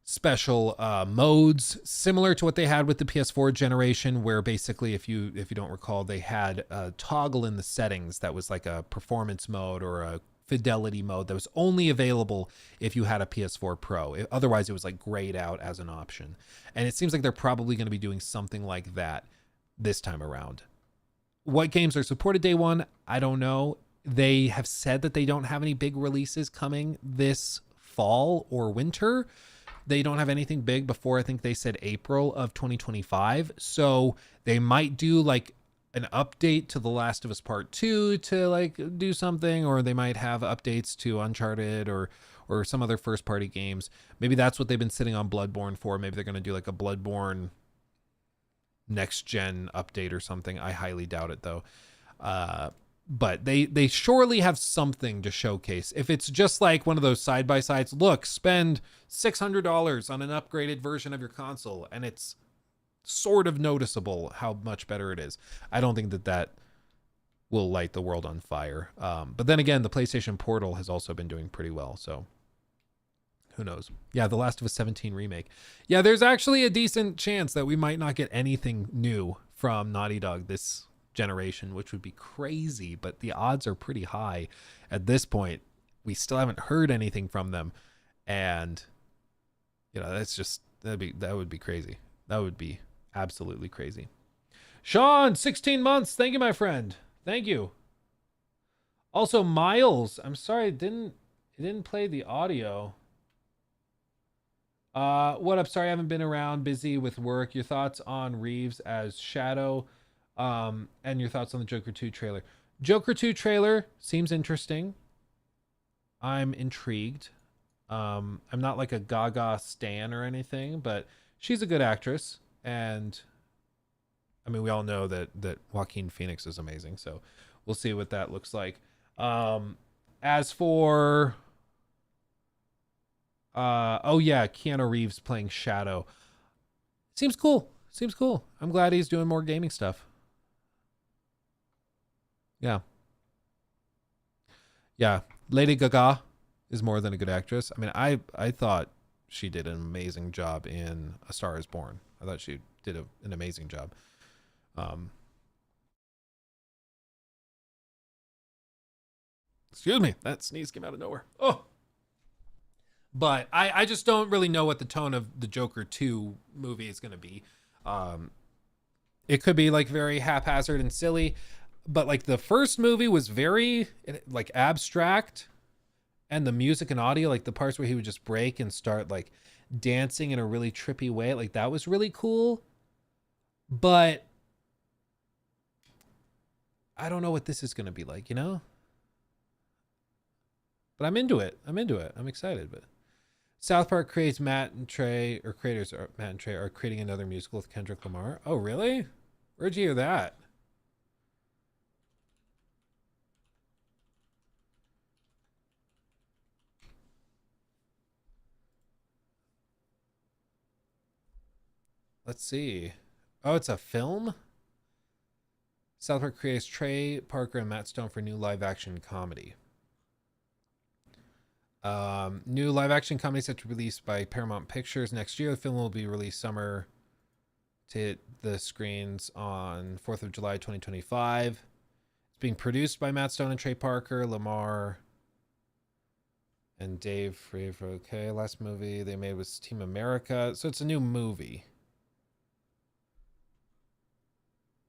special modes similar to what they had with the PS4 generation, where basically, if you don't recall, they had a toggle in the settings that was like a performance mode or a fidelity mode that was only available if you had a PS4 Pro. Otherwise, it was like grayed out as an option. And it seems like they're probably going to be doing something like that this time around. What games are supported day one? I don't know. They have said that they don't have any big releases coming this fall or winter. They don't have anything big before, I think they said April of 2025. So they might do like an update to The Last of Us Part 2 to like do something, or they might have updates to Uncharted or some other first party games. Maybe that's what they've been sitting on Bloodborne for. Maybe they're going to do like a Bloodborne next gen update or something. I highly doubt it though. But they surely have something to showcase. If it's just like one of those side-by-sides, look, spend $600 on an upgraded version of your console, and it's sort of noticeable how much better it is. I don't think that will light the world on fire. But then again, the PlayStation Portal has also been doing pretty well, so who knows? Yeah, The Last of Us 17 remake. Yeah, there's actually a decent chance that we might not get anything new from Naughty Dog this generation, which would be crazy, but the odds are pretty high at this point. We still haven't heard anything from them, and you know, that would be crazy. That would be absolutely crazy. Sean, 16 months. Thank you, my friend. Thank you. Also, Miles, I'm sorry it didn't play the audio. What up? Sorry I haven't been around, busy with work. Your thoughts on Reeves as Shadow, and your thoughts on the Joker 2 trailer. Joker 2 trailer seems interesting. I'm intrigued. I'm not like a Gaga stan or anything, but she's a good actress, and I mean, we all know that Joaquin Phoenix is amazing, so we'll see what that looks like. As for oh yeah, Keanu Reeves playing Shadow. Seems cool. I'm glad he's doing more gaming stuff. Yeah. Lady Gaga is more than a good actress. I mean, I thought she did an amazing job in A Star Is Born. I thought she did an amazing job. Excuse me, that sneeze came out of nowhere. Oh. But I just don't really know what the tone of the Joker 2 movie is going to be. It could be like very haphazard and silly, but like the first movie was very like abstract, and the music and audio, like the parts where he would just break and start like dancing in a really trippy way, like that was really cool. But I don't know what this is going to be like, you know? But I'm into it. I'm excited. But South Park creators Matt and Trey are creating another musical with Kendrick Lamar. Oh, really? Where'd you hear that? Let's see. Oh, it's a film? South Park creates Trey Parker and Matt Stone for new live action comedy. New live action comedy set to release by Paramount Pictures next year. The film will be released summer to hit the screens on 4th of July 2025. It's being produced by Matt Stone and Trey Parker, Lamar, and Dave Fravor. Okay, last movie they made was Team America. So it's a new movie.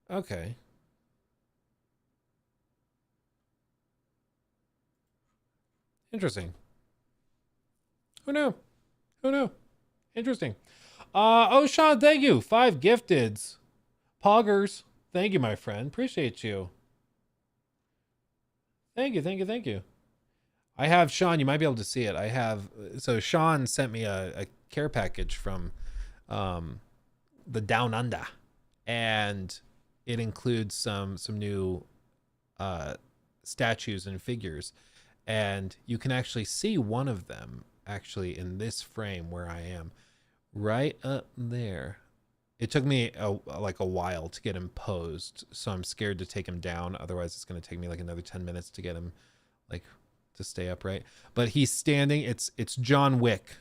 Okay. Interesting. Who knew? Who knew? Interesting. Oh, Sean, thank you. 5 gifteds. Poggers. Thank you, my friend. Appreciate you. Thank you, thank you, thank you. I have, Sean, you might be able to see it. I have, so Sean sent me a care package from the Down Under. And it includes some new statues and figures. And you can actually see one of them actually in this frame where I am, right up there. It took me like a while to get him posed, so I'm scared to take him down. Otherwise, it's going to take me like another 10 minutes to get him like to stay upright. But he's standing. It's John Wick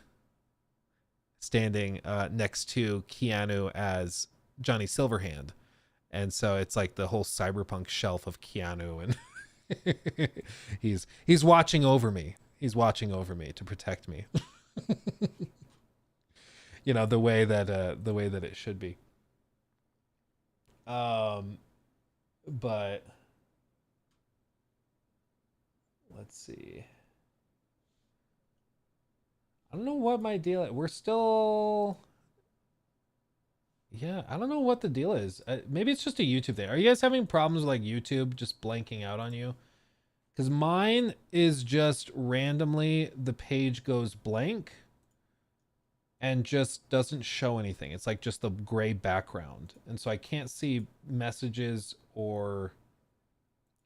standing next to Keanu as Johnny Silverhand, and so it's like the whole cyberpunk shelf of Keanu, and he's watching over me. He's watching over me to protect me. You know, the way that it should be. But let's see. I don't know what my deal is. We're still, yeah, I don't know what the deal is. Maybe it's just a YouTube thing. Are you guys having problems with like YouTube just blanking out on you? Because mine is just randomly the page goes blank and just doesn't show anything. It's like just the gray background. And so I can't see messages or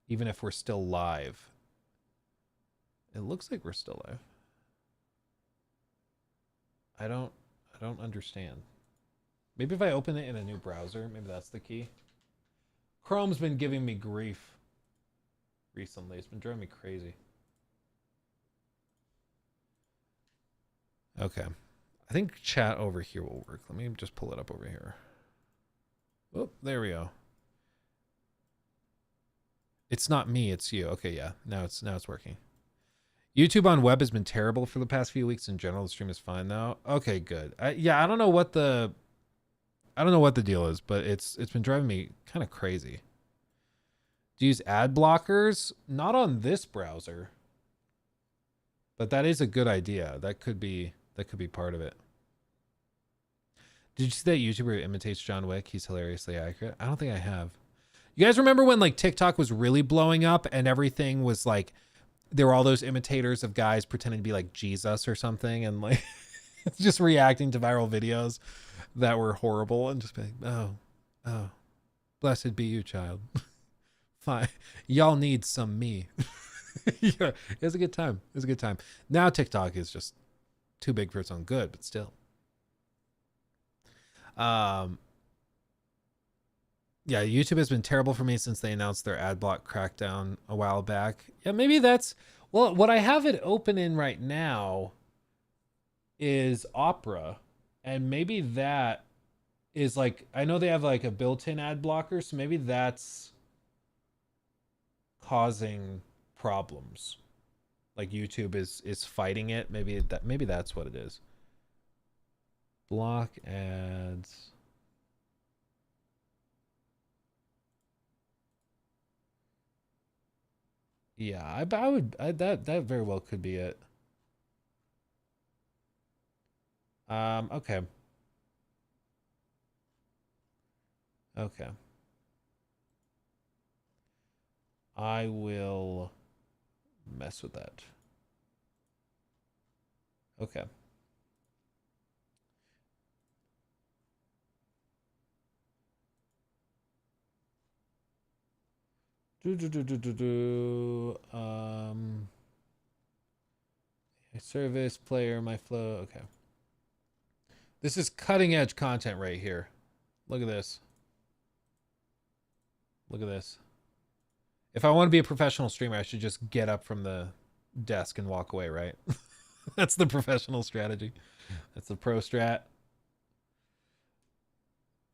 even if we're still live. It looks like we're still live. I don't understand. Maybe if I open it in a new browser, maybe that's the key. Chrome's been giving me grief recently. It's been driving me crazy. Okay. I think chat over here will work. Let me just pull it up over here. Oh, there we go. It's not me, it's you. Okay, yeah. Now it's working. YouTube on web has been terrible for the past few weeks in general. The stream is fine now. Okay, good. Yeah, I don't know what the deal is, but it's been driving me kind of crazy. Do you use ad blockers? Not on this browser. But that is a good idea. That could be part of it. Did you see that YouTuber who imitates John Wick? He's hilariously accurate. I don't think I have. You guys remember when like TikTok was really blowing up and everything was like, there were all those imitators of guys pretending to be like Jesus or something and like just reacting to viral videos that were horrible and just being, oh, blessed be you, child. Fine. Y'all need some me. Yeah, it was a good time. It was a good time. Now TikTok is just too big for its own good, but still. Yeah, YouTube has been terrible for me since they announced their ad block crackdown a while back. Yeah, maybe that's, well, what I have it open in right now is Opera, and maybe that is like, I know they have like a built-in ad blocker, so maybe that's causing problems. Like YouTube is fighting it. Maybe that's what it is. Block ads. Yeah, that very well could be it. Okay. Okay. I will mess with that. Okay. Service player, my flow. Okay. This is cutting edge content right here. Look at this. Look at this. If I want to be a professional streamer, I should just get up from the desk and walk away, right? That's the professional strategy. That's the pro strat.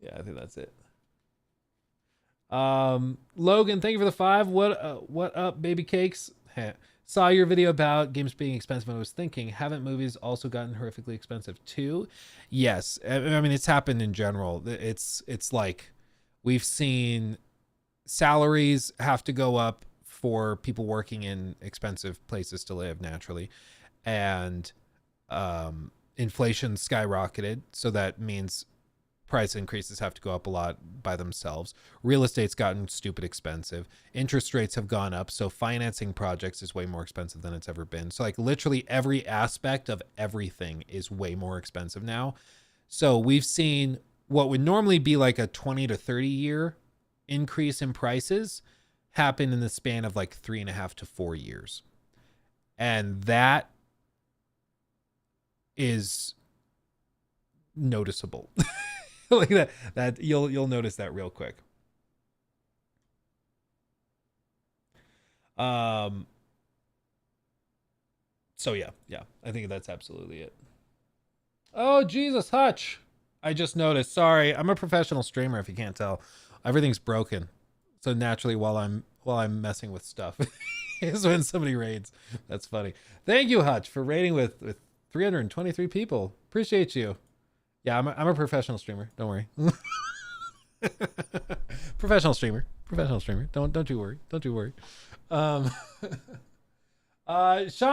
Yeah, I think that's it. Logan, thank you for the 5. What up, baby cakes? Saw your video about games being expensive and I was thinking, haven't movies also gotten horrifically expensive too? Yes. I mean, it's happened in general. It's like we've seen salaries have to go up for people working in expensive places to live naturally. And inflation skyrocketed. So that means price increases have to go up a lot by themselves. Real estate's gotten stupid expensive. Interest rates have gone up. So financing projects is way more expensive than it's ever been. So like literally every aspect of everything is way more expensive now. So we've seen what would normally be like a 20 to 30 year increase in prices happen in the span of like 3.5 to 4 years. And that is noticeable. Like that you'll notice that real quick. So yeah, I think that's absolutely it. Oh Jesus, Hutch, I just noticed. Sorry, I'm a professional streamer if you can't tell. Everything's broken, so naturally while I'm messing with stuff is when somebody raids. That's funny. Thank you, Hutch, for raiding with 323 people. Appreciate you. Yeah, I'm a professional streamer. Don't worry. Professional streamer. Don't you worry. Don't you worry. Sean,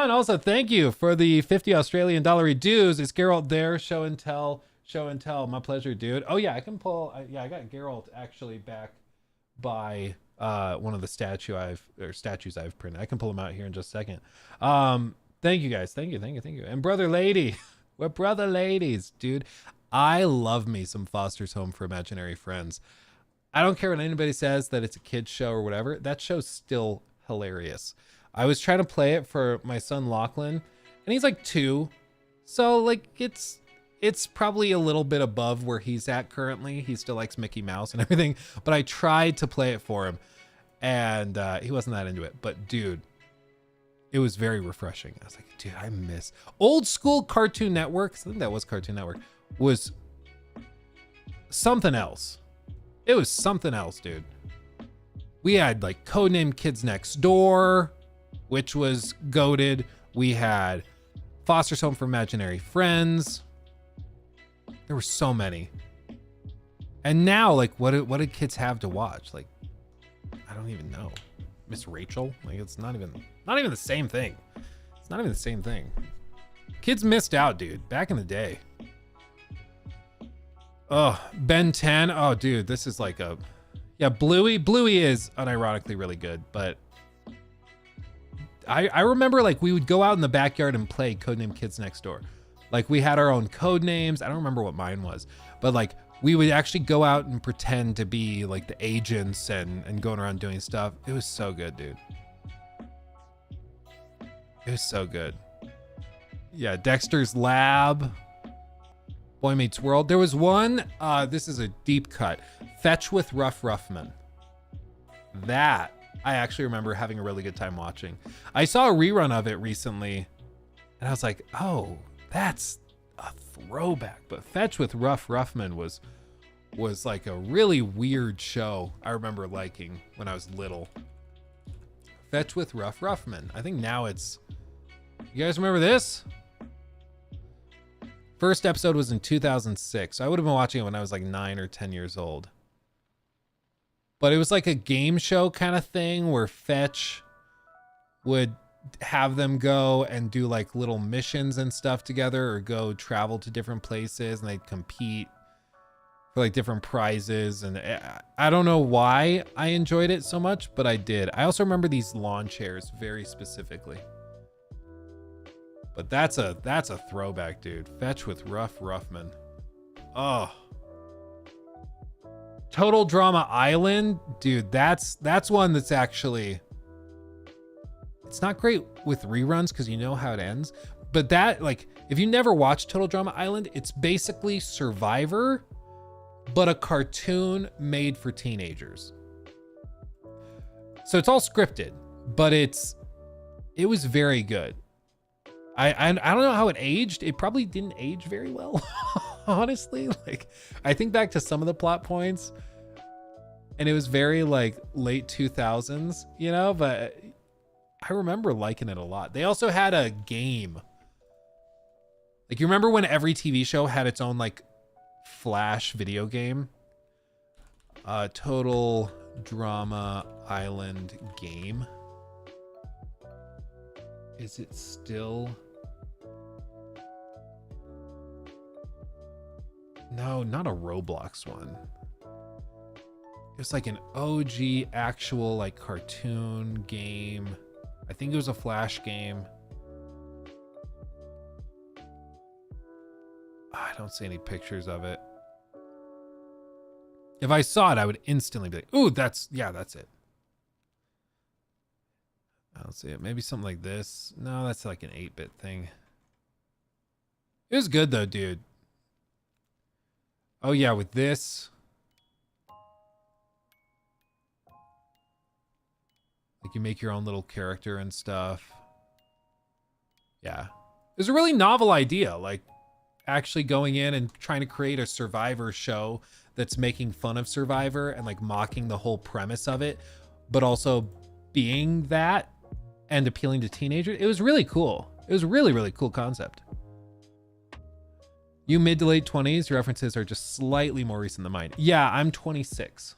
also thank you for the 50 Australian dollar dues. Is Geralt there? Show and tell. My pleasure, dude. Oh yeah, I can pull. I got Geralt actually back by one of the statues I've printed. I can pull them out here in just a second. Thank you guys. Thank you. And brother lady. We're brother ladies, dude. I love me some Foster's Home for Imaginary Friends. I don't care what anybody says that it's a kid's show or whatever. That show's still hilarious. I was trying to play it for my son Lachlan, and he's like 2. So like it's probably a little bit above where he's at currently. He still likes Mickey Mouse and everything, but I tried to play it for him and he wasn't that into it. But dude, it was very refreshing. I was like, dude, I miss old school Cartoon Network. I think that was Cartoon Network. Was something else. It was something else, dude. We had like Codename Kids Next Door, which was goated. We had Foster's Home for Imaginary Friends. There were so many. And now, like, what do kids have to watch? Like, I don't even know. Miss Rachel? Like, it's not even the same thing. It's not even the same thing. Kids missed out, dude. Back in the day. Oh, Ben 10. Oh, dude, this is like a... Yeah, Bluey. Bluey is unironically really good, but... I remember, like, we would go out in the backyard and play Codename Kids Next Door. Like, we had our own code names. I don't remember what mine was, but, like, we would actually go out and pretend to be, like, the agents and going around doing stuff. It was so good, dude. It was so good. Yeah, Dexter's Lab. Boy Meets World. There was one, this is a deep cut. Fetch with Rough Ruffman. That, I actually remember having a really good time watching. I saw a rerun of it recently, and I was like, oh, that's a throwback. But Fetch with Rough Ruffman was like a really weird show I remember liking when I was little. Fetch with Rough Ruffman. I think now it's... You guys remember this? First episode was in 2006. So I would have been watching it when I was like 9 or 10 years old. But it was like a game show kind of thing where Fetch would have them go and do like little missions and stuff together, or go travel to different places, and they'd compete for like different prizes. And I don't know why I enjoyed it so much, but I did. I also remember these lawn chairs very specifically. But that's a throwback, dude. Fetch with Rough Ruffman. Oh. Total Drama Island, dude, that's one that's actually... It's not great with reruns because you know how it ends. But that, like, if you never watched Total Drama Island, it's basically Survivor but a cartoon made for teenagers. So it's all scripted, but it was very good. I don't know how it aged. It probably didn't age very well, honestly. Like, I think back to some of the plot points, and it was very like late 2000s, you know, but I remember liking it a lot. They also had a game. Like, you remember when every TV show had its own like Flash video game? Total Drama Island game. Is it still? No, not a Roblox one. It was like an OG actual like cartoon game. I think it was a Flash game. I don't see any pictures of it. If I saw it, I would instantly be like, ooh, that's it. I don't see it. Maybe something like this. No, that's like an 8-bit thing. It was good though, dude. Oh yeah, with this. Like, you make your own little character and stuff. Yeah. It was a really novel idea. Like, actually going in and trying to create a Survivor show that's making fun of Survivor and like mocking the whole premise of it, but also being that and appealing to teenagers. It was really cool. It was a really, really cool concept. You mid to late 20s, your references are just slightly more recent than mine. Yeah, I'm 26.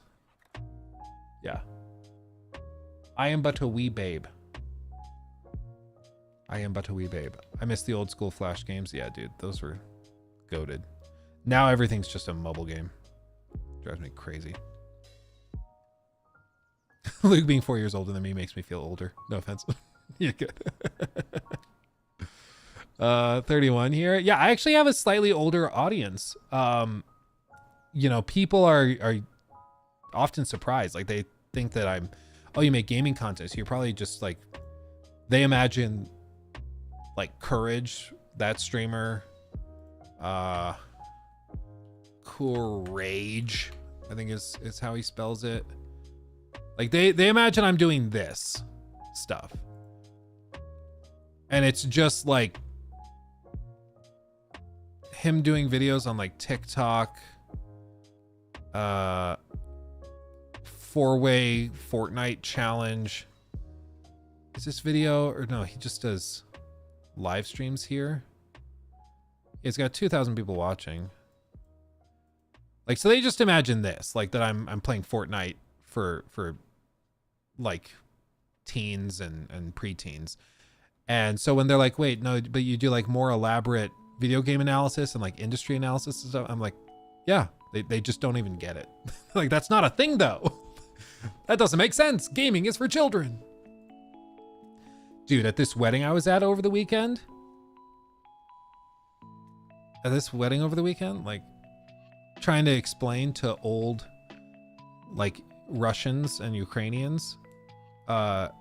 Yeah. I am but a wee babe. I am but a wee babe. I miss the old school Flash games. Yeah, dude, those were goated. Now everything's just a mobile game. Drives me crazy. Luke being 4 years older than me makes me feel older. No offense. You're good. 31 here. Yeah, I actually have a slightly older audience. You know, people are often surprised. Like, they think that I'm, oh, you make gaming content, so you're probably just like, they imagine like Courage, that streamer, Courage, I think is how he spells it. Like, they imagine I'm doing this stuff. And it's just like him doing videos on like TikTok, 4-way Fortnite challenge. Is this video, or no, he just does live streams here. It's got 2,000 people watching. Like, so they just imagine this, like that I'm playing Fortnite for like teens and preteens. And so when they're like, wait, no, but you do like more elaborate video game analysis and like industry analysis and stuff, I'm like, yeah, they just don't even get it. Like, that's not a thing though. That doesn't make sense. Gaming is for children. Dude, at this wedding I was at over the weekend, like, trying to explain to old, like, Russians and Ukrainians, I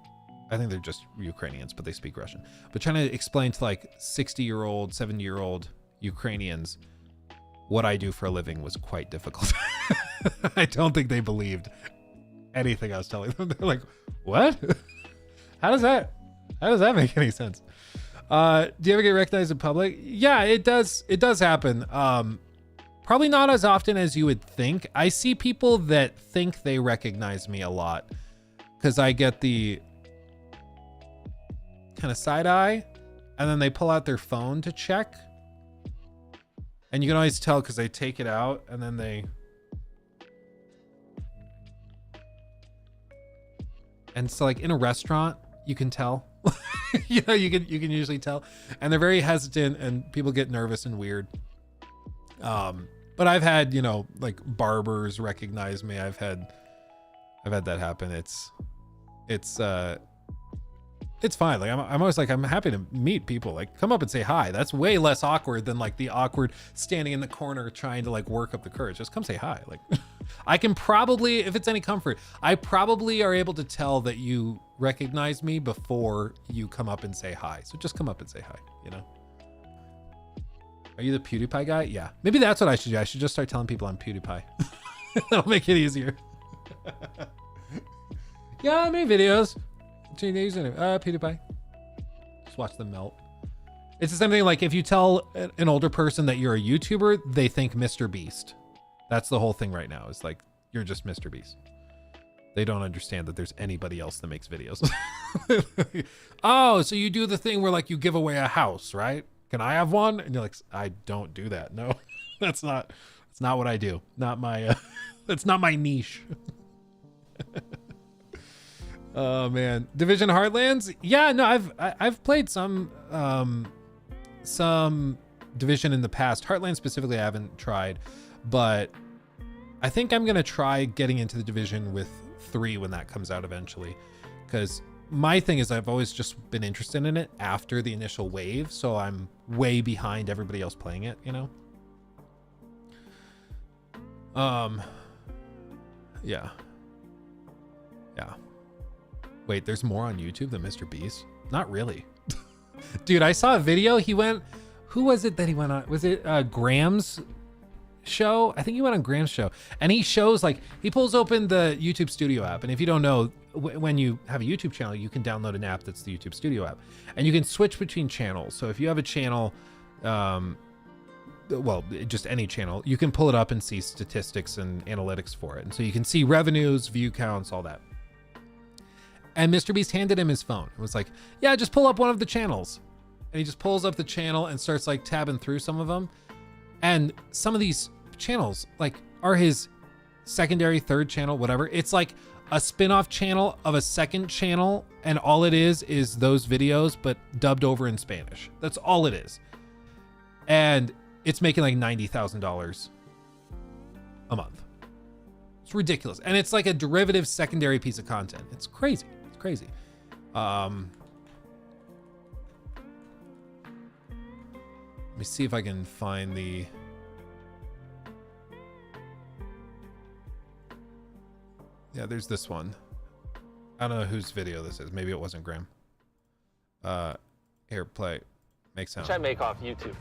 think they're just Ukrainians, but they speak Russian, but trying to explain to like 60-year-old, 70-year-old Ukrainians what I do for a living was quite difficult. I don't think they believed anything I was telling them. They're like, what? How does that make any sense? Do you ever get recognized in public? Yeah, it does happen. Probably not as often as you would think. I see people that think they recognize me a lot because I get the kind of side eye, and then they pull out their phone to check, and you can always tell because they take it out and then they, and so like in a restaurant you can tell. You know, you can usually tell, and they're very hesitant and people get nervous and weird. But I've had, you know, like barbers recognize me. I've had that happen. It's fine. Like, I'm always like, I'm happy to meet people. Like, come up and say hi. That's way less awkward than like the awkward standing in the corner trying to like work up the courage. Just come say hi. Like, I can probably, if it's any comfort, I probably are able to tell that you recognize me before you come up and say hi. So just come up and say hi, you know? Are you the PewDiePie guy? Yeah. Maybe that's what I should do. I should just start telling people I'm PewDiePie. That'll make it easier. Yeah, I made videos. PewDiePie. Just watch them melt. It's the same thing, like if you tell an older person that you're a YouTuber, they think Mr. Beast. That's the whole thing right now. It's like, you're just Mr. Beast. They don't understand that there's anybody else that makes videos. Oh, so you do the thing where like you give away a house, right? Can I have one? And you're like, I don't do that. No, that's not what I do. Not my, that's not my niche. Oh man, Division Heartlands. Yeah, no, I've played some Division in the past. Heartland specifically, I haven't tried, but I think I'm gonna try getting into the Division with 3 when that comes out eventually, because my thing is I've always just been interested in it after the initial wave, so I'm way behind everybody else playing it, you know. Yeah. Wait, there's more on YouTube than Mr. Beast? Not really. Dude, I saw a video. He went, who was it that he went on? Was it Graham's show? I think he went on Graham's show, and he shows, like, he pulls open the YouTube Studio app. And if you don't know, when you have a YouTube channel, you can download an app that's the YouTube Studio app, and you can switch between channels. So if you have a channel, well, just any channel, you can pull it up and see statistics and analytics for it. And so you can see revenues, view counts, all that. And Mr. Beast handed him his phone. It was like, yeah, just pull up one of the channels. And he just pulls up the channel and starts like tabbing through some of them. And some of these channels like are his secondary, third channel, whatever. It's like a spin-off channel of a second channel. And all it is those videos, but dubbed over in Spanish. That's all it is. And it's making like $90,000 a month. It's ridiculous. And it's like a derivative secondary piece of content. It's crazy. It's crazy. Let me see if I can find the... Yeah, there's this one. I don't know whose video this is. Maybe it wasn't Graham. Here, play. Make sound.
Which I make off YouTube.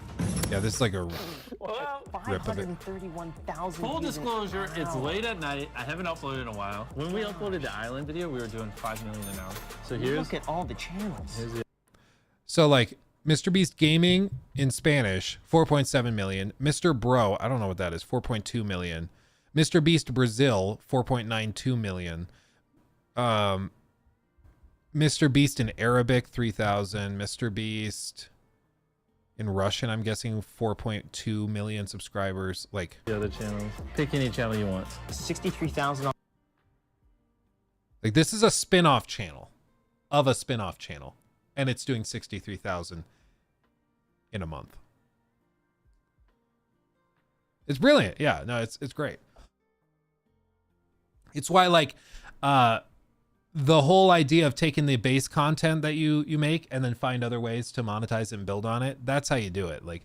Yeah, this is like a rip of it.
531,000. Full disclosure, it's late at night. I haven't uploaded in a while. When we uploaded the island video, we were doing 5 million an hour. So here's...
Look at all the channels.
So like Mr. Beast Gaming in Spanish, 4.7 million. Mr. Bro, I don't know what that is, 4.2 million. Mr. Beast Brazil, 4.92 million. Mr. Beast in Arabic, 3,000. Mr. Beast in Russian, I'm guessing 4.2 million subscribers. Like
the other channels. Pick any channel you want.
63,000.
Like this is a spin-off channel of a spin-off channel, and it's doing 63,000 in a month. It's brilliant. Yeah, no, it's great. It's why like the whole idea of taking the base content that you make and then find other ways to monetize it and build on it, that's how you do it. Like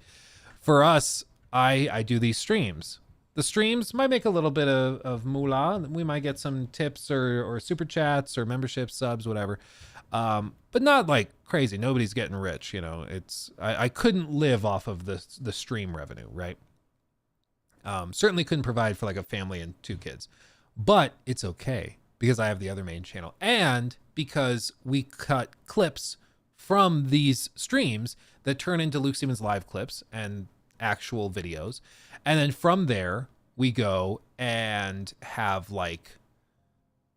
for us, I do these streams. The streams might make a little bit of moolah. We might get some tips or super chats or membership subs, whatever. But not like crazy. Nobody's getting rich, you know. It's I couldn't live off of the stream revenue, right? Certainly couldn't provide for like a family and 2 kids. But it's okay because I have the other main channel, and because we cut clips from these streams that turn into Luke Stevens live clips and actual videos. And then from there we go and have like,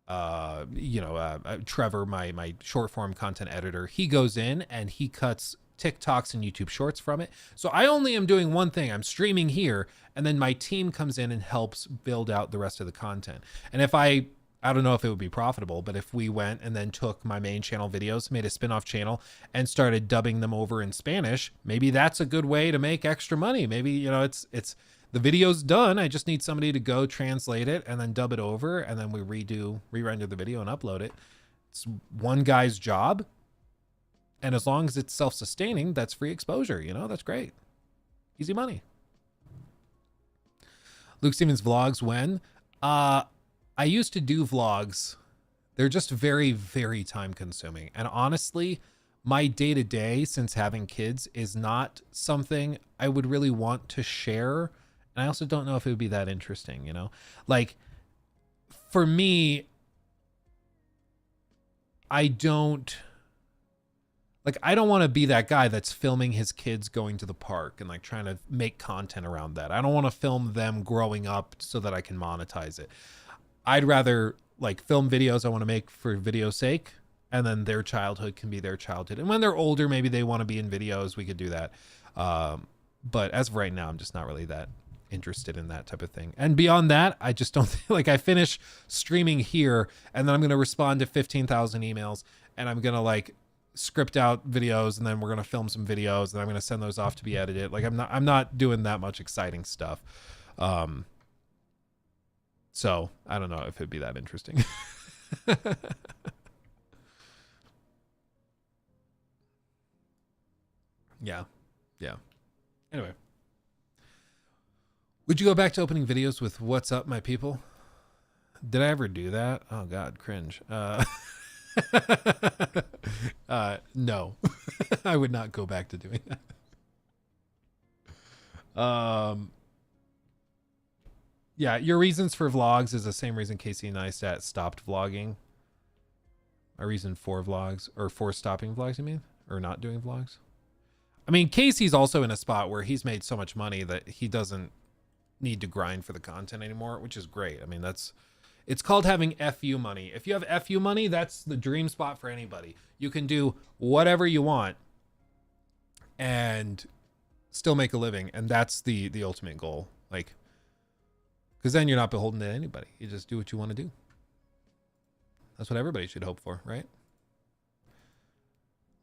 Trevor, my short form content editor, he goes in and he cuts TikToks and YouTube shorts from it. So I only am doing one thing. I'm streaming here, and then my team comes in and helps build out the rest of the content. And if I don't know if it would be profitable, but if we went and then took my main channel videos, made a spin-off channel and started dubbing them over in Spanish, maybe that's a good way to make extra money. Maybe, you know, it's the video's done. I just need somebody to go translate it and then dub it over, and then we re-render the video and upload it. It's one guy's job. And as long as it's self-sustaining, that's free exposure, you know, that's great. Easy money. Luke Stevens vlogs when? I used to do vlogs. They're just very, very time consuming. And honestly, my day-to-day since having kids is not something I would really want to share. And I also don't know if it would be that interesting, you know? Like, for me, I don't want to be that guy that's filming his kids going to the park and like trying to make content around that. I don't want to film them growing up so that I can monetize it. I'd rather like film videos I want to make for video's sake, and then their childhood can be their childhood. And when they're older, maybe they want to be in videos, we could do that. But as of right now, I'm just not really that interested in that type of thing. And beyond that, I just don't think, like, I finish streaming here and then I'm going to respond to 15,000 emails and I'm going to like script out videos and then we're going to film some videos and I'm going to send those off to be edited. Like I'm not doing that much exciting stuff. So I don't know if it'd be that interesting. Yeah. Anyway. Would you go back to opening videos with "What's up, my people"? Did I ever do that? Oh God, cringe. No, I would not go back to doing that. Yeah, your reasons for vlogs is the same reason Casey and Neistat stopped vlogging. A reason for vlogs, or for stopping vlogs, you mean? Or not doing vlogs? I mean, Casey's also in a spot where he's made so much money that he doesn't need to grind for the content anymore, which is great. I mean, it's called having FU money. If you have FU money, that's the dream spot for anybody. You can do whatever you want and still make a living. And that's the ultimate goal. Like, because then you're not beholden to anybody. You just do what you want to do. That's what everybody should hope for, right?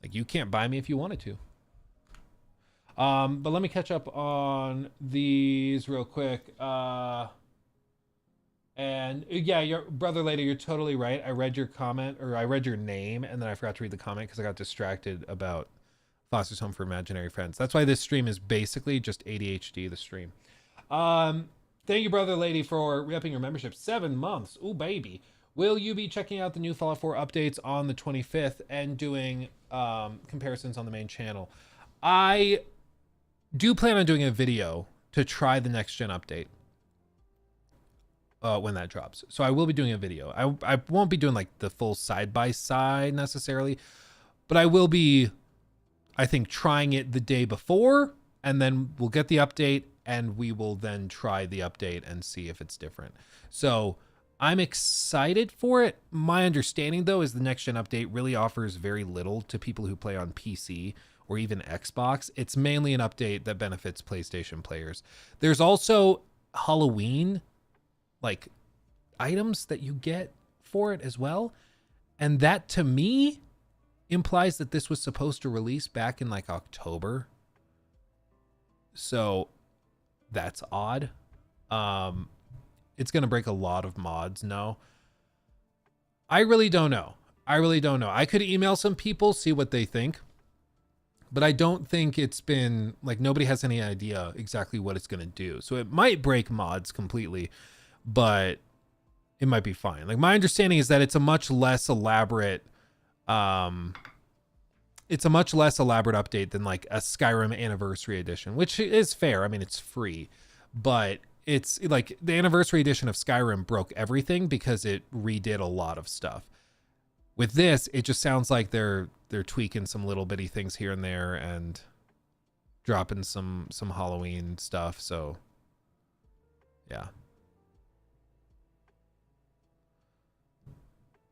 Like, you can't buy me if you wanted to. But let me catch up on these real quick. And yeah, your brother later, you're totally right. I read your comment, or I read your name, and then I forgot to read the comment because I got distracted about Foster's Home for Imaginary Friends. That's why this stream is basically just ADHD, the stream. Thank you, brother lady, for re-upping your membership. 7 months. Ooh, baby. Will you be checking out the new Fallout 4 updates on the 25th and doing comparisons on the main channel? I do plan on doing a video to try the next gen update when that drops. So I will be doing a video. I won't be doing like the full side-by-side necessarily, but I will be, I think, trying it the day before, and then we'll get the update and we will then try the update and see if it's different. So I'm excited for it. My understanding though is the next gen update really offers very little to people who play on PC or even Xbox. It's mainly an update that benefits PlayStation players. There's also Halloween like items that you get for it as well. And that to me implies that this was supposed to release back in like October. So that's odd. It's going to break a lot of mods. No, I really don't know. I could email some people, see what they think. But I don't think it's been, like, nobody has any idea exactly what it's going to do. So it might break mods completely, but it might be fine. Like, my understanding is that it's a much less elaborate, update than like a Skyrim Anniversary Edition, which is fair. I mean, it's free, but it's like the Anniversary Edition of Skyrim broke everything because it redid a lot of stuff. With this, it just sounds like they're tweaking some little bitty things here and there and dropping some Halloween stuff. So yeah.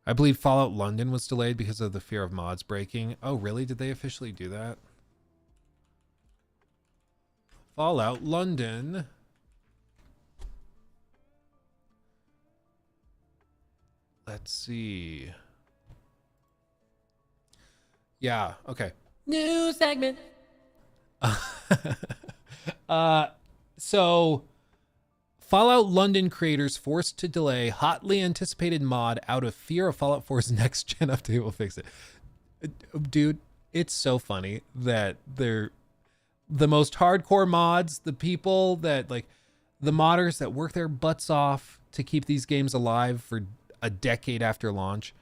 I believe Fallout London was delayed because of the fear of mods breaking. Oh, really? Did they officially do that? Fallout London. Let's see. Yeah, okay. New segment. So Fallout London creators forced to delay hotly anticipated mod out of fear of Fallout 4's next gen update will fix it. Dude, it's so funny that they're the most hardcore mods, the people that like the modders that work their butts off to keep these games alive for a decade after launch,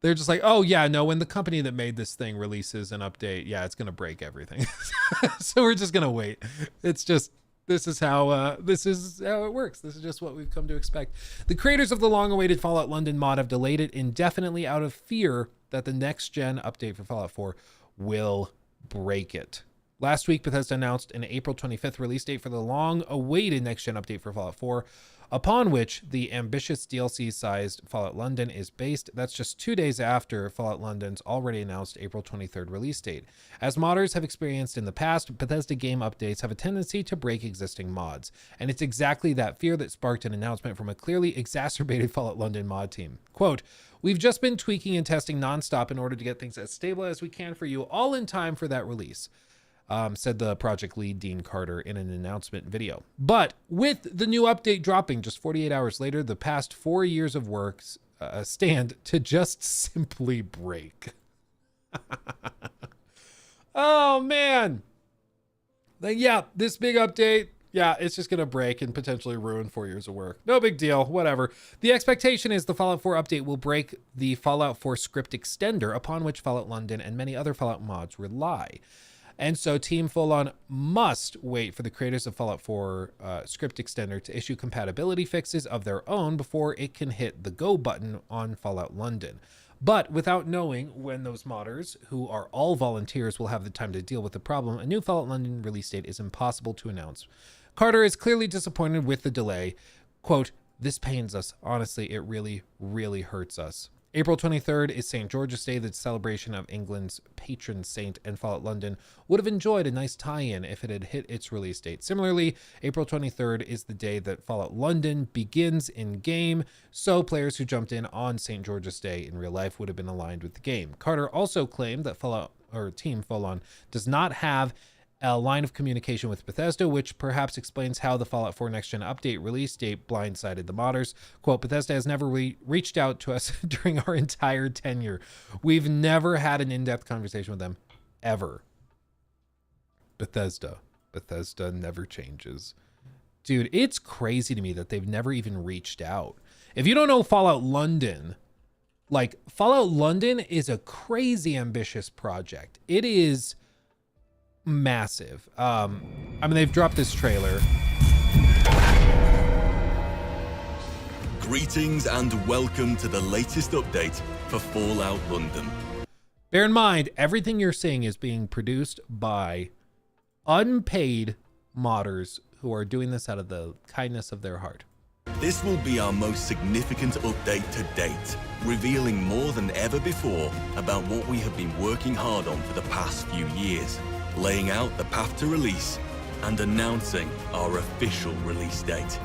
They're just like, oh yeah, no, when the company that made this thing releases an update, yeah, it's going to break everything. So we're just going to wait. It's just, this is how it works. This is just what we've come to expect. The creators of the long-awaited Fallout London mod have delayed it indefinitely out of fear that the next-gen update for Fallout 4 will break it. Last week, Bethesda announced an April 25th release date for the long-awaited next-gen update for Fallout 4, upon which the ambitious DLC-sized Fallout London is based. That's just 2 days after Fallout London's already announced April 23rd release date. As modders have experienced in the past, Bethesda game updates have a tendency to break existing mods, and it's exactly that fear that sparked an announcement from a clearly exacerbated Fallout London mod team. Quote, "We've just been tweaking and testing nonstop in order to get things as stable as we can for you, all in time for that release," said the project lead Dean Carter in an announcement video. But with the new update dropping just 48 hours later, the past 4 years of work stand to just simply break. Oh man. Like, yeah, this big update, yeah, it's just going to break and potentially ruin 4 years of work. No big deal, whatever. The expectation is the Fallout 4 update will break the Fallout 4 script extender upon which Fallout London and many other Fallout mods rely. And so Team Full-On must wait for the creators of Fallout 4 script extender to issue compatibility fixes of their own before it can hit the go button on Fallout London. But without knowing when those modders, who are all volunteers, will have the time to deal with the problem, a new Fallout London release date is impossible to announce. Carter is clearly disappointed with the delay. Quote, "This pains us. Honestly, it really, really hurts us." April 23rd is St. George's Day, the celebration of England's patron saint, and Fallout London would have enjoyed a nice tie-in if it had hit its release date. Similarly, April 23rd is the day that Fallout London begins in-game, so players who jumped in on St. George's Day in real life would have been aligned with the game. Carter also claimed that Team Full-On does not have a line of communication with Bethesda, which perhaps explains how the Fallout 4 Next Gen update release date blindsided the modders. Quote, "Bethesda has never reached out to us during our entire tenure. We've never had an in-depth conversation with them, ever." Bethesda never changes. Dude, it's crazy to me that they've never even reached out. If you don't know Fallout London, like, Fallout London is a crazy ambitious project. It is massive. I mean, they've dropped this trailer.
Greetings and welcome to the latest update for Fallout London.
Bear in mind, everything you're seeing is being produced by unpaid modders who are doing this out of the kindness of their heart.
This will be our most significant update to date, revealing more than ever before about what we have been working hard on for the past few years, laying out the path to release, and announcing our official release date.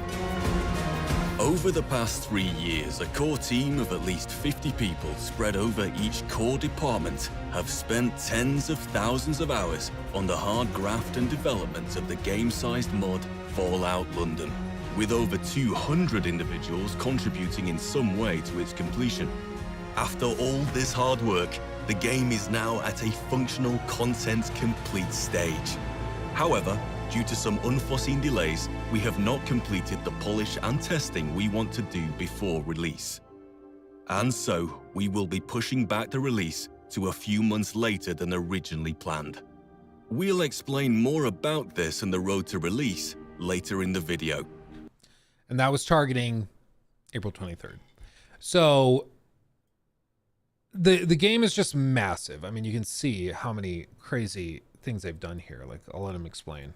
Over the past 3 years, a core team of at least 50 people spread over each core department have spent tens of thousands of hours on the hard graft and development of the game-sized mod Fallout London, with over 200 individuals contributing in some way to its completion. After all this hard work, the game is now at a functional content complete stage. However, due to some unforeseen delays, we have not completed the polish and testing we want to do before release. And so, we will be pushing back the release to a few months later than originally planned. We'll explain more about this and the road to release later in the video.
And that was targeting April 23rd. So the game is just massive. I mean, you can see how many crazy things they've done here. Like, I'll let him explain.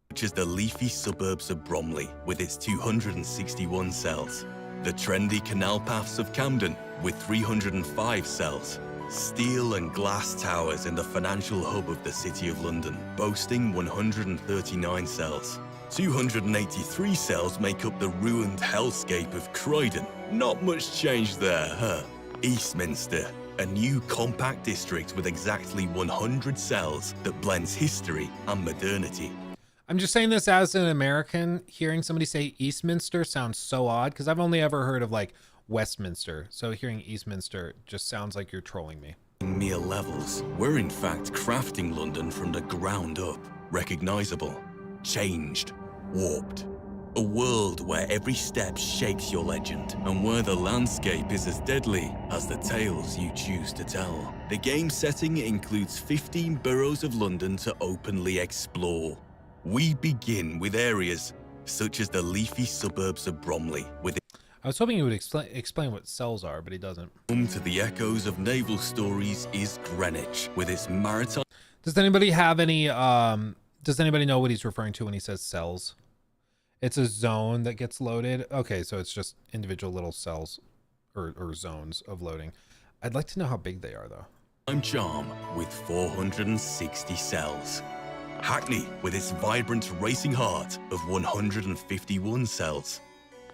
Which is the leafy suburbs of Bromley with its 261 cells. The trendy canal paths of Camden with 305 cells. Steel and glass towers in the financial hub of the City of London, boasting 139 cells. 283 cells make up the ruined hellscape of Croydon. Not much change there, huh? Eastminster, a new compact district with exactly 100 cells that blends history and modernity.
I'm just saying this as an American. Hearing somebody say Eastminster sounds so odd because I've only ever heard of like Westminster. So hearing Eastminster just sounds like you're trolling me.
Mere levels. We're in fact crafting London from the ground up. Recognizable, changed, warped. A world where every step shapes your legend, and where the landscape is as deadly as the tales you choose to tell. The game's setting includes 15 boroughs of London to openly explore. We begin with areas such as the leafy suburbs of Bromley, with
I was hoping he would explain what cells are, but he doesn't.
home to the echoes of naval stories is Greenwich, with its maritime.
Does anybody have any, does anybody know what he's referring to when he says cells? It's a zone that gets loaded. Okay, so it's just individual little cells or zones of loading. I'd like to know how big they are, though.
Charm with 460 cells. Hackney with its vibrant racing heart of 151 cells.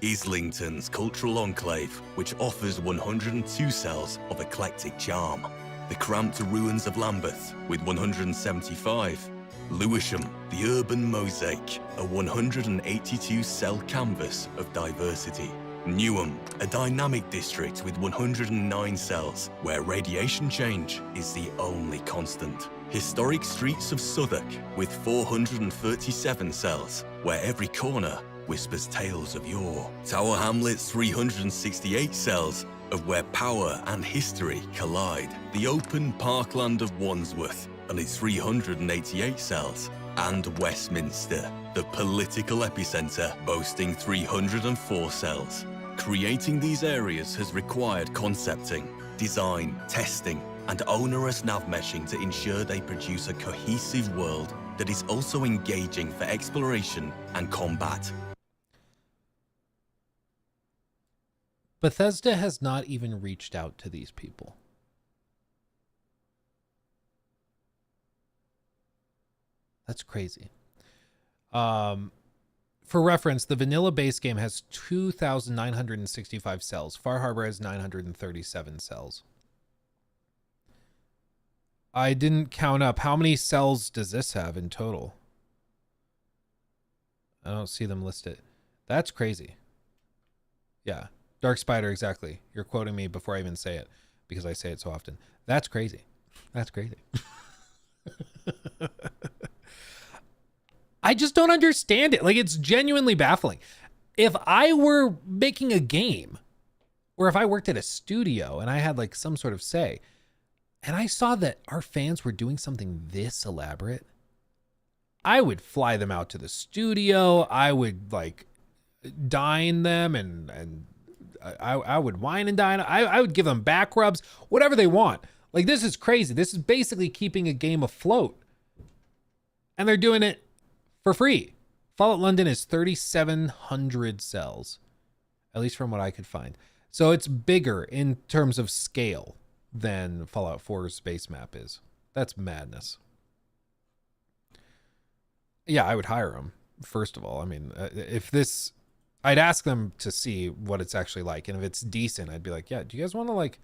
Islington's cultural enclave, which offers 102 cells of eclectic charm. The cramped ruins of Lambeth with 175. Lewisham, the urban mosaic, a 182 cell canvas of diversity. Newham, a dynamic district with 109 cells, where radiation change is the only constant. Historic streets of Southwark with 437 cells, where every corner whispers tales of yore. Tower Hamlet's 368 cells, of where power and history collide. The open parkland of Wandsworth and its 388 cells. And Westminster, the political epicenter, boasting 304 cells. Creating these areas has required concepting, design, testing, and onerous nav meshing to ensure they produce a cohesive world that is also engaging for exploration and combat.
Bethesda has not even reached out to these people. That's crazy. For reference, the vanilla base game has 2,965 cells. Far Harbor has 937 cells. I didn't count up. How many cells does this have in total? I don't see them listed. That's crazy. Yeah. Dark Spider, exactly. You're quoting me before I even say it because I say it so often. That's crazy. That's crazy. I just don't understand it. Like, it's genuinely baffling. If I were making a game, or if I worked at a studio and I had like some sort of say, and I saw that our fans were doing something this elaborate, I would fly them out to the studio. I would like dine them and I would wine and dine. I would give them back rubs, whatever they want. Like, this is crazy. This is basically keeping a game afloat. And they're doing it for free. Fallout London is 3,700 cells, at least from what I could find. So it's bigger in terms of scale than Fallout 4's base map is. That's madness. Yeah, I would hire them, first of all. I mean, if this... I'd ask them to see what it's actually like. And if it's decent, I'd be like, yeah, do you guys want to like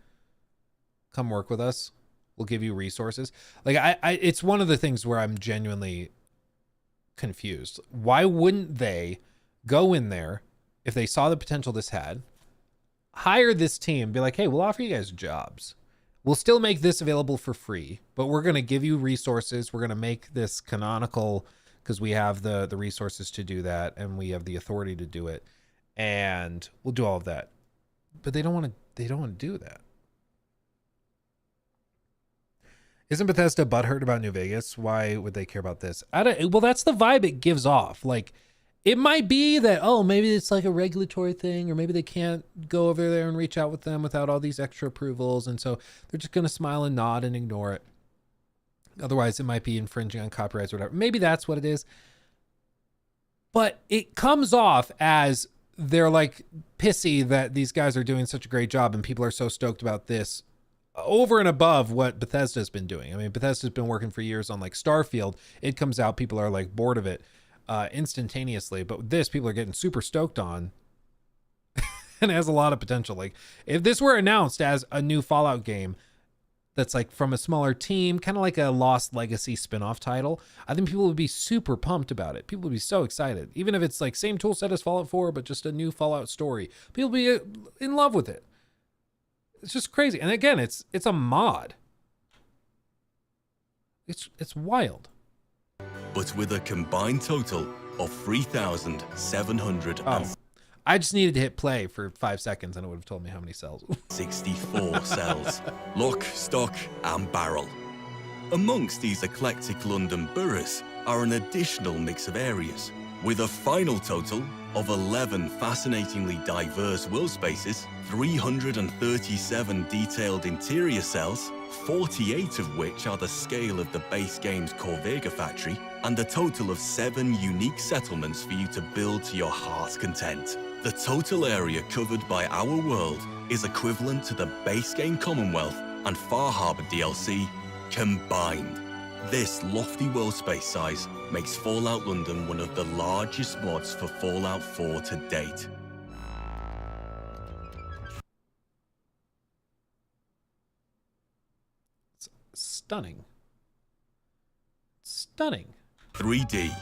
come work with us? We'll give you resources. Like, it's one of the things where I'm genuinely confused. Why wouldn't they go in there if they saw the potential this had, hire this team, be like, hey, we'll offer you guys jobs. We'll still make this available for free, but we're going to give you resources. We're going to make this canonical because we have the resources to do that and we have the authority to do it. And we'll do all of that. But they don't want to do that. Isn't Bethesda butthurt about New Vegas? Why would they care about this? Well, that's the vibe it gives off. Like, it might be that, oh, maybe it's like a regulatory thing, or maybe they can't go over there and reach out with them without all these extra approvals. And so they're just going to smile and nod and ignore it. Otherwise, it might be infringing on copyrights or whatever. Maybe that's what it is. But it comes off as they're like pissy that these guys are doing such a great job and people are so stoked about this over and above what Bethesda's been doing. I mean, Bethesda's been working for years on like Starfield. It comes out, people are like bored of it instantaneously. But this, people are getting super stoked on. And it has a lot of potential. Like, if this were announced as a new Fallout game that's like from a smaller team, kind of like a Lost Legacy spin-off title, I think people would be super pumped about it. People would be so excited. Even if it's like same tool set as Fallout 4, but just a new Fallout story. People would be in love with it. It's just crazy. And again, it's a mod. It's wild.
But with a combined total of 3,700
Oh, I just needed to hit play for 5 seconds and it would have told me how many cells.
64 cells, lock, stock and barrel. Amongst these eclectic London boroughs are an additional mix of areas, with a final total of 11 fascinatingly diverse world spaces, 337 detailed interior cells, 48 of which are the scale of the base game's Corvega factory, and a total of 7 unique settlements for you to build to your heart's content. The total area covered by our world is equivalent to the base game Commonwealth and Far Harbor DLC combined. This lofty world space size makes Fallout London one of the largest mods for Fallout 4 to date.
It's stunning. Stunning.
3D.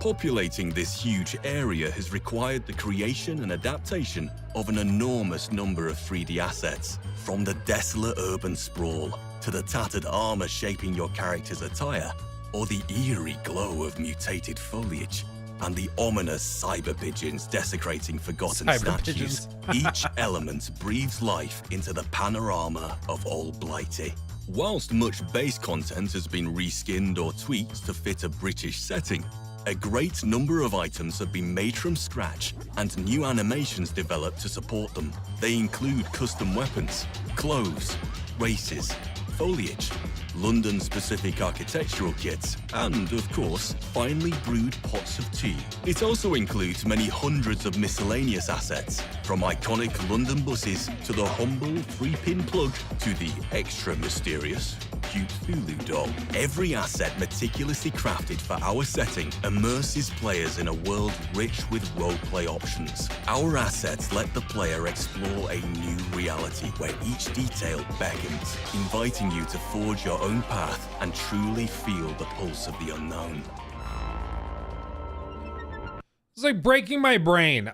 Populating this huge area has required the creation and adaptation of an enormous number of 3D assets, from the desolate urban sprawl to the tattered armor shaping your character's attire, or the eerie glow of mutated foliage, and the ominous cyber pigeons desecrating forgotten
Cyber
statues. Each element breathes life into the panorama of Old Blighty. Whilst much base content has been reskinned or tweaked to fit a British setting, a great number of items have been made from scratch and new animations developed to support them. They include custom weapons, clothes, races, foliage, London-specific architectural kits, and, of course, finely brewed pots of tea. It also includes many hundreds of miscellaneous assets, from iconic London buses to the humble 3-pin plug to the extra mysterious cute Thulu doll. Every asset meticulously crafted for our setting immerses players in a world rich with roleplay options. Our assets let the player explore a new reality where each detail beckons, inviting you to forge your own path and truly feel the pulse of the unknown.
It's like breaking my brain.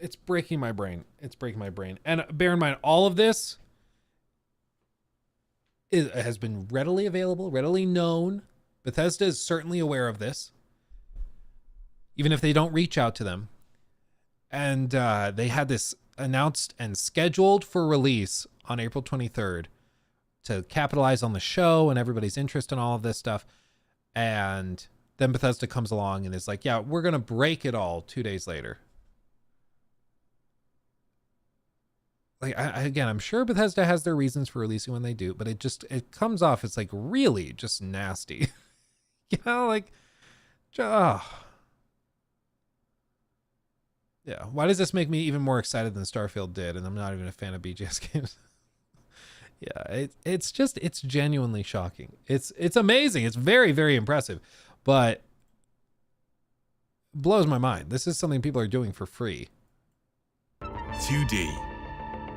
It's breaking my brain. It's breaking my brain. And bear in mind, all of this has been readily available, readily known. Bethesda is certainly aware of this, even if they don't reach out to them. And they had this announced and scheduled for release on April 23rd to capitalize on the show and everybody's interest in all of this stuff. And then Bethesda comes along and is like, yeah, we're going to break it all 2 days later. Like, again, I'm sure Bethesda has their reasons for releasing when they do, but it comes off as like really just nasty. You know, like, yeah. Why does this make me even more excited than Starfield did? And I'm not even a fan of BGS games. Yeah, it's genuinely shocking. It's amazing. It's very, very impressive, but it blows my mind. This is something people are doing for free.
2D.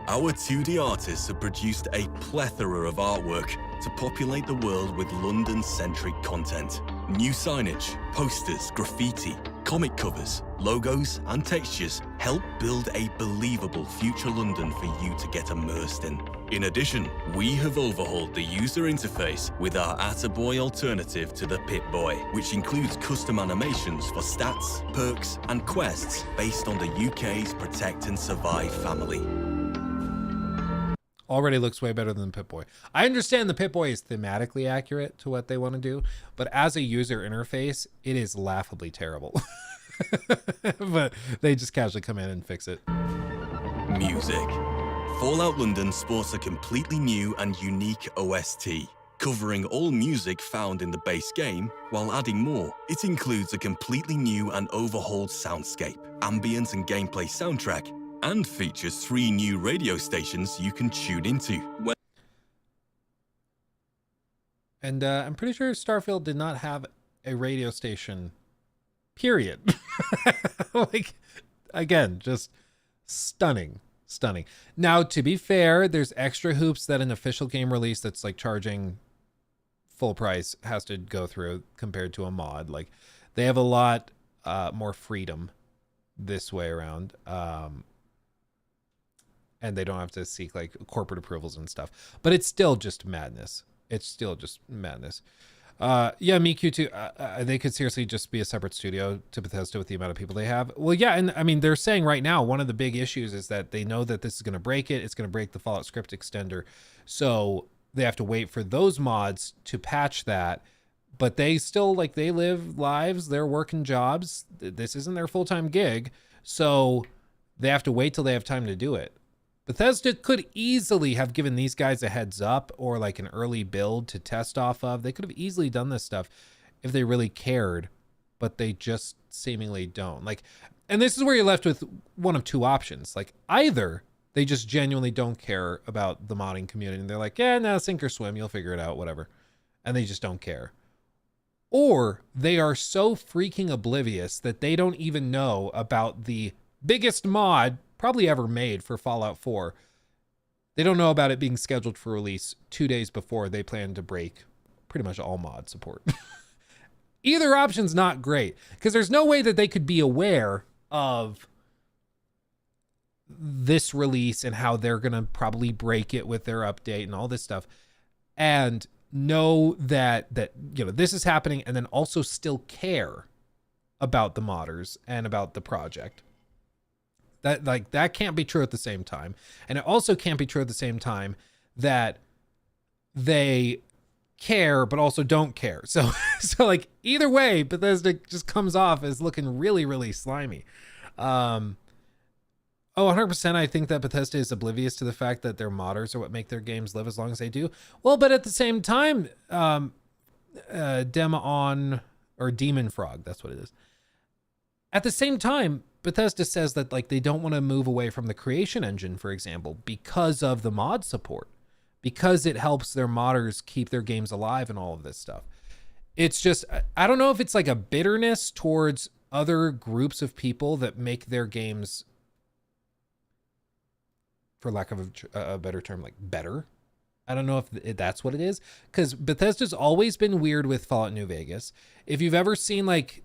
Our 2D artists have produced a plethora of artwork to populate the world with London-centric content. New signage, posters, graffiti, comic covers, logos, and textures help build a believable future London for you to get immersed in. In addition, we have overhauled the user interface with our Attaboy alternative to the Pip-Boy, which includes custom animations for stats, perks, and quests based on the UK's Protect and Survive family.
Already looks way better than Pip-Boy. I understand the Pip-Boy is thematically accurate to what they want to do, but as a user interface, it is laughably terrible. But they just casually come in and fix it.
Music. Fallout London sports a completely new and unique OST, covering all music found in the base game while adding more. It includes a completely new and overhauled soundscape, ambient and gameplay soundtrack, and features 3 new radio stations you can tune into.
And I'm pretty sure Starfield did not have a radio station, period. Like, again, just stunning. Now, to be fair, there's extra hoops that an official game release that's like charging full price has to go through compared to a mod. Like, they have a lot more freedom this way around. And they don't have to seek like corporate approvals and stuff, but it's still just madness. it's still just madness. Yeah, MeQ too. They could seriously just be a separate studio to Bethesda with the amount of people they have. Well, yeah, and I mean, they're saying right now one of the big issues is that they know that this is going to break it. It's going to break the Fallout script extender, so they have to wait for those mods to patch that. But they still, like, they live lives, they're working jobs. This isn't their full-time gig, so they have to wait till they have time to do it. Bethesda could easily have given these guys a heads up or like an early build to test off of. They could have easily done this stuff if they really cared, but they just seemingly don't. Like, and this is where you're left with one of two options. Like, either they just genuinely don't care about the modding community and they're like, yeah, no, sink or swim, you'll figure it out, whatever. And they just don't care. Or they are so freaking oblivious that they don't even know about the biggest mod probably ever made for Fallout 4. They don't know about it being scheduled for release 2 days before they plan to break pretty much all mod support. Either option's not great, because there's no way that they could be aware of this release and how they're going to probably break it with their update and all this stuff, and know that you know, this is happening, and then also still care about the modders and about the project. That can't be true at the same time. And it also can't be true at the same time that they care but also don't care. So like, either way, Bethesda just comes off as looking really, really slimy. 100%. I think that Bethesda is oblivious to the fact that their modders are what make their games live as long as they do. Well, but at the same time, Demon Frog, that's what it is. At the same time, Bethesda says that, like, they don't want to move away from the creation engine, for example, because of the mod support, because it helps their modders keep their games alive and all of this stuff. It's just, I don't know if it's like a bitterness towards other groups of people that make their games, for lack of a better term, like, better. I don't know if that's what it is, because Bethesda's always been weird with Fallout New Vegas. If you've ever seen, like,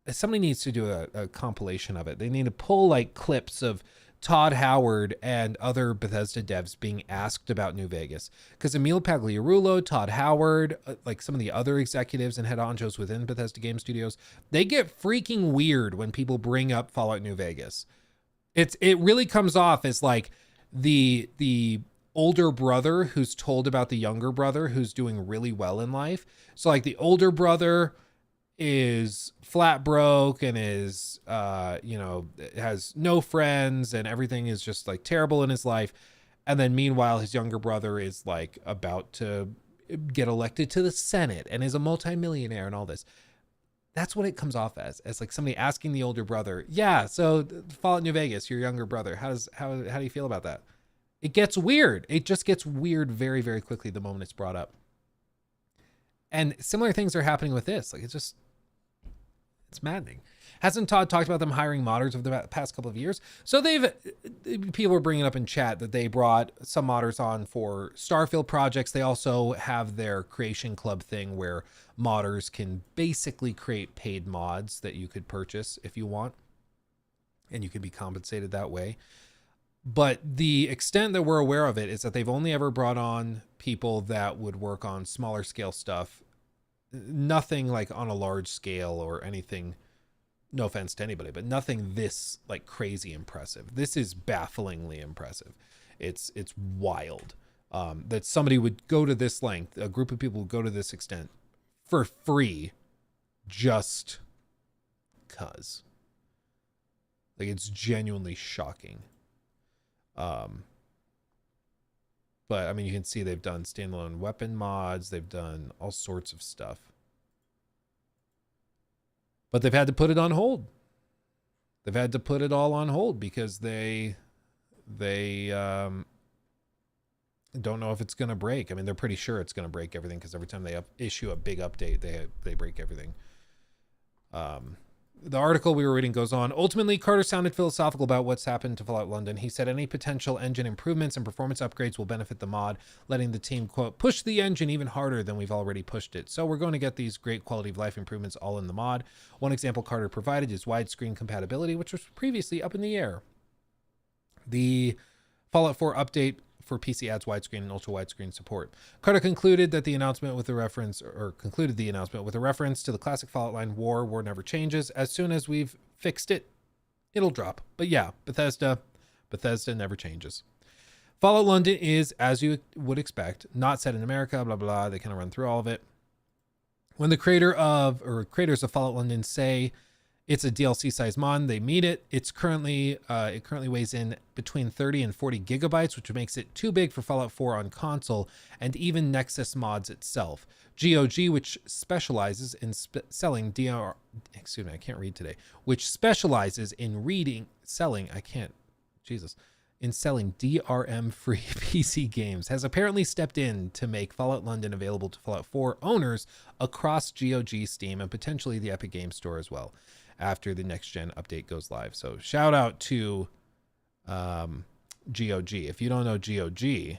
somebody needs to do a compilation of it. They need to pull like clips of Todd Howard and other Bethesda devs being asked about New Vegas, because Emil Pagliarulo, Todd Howard, like some of the other executives and head honchos within Bethesda Game Studios, they get freaking weird when people bring up Fallout New Vegas. It really comes off as like the older brother who's told about the younger brother who's doing really well in life. So like, the older brother is flat broke and is has no friends and everything is just like terrible in his life, and then meanwhile his younger brother is like about to get elected to the Senate and is a multimillionaire and all this. That's what it comes off as like somebody asking the older brother, yeah, so Fallout New Vegas, your younger brother, how do you feel about that? It gets weird. It just gets weird very, very quickly the moment it's brought up. And similar things are happening with this. Like, it's maddening. Hasn't Todd talked about them hiring modders over the past couple of years? So people were bringing up in chat that they brought some modders on for Starfield projects. They also have their creation club thing where modders can basically create paid mods that you could purchase if you want, and you could be compensated that way. But the extent that we're aware of it is that they've only ever brought on people that would work on smaller scale stuff. Nothing like on a large scale or anything, no offense to anybody, but nothing this like crazy impressive. This is bafflingly impressive. It's wild that somebody would go to this length, a group of people would go to this extent for free just cause. Like, it's genuinely shocking. But I mean, you can see they've done standalone weapon mods. They've done all sorts of stuff, but they've had to put it on hold. They've had to put it all on hold because they don't know if it's going to break. I mean, they're pretty sure it's going to break everything because every time they issue a big update, they break everything. The article we were reading goes on. Ultimately, Carter sounded philosophical about what's happened to Fallout London. He said any potential engine improvements and performance upgrades will benefit the mod, letting the team, quote, push the engine even harder than we've already pushed it. So we're going to get these great quality of life improvements all in the mod. One example Carter provided is widescreen compatibility, which was previously up in the air. The Fallout 4 update for PC adds widescreen and ultra widescreen support. Carter concluded the announcement with a reference to the classic Fallout line, War never changes. As soon as we've fixed it, it'll drop. But yeah, Bethesda never changes. Fallout London is, as you would expect, not set in America, blah, blah. They kind of run through all of it. When the creators of Fallout London say it's a DLC size mod, they mean it. It currently weighs in between 30 and 40 gigabytes, which makes it too big for Fallout 4 on console and even Nexus mods itself. GOG, which specializes in selling selling DRM-free PC games, has apparently stepped in to make Fallout London available to Fallout 4 owners across GOG, Steam, and potentially the Epic Games Store as well, after the next-gen update goes live. So shout out to GOG. If you don't know GOG,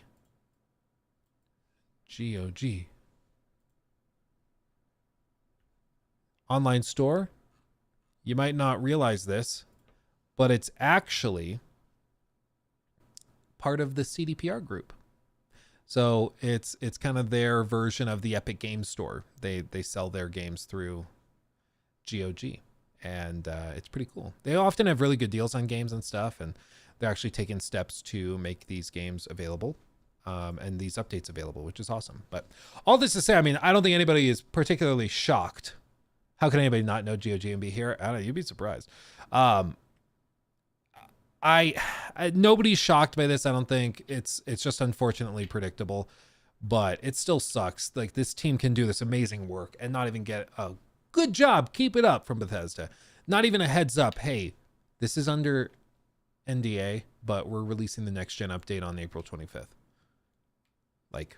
online store, you might not realize this, but it's actually part of the CDPR group. So it's kind of their version of the Epic Games Store. They sell their games through GOG, and it's pretty cool. They often have really good deals on games and stuff, and they're actually taking steps to make these games available and these updates available, which is awesome. But all this to say, I mean, I don't think anybody is particularly shocked. How can anybody not know GOG and be here? I don't know, you'd be surprised. Nobody's shocked by this. I don't think. It's just unfortunately predictable, but it still sucks. Like, this team can do this amazing work and not even get a good job, keep it up from Bethesda. Not even a heads up. Hey, this is under NDA, but we're releasing the next gen update on April 25th. Like,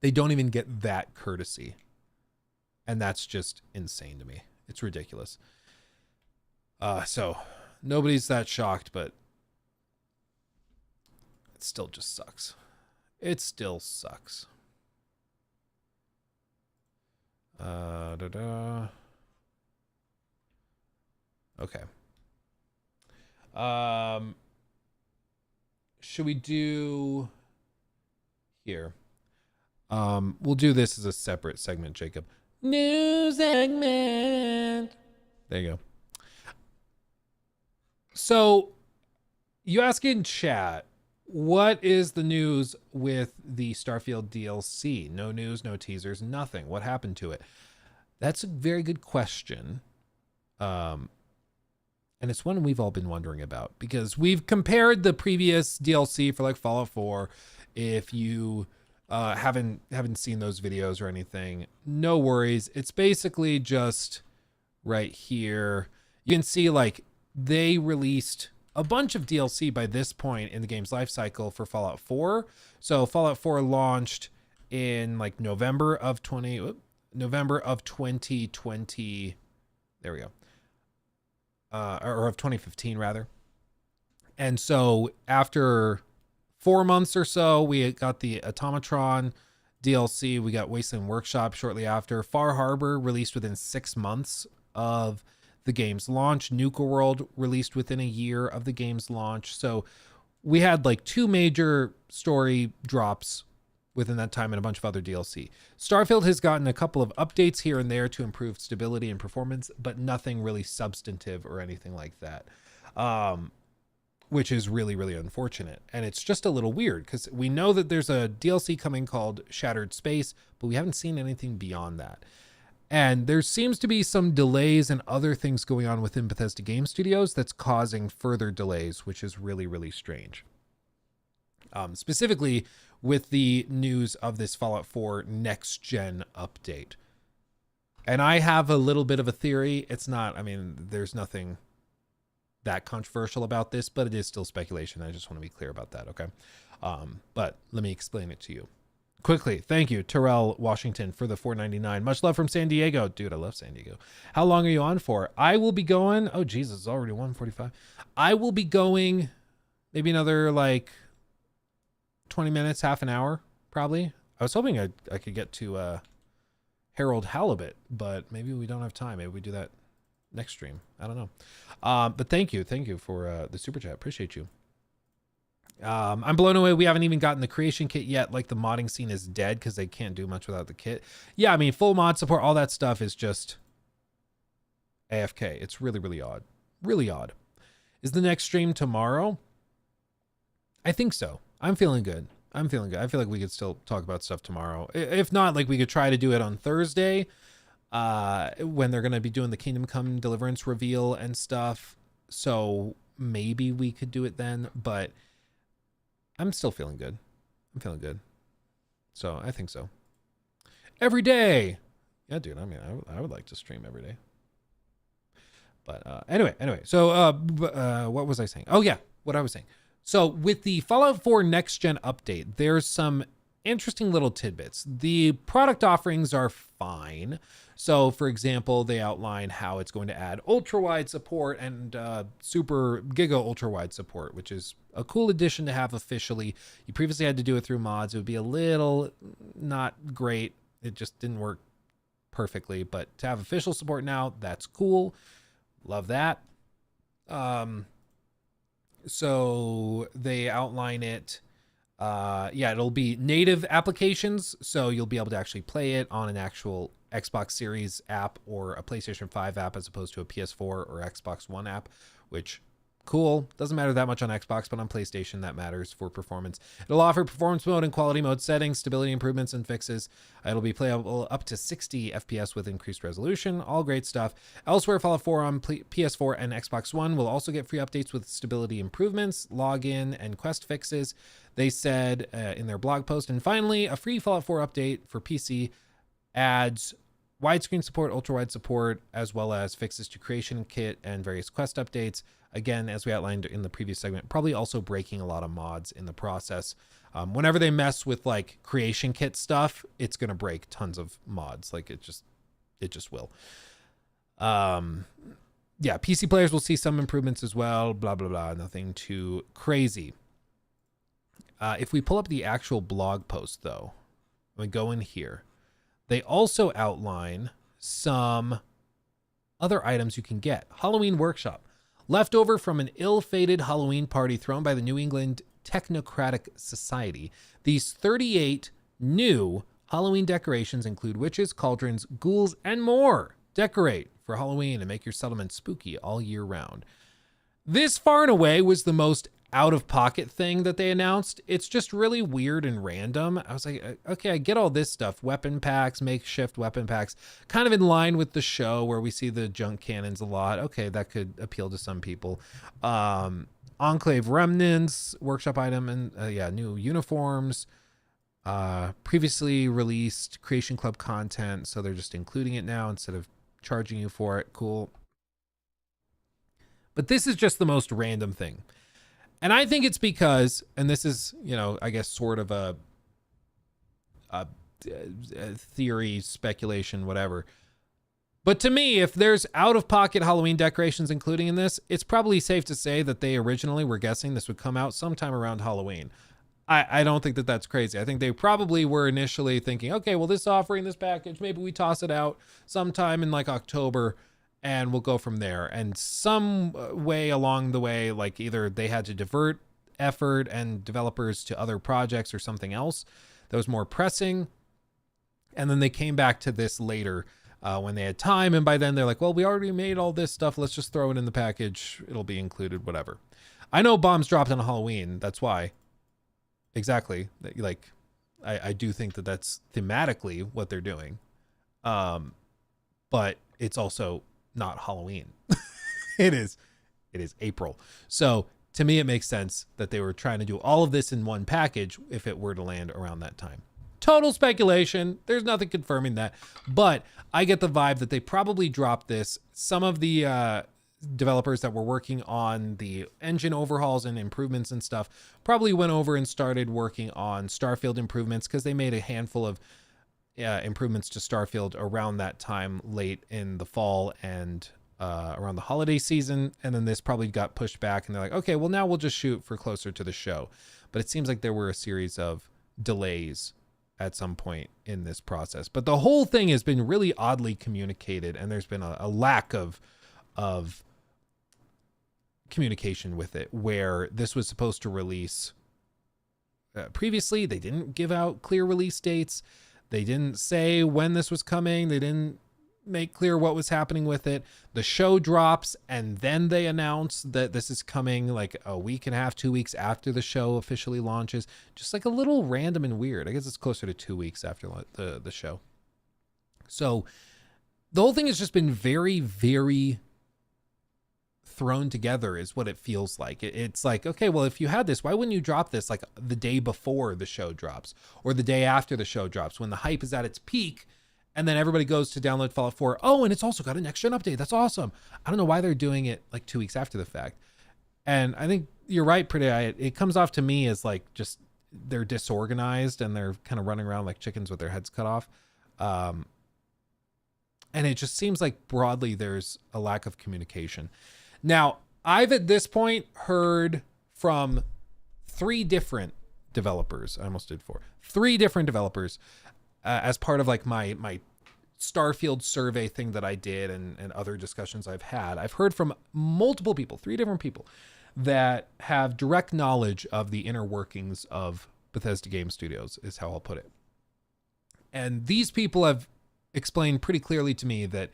they don't even get that courtesy. And that's just insane to me. It's ridiculous. So nobody's that shocked, but it still just sucks. It still sucks. Okay. Should we do here? We'll do this as a separate segment, Jacob. New segment. There you go. So you ask in chat, what is the news with the Starfield DLC? No news, no teasers, nothing. What happened to it? That's a very good question. And it's one we've all been wondering about, because we've compared the previous DLC for like Fallout 4. If you haven't seen those videos or anything, no worries. It's basically just right here. You can see like they released a bunch of DLC by this point in the game's life cycle for Fallout 4. So Fallout 4 launched in like November of 2020. There we go. Or of 2015 rather. And so after 4 months or so, we got the Automatron DLC. We got Wasteland Workshop shortly after. Far Harbor released within 6 months of the game's launch. Nuka World released within a year of the game's launch. So we had like 2 major story drops within that time and a bunch of other DLC. Starfield has gotten a couple of updates here and there to improve stability and performance, but nothing really substantive or anything like that. Which is really, really unfortunate. And it's just a little weird because we know that there's a DLC coming called Shattered Space, but we haven't seen anything beyond that. And there seems to be some delays and other things going on within Bethesda Game Studios that's causing further delays, which is really, really strange. Specifically with the news of this Fallout 4 next gen update. And I have a little bit of a theory. It's not, I mean, there's nothing that controversial about this, but it is still speculation. I just want to be clear about that, okay? But let me explain it to you quickly. Thank you, Terrell Washington, for the $4.99. Much love from San Diego. Dude, I love San Diego. How long are you on for? I will be going, oh Jesus, it's already 1:45. I will be going maybe another like 20 minutes, half an hour, probably. I was hoping I could get to Harold Halibut, but maybe we don't have time. Maybe we do that next stream. I don't know. But thank you for the super chat. Appreciate you. I'm blown away. We haven't even gotten the creation kit yet. Like the modding scene is dead because they can't do much without the kit. Yeah, I mean, full mod support, all that stuff is just AFK. It's really, really odd. Really odd. Is the next stream tomorrow? I think so. I'm feeling good. I feel like we could still talk about stuff tomorrow. If not, like we could try to do it on Thursday when they're going to be doing the Kingdom Come Deliverance reveal and stuff. So maybe we could do it then, but I'm still feeling good. I'm feeling good. So I think so. Every day. Yeah, dude. I mean, I would like to stream every day. But anyway. So what was I saying? Oh yeah, what I was saying. So with the Fallout 4 Next Gen update, there's some interesting little tidbits. The product offerings are fine. So for example, they outline how it's going to add ultra wide support and super giga ultra wide support, which is a cool addition to have officially. You previously had to do it through mods. It would be a little not great. It just didn't work perfectly, but to have official support now, that's cool. Love that. So they outline it. Yeah, it'll be native applications. So you'll be able to actually play it on an actual Xbox Series app or a PlayStation 5 app as opposed to a PS4 or Xbox One app, which cool. Doesn't matter that much on Xbox, but on PlayStation that matters for performance. It'll offer performance mode and quality mode settings, stability improvements and fixes. It'll be playable up to 60 FPS with increased resolution. All great stuff. Elsewhere, Fallout 4 on PS4 and Xbox One will also get free updates with stability improvements, login, and quest fixes, they said in their blog post. And finally, a free Fallout 4 update for PC adds widescreen support, ultra-wide support, as well as fixes to creation kit and various quest updates. Again, as we outlined in the previous segment, probably also breaking a lot of mods in the process. Whenever they mess with like creation kit stuff, it's going to break tons of mods. Like it just will. Yeah, PC players will see some improvements as well, blah, blah, blah. Nothing too crazy. If we pull up the actual blog post though, we go in here, they also outline some other items you can get. Halloween Workshop. Leftover from an ill-fated Halloween party thrown by the New England Technocratic Society, these 38 new Halloween decorations include witches, cauldrons, ghouls, and more. Decorate for Halloween and make your settlement spooky all year round. This far and away was the most out-of-pocket thing that they announced. It's just really weird and random. I was like, okay, I get all this stuff. Weapon packs, makeshift weapon packs, kind of in line with the show where we see the junk cannons a lot. Okay, that could appeal to some people. Enclave remnants, workshop item, and yeah, new uniforms. Previously released Creation Club content, so they're just including it now instead of charging you for it. Cool. But this is just the most random thing. And I think it's because, and this is, you know, I guess sort of a theory, speculation, whatever. But to me, if there's out-of-pocket Halloween decorations including in this, it's probably safe to say that they originally were guessing this would come out sometime around Halloween. I don't think that that's crazy. I think they probably were initially thinking, okay, well, this offering, this package, maybe we toss it out sometime in like October, and we'll go from there. And some way along the way, like either they had to divert effort and developers to other projects or something else that was more pressing. And then they came back to this later when they had time. And by then they're like, well, we already made all this stuff. Let's just throw it in the package. It'll be included, whatever. I know bombs dropped on Halloween. That's why. Exactly. Like, I do think that that's thematically what they're doing. But it's also not Halloween. It is April. So to me, it makes sense that they were trying to do all of this in one package if it were to land around that time. Total speculation. There's nothing confirming that, but I get the vibe that they probably dropped this. Some of the developers that were working on the engine overhauls and improvements and stuff probably went over and started working on Starfield improvements because they made a handful of improvements to Starfield around that time, late in the fall and around the holiday season. And then this probably got pushed back and they're like, okay, well now we'll just shoot for closer to the show. But it seems like there were a series of delays at some point in this process. But the whole thing has been really oddly communicated, and there's been a lack of communication with it, where this was supposed to release previously. They didn't give out clear release dates. They didn't say when this was coming. They didn't make clear what was happening with it. The show drops and then they announce that this is coming like a week and a half, 2 weeks after the show officially launches. Just like a little random and weird. I guess it's closer to 2 weeks after the show. So the whole thing has just been very, very thrown together is what it feels like. It's like, okay, well, if you had this, why wouldn't you drop this like the day before the show drops or the day after the show drops when the hype is at its peak? And then everybody goes to download Fallout 4. Oh, and it's also got a next gen update. That's awesome. I don't know why they're doing it like 2 weeks after the fact. And I think you're right, Pretty. It comes off to me as like just they're disorganized and they're kind of running around like chickens with their heads cut off. And it just seems like broadly there's a lack of communication. Now, I've at this point heard from 3 different developers. I almost did 4. 3 different developers. As part of like my Starfield survey thing that I did and other discussions I've had, I've heard from multiple people, 3 different people that have direct knowledge of the inner workings of Bethesda Game Studios is how I'll put it. And these people have explained pretty clearly to me that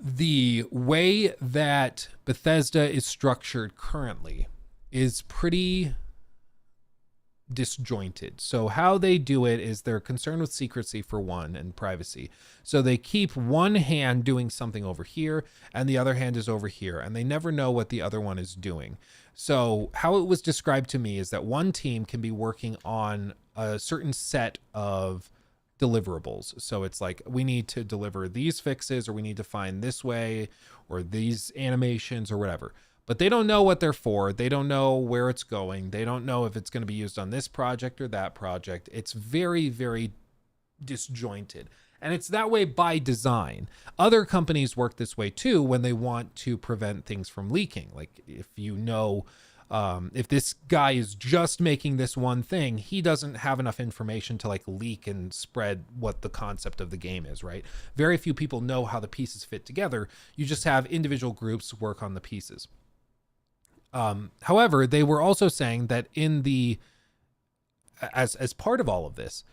the way that Bethesda is structured currently is pretty disjointed. So how they do it is they're concerned with secrecy for one and privacy. So they keep one hand doing something over here and the other hand is over here and they never know what the other one is doing. So how it was described to me is that one team can be working on a certain set of deliverables. So it's like, we need to deliver these fixes or we need to find this way or these animations or whatever. But they don't know what they're for. They don't know where it's going. They don't know if it's going to be used on this project or that project. It's very, very disjointed. And it's that way by design. Other companies work this way too when they want to prevent things from leaking. Like if you know, if this guy is just making this one thing, he doesn't have enough information to like leak and spread what the concept of the game is, right? Very few people know how the pieces fit together. You just have individual groups work on the pieces. However, they were also saying that in the, as part of all of this,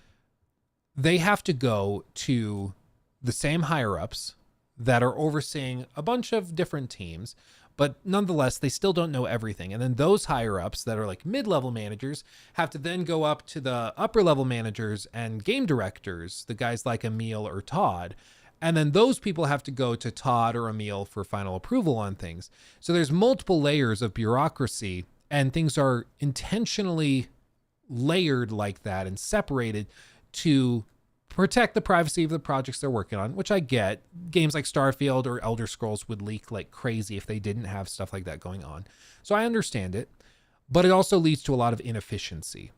they have to go to the same higher ups that are overseeing a bunch of different teams, but nonetheless, they still don't know everything. And then those higher ups that are like mid-level managers have to then go up to the upper level managers and game directors, the guys like Emil or Todd. And then those people have to go to Todd or Emil for final approval on things. So there's multiple layers of bureaucracy and things are intentionally layered like that and separated to protect the privacy of the projects they're working on, which I get. Games like Starfield or Elder Scrolls would leak like crazy if they didn't have stuff like that going on. So I understand it, but it also leads to a lot of inefficiency.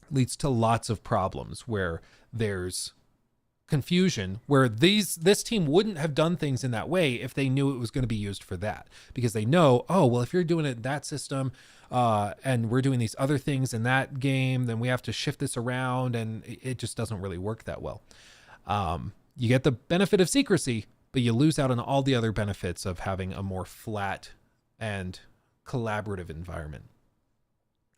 It leads to lots of problems where there's confusion where this team wouldn't have done things in that way if they knew it was going to be used for that, because they know, oh, well, if you're doing it in that system and we're doing these other things in that game, then we have to shift this around and it just doesn't really work that well. You get the benefit of secrecy, but you lose out on all the other benefits of having a more flat and collaborative environment.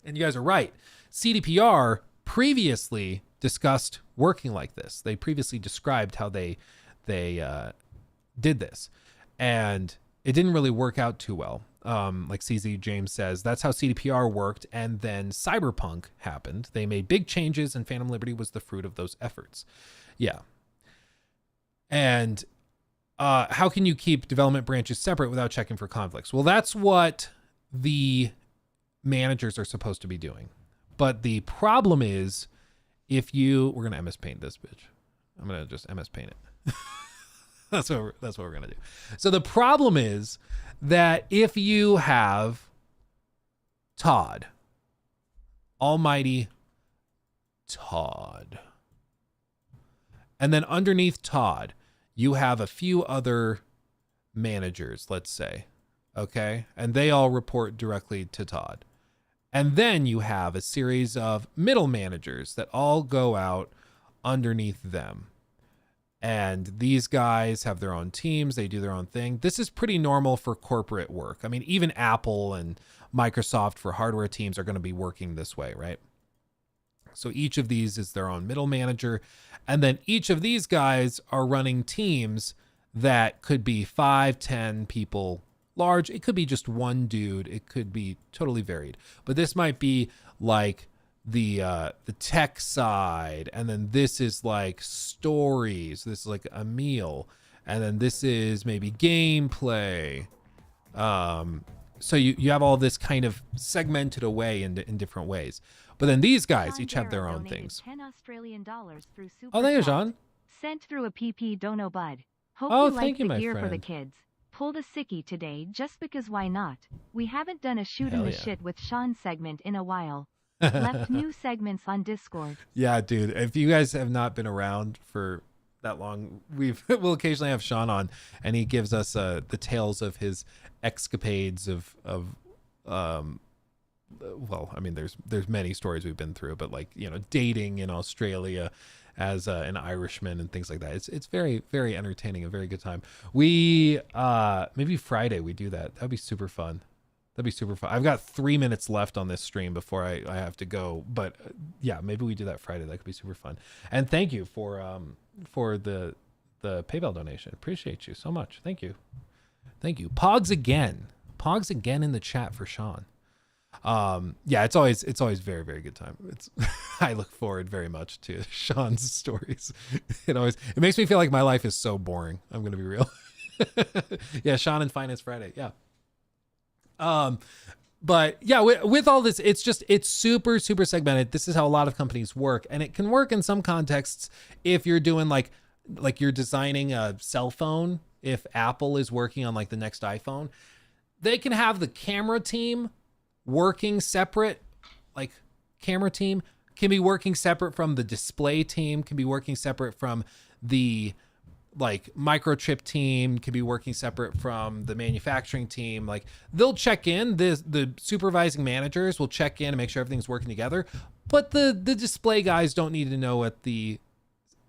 And you guys are right. CDPR previously discussed working like this. They previously described how they did this, and it didn't really work out too well. Like CZ James says, that's how CDPR worked, and then Cyberpunk happened. They made big changes, and Phantom Liberty was the fruit of those efforts. Yeah. And how can you keep development branches separate without checking for conflicts? Well, that's what the managers are supposed to be doing. But the problem is, we're going to MS Paint this bitch. I'm going to just MS Paint it. That's what we're going to do. So the problem is that if you have Todd, almighty Todd, and then underneath Todd, you have a few other managers, let's say, okay? And they all report directly to Todd. And then you have a series of middle managers that all go out underneath them. And these guys have their own teams. They do their own thing. This is pretty normal for corporate work. I mean, even Apple and Microsoft for hardware teams are going to be working this way, right? So each of these is their own middle manager. And then each of these guys are running teams that could be 5, 10 people large. It could be just one dude. It could be totally varied. But this might be like the tech side, and then this is like stories. This is like a meal, and then this is maybe gameplay. So you have all this kind of segmented away in different ways. But then these guys each have their own things.
$10 Australian through Super
Oh, there you
Chat.
Jean.
Sent through a PP dono bud. Hope
Oh,
you
thank
like
you,
the
my
gear for the
friend.
kids. Pulled a sickie today just because why not? We haven't done a shooting
Hell
the
yeah.
shit with Sean segment in a while. Left new segments on Discord.
Yeah, dude. If you guys have not been around for that long, we'll occasionally have Sean on, and he gives us the tales of his escapades of well, I mean, there's many stories we've been through, but like, you know, dating in Australia as an Irishman and things like that. It's very, very entertaining, a very good time. We maybe Friday we do that. That'd be super fun. That'd be super fun. I've got 3 minutes left on this stream before I have to go, but yeah, maybe we do that Friday. That could be super fun. And thank you for the PayPal donation. Appreciate you so much. Thank you. Pogs again in the chat for Sean. Yeah, it's always very, very good time. I look forward very much to Sean's stories. It makes me feel like my life is so boring. I'm going to be real. Yeah. Sean and Finance Friday. Yeah. But yeah, with all this, it's super, super segmented. This is how a lot of companies work, and it can work in some contexts. If you're doing like you're designing a cell phone, if Apple is working on like the next iPhone, they can have the camera team working separate. Like camera team can be working separate from the display team, can be working separate from the like microchip team, can be working separate from the manufacturing team. Like they'll check in, the supervising managers will check in and make sure everything's working together, but the display guys don't need to know what the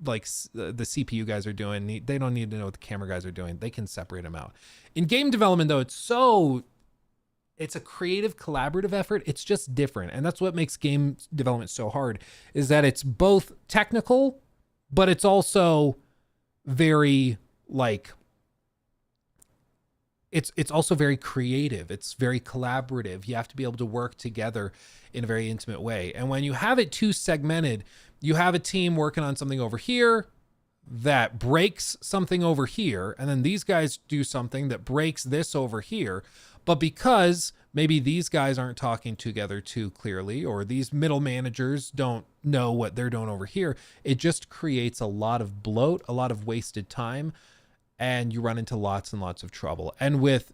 CPU guys are doing. They don't need to know what the camera guys are doing. They can separate them out. In game development though, it's a creative collaborative effort. It's just different. And that's what makes game development so hard, is that it's both technical, but it's also very it's also very creative. It's very collaborative. You have to be able to work together in a very intimate way. And when you have it too segmented, you have a team working on something over here that breaks something over here, and then these guys do something that breaks this over here. But because maybe these guys aren't talking together too clearly, or these middle managers don't know what they're doing over here, it just creates a lot of bloat, a lot of wasted time, and you run into lots and lots of trouble. And with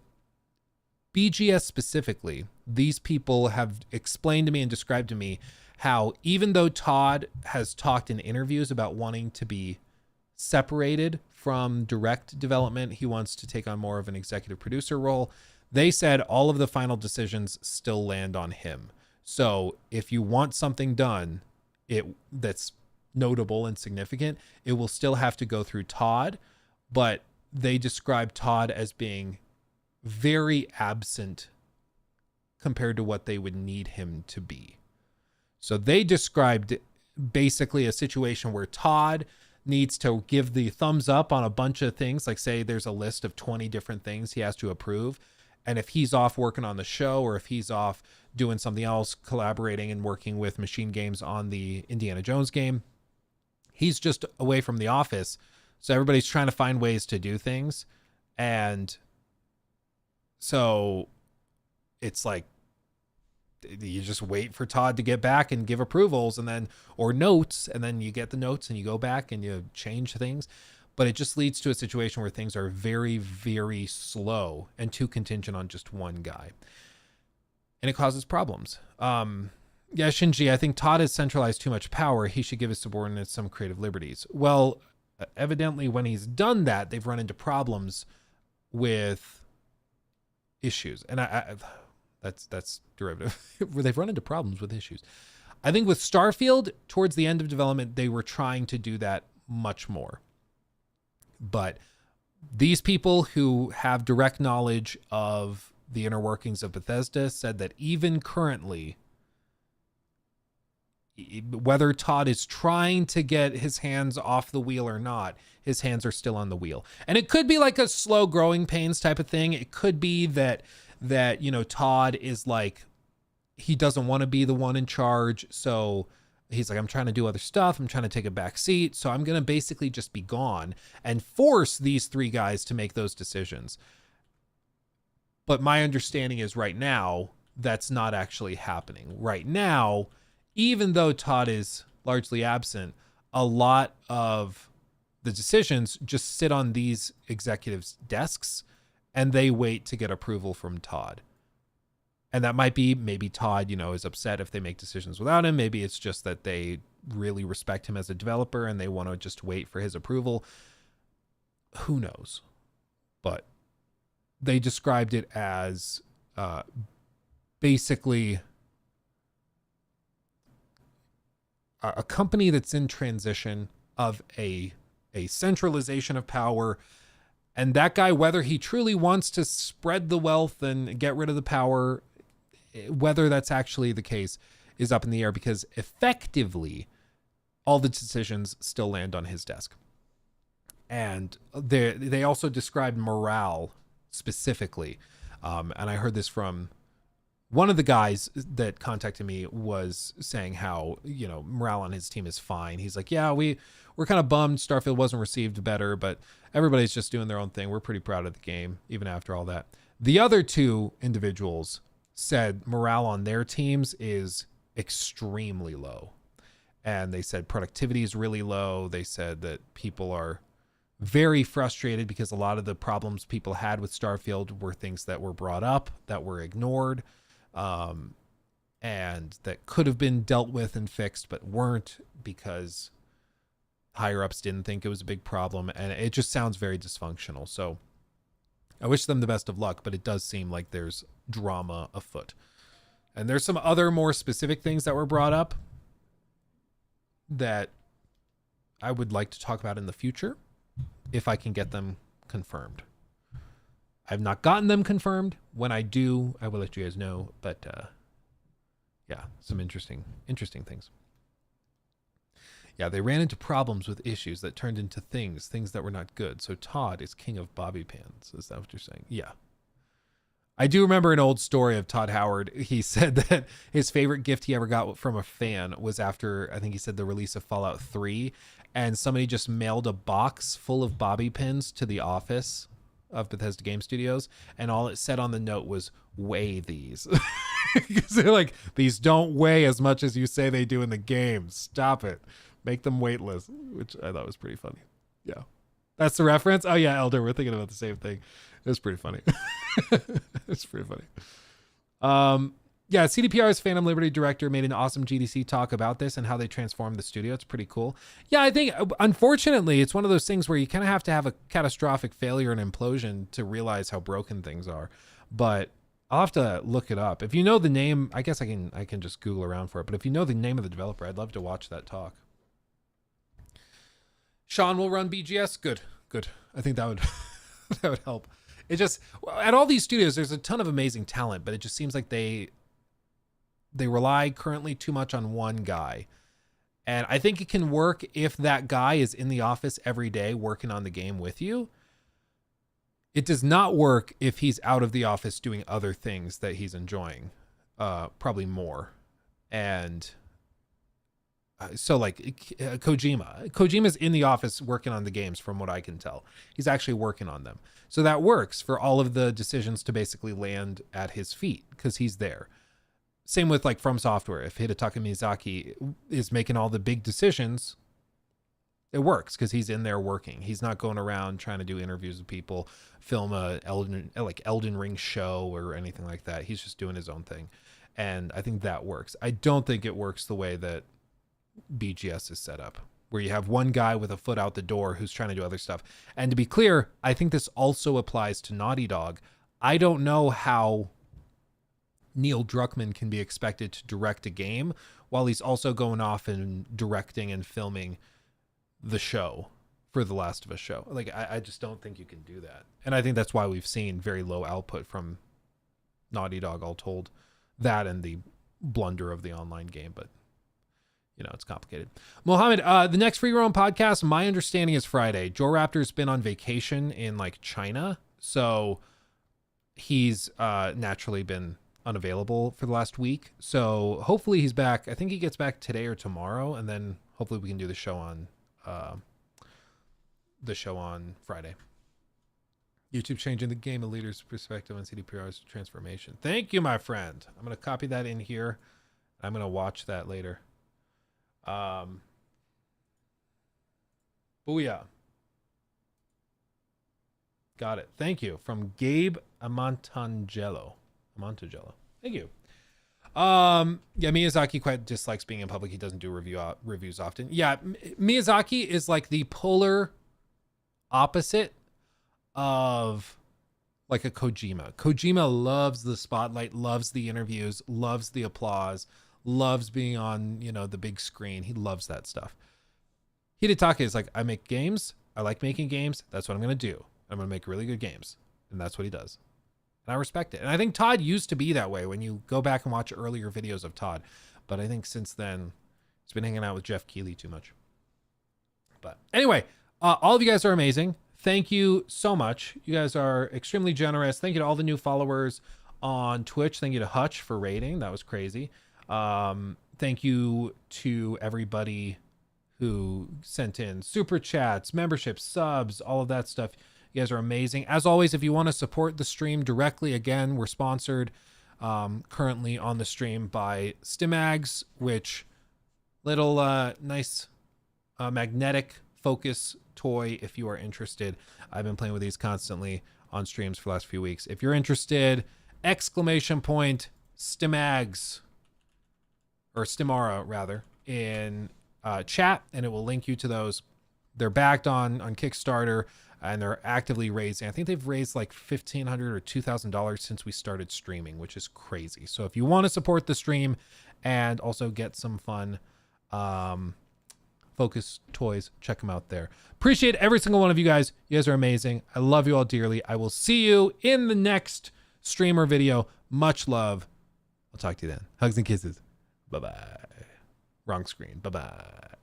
BGS specifically, these people have explained to me and described to me how even though Todd has talked in interviews about wanting to be separated from direct development, he wants to take on more of an executive producer role. They said all of the final decisions still land on him. So if you want something done that's notable and significant, it will still have to go through Todd, but they describe Todd as being very absent compared to what they would need him to be. So they described basically a situation where Todd needs to give the thumbs up on a bunch of things. Like say there's a list of 20 different things he has to approve. And if he's off working on the show, or if he's off doing something else, collaborating and working with Machine Games on the Indiana Jones game, he's just away from the office. So everybody's trying to find ways to do things. And so it's like, you just wait for Todd to get back and give approvals, and then, or notes, and then you get the notes and you go back and you change things. But it just leads to a situation where things are very, very slow and too contingent on just one guy. And it causes problems. Yeah, Shinji, I think Todd has centralized too much power. He should give his subordinates some creative liberties. Well, evidently when he's done that, they've run into problems with issues. And that's derivative. They've run into problems with issues. I think with Starfield, towards the end of development, they were trying to do that much more. But these people who have direct knowledge of the inner workings of Bethesda said that even currently, whether Todd is trying to get his hands off the wheel or not, his hands are still on the wheel. And it could be like a slow growing pains type of thing. It could be that Todd is like, he doesn't want to be the one in charge. So he's like, I'm trying to do other stuff. I'm trying to take a back seat. So I'm going to basically just be gone and force these three guys to make those decisions. But my understanding is right now, that's not actually happening. Right now, even though Todd is largely absent, a lot of the decisions just sit on these executives' desks and they wait to get approval from Todd. And that might be, maybe Todd, is upset if they make decisions without him. Maybe it's just that they really respect him as a developer and they want to just wait for his approval. Who knows? But they described it as basically a company that's in transition of a centralization of power. And that guy, whether he truly wants to spread the wealth and get rid of the power, whether that's actually the case is up in the air, because effectively all the decisions still land on his desk. And they also described morale specifically. And I heard this from one of the guys that contacted me, was saying how, morale on his team is fine. He's like, yeah, we're kind of bummed Starfield wasn't received better, but everybody's just doing their own thing. We're pretty proud of the game, even after all that. The other two individuals said morale on their teams is extremely low. And they said productivity is really low. They said that people are very frustrated because a lot of the problems people had with Starfield were things that were brought up, that were ignored, and that could have been dealt with and fixed, but weren't because higher ups didn't think it was a big problem. And it just sounds very dysfunctional. So I wish them the best of luck, but it does seem like there's drama afoot. And there's some other more specific things that were brought up that I would like to talk about in the future, if I can get them confirmed. I've not gotten them confirmed. When I do, I will let you guys know. But yeah, some interesting things. Yeah, they ran into problems with issues that turned into things that were not good. So Todd is king of bobby pins. Is that what you're saying? Yeah. I do remember an old story of Todd Howard. He said that his favorite gift he ever got from a fan was after, I think he said, the release of Fallout 3, and somebody just mailed a box full of bobby pins to the office of Bethesda Game Studios, and all it said on the note was, weigh these. Because they're like, these don't weigh as much as you say they do in the game. Stop it. Make them weightless, which I thought was pretty funny. Yeah. That's the reference? Oh yeah, Elder, we're thinking about the same thing. It was pretty funny. It's pretty funny. Yeah, CDPR's Phantom Liberty director made an awesome GDC talk about this and how they transformed the studio. It's pretty cool. Yeah, I think, unfortunately, it's one of those things where you kind of have to have a catastrophic failure and implosion to realize how broken things are. But I'll have to look it up. If you know the name, I guess I can just Google around for it. But if you know the name of the developer, I'd love to watch that talk. Sean will run BGS. Good. I think that would that would help. It just, at all these studios, there's a ton of amazing talent, but it just seems like they rely currently too much on one guy. And I think it can work if that guy is in the office every day working on the game with you. It does not work if he's out of the office doing other things that he's enjoying, probably more. And so like Kojima's in the office working on the games, from what I can tell. He's actually working on them. So that works for all of the decisions to basically land at his feet because he's there. Same with like From Software. If Hidetaka Miyazaki is making all the big decisions, it works because he's in there working. He's not going around trying to do interviews with people, film a Elden Ring show or anything like that. He's just doing his own thing. And I think that works. I don't think it works the way that BGS is set up, where you have one guy with a foot out the door who's trying to do other stuff. And to be clear, I think this also applies to Naughty Dog. I don't know how Neil Druckmann can be expected to direct a game while he's also going off and directing and filming the show for the Last of Us show. Like, I just don't think you can do that. And I think that's why we've seen very low output from Naughty Dog, all told. That and the blunder of the online game, but you know, it's complicated. Mohammed, the next Free Roam podcast, my understanding is Friday. Joe Raptor's been on vacation in like China, so he's naturally been unavailable for the last week. So hopefully he's back. I think he gets back today or tomorrow, and then hopefully we can do the show on Friday. YouTube changing the game, a leader's perspective on CDPR's transformation. Thank you, my friend. I'm going to copy that in here. I'm going to watch that later. Booyah. Got it. Thank you. From Gabe Amantangelo. Thank you. Yeah, Miyazaki quite dislikes being in public. He doesn't do reviews often. Yeah, Miyazaki is like the polar opposite of like a Kojima. Kojima loves the spotlight, loves the interviews, loves the applause, loves being on, you know, the big screen. He loves that stuff. Hidetaka is like, I make games. I like making games. That's what I'm going to do. I'm going to make really good games. And that's what he does. And I respect it. And I think Todd used to be that way when you go back and watch earlier videos of Todd. But I think since then, he's been hanging out with Jeff Keighley too much. But anyway, all of you guys are amazing. Thank you so much. You guys are extremely generous. Thank you to all the new followers on Twitch. Thank you to Hutch for rating. That was crazy. Thank you to everybody who sent in super chats, memberships, subs, all of that stuff. You guys are amazing. As always, if you want to support the stream directly, again, we're sponsored currently on the stream by Stimags, which little nice magnetic focus toy if you are interested. I've been playing with these constantly on streams for the last few weeks. If you're interested, ! Stimags, or Stimara rather, in chat, and it will link you to those. They're backed on Kickstarter, and they're actively raising. I think they've raised like $1,500 or $2,000 since we started streaming, which is crazy. So if you want to support the stream and also get some fun Focus toys, check them out there. Appreciate every single one of you guys. You guys are amazing. I love you all dearly. I will see you in the next streamer video. Much love. I'll talk to you then. Hugs and kisses. Bye-bye. Wrong screen. Bye-bye.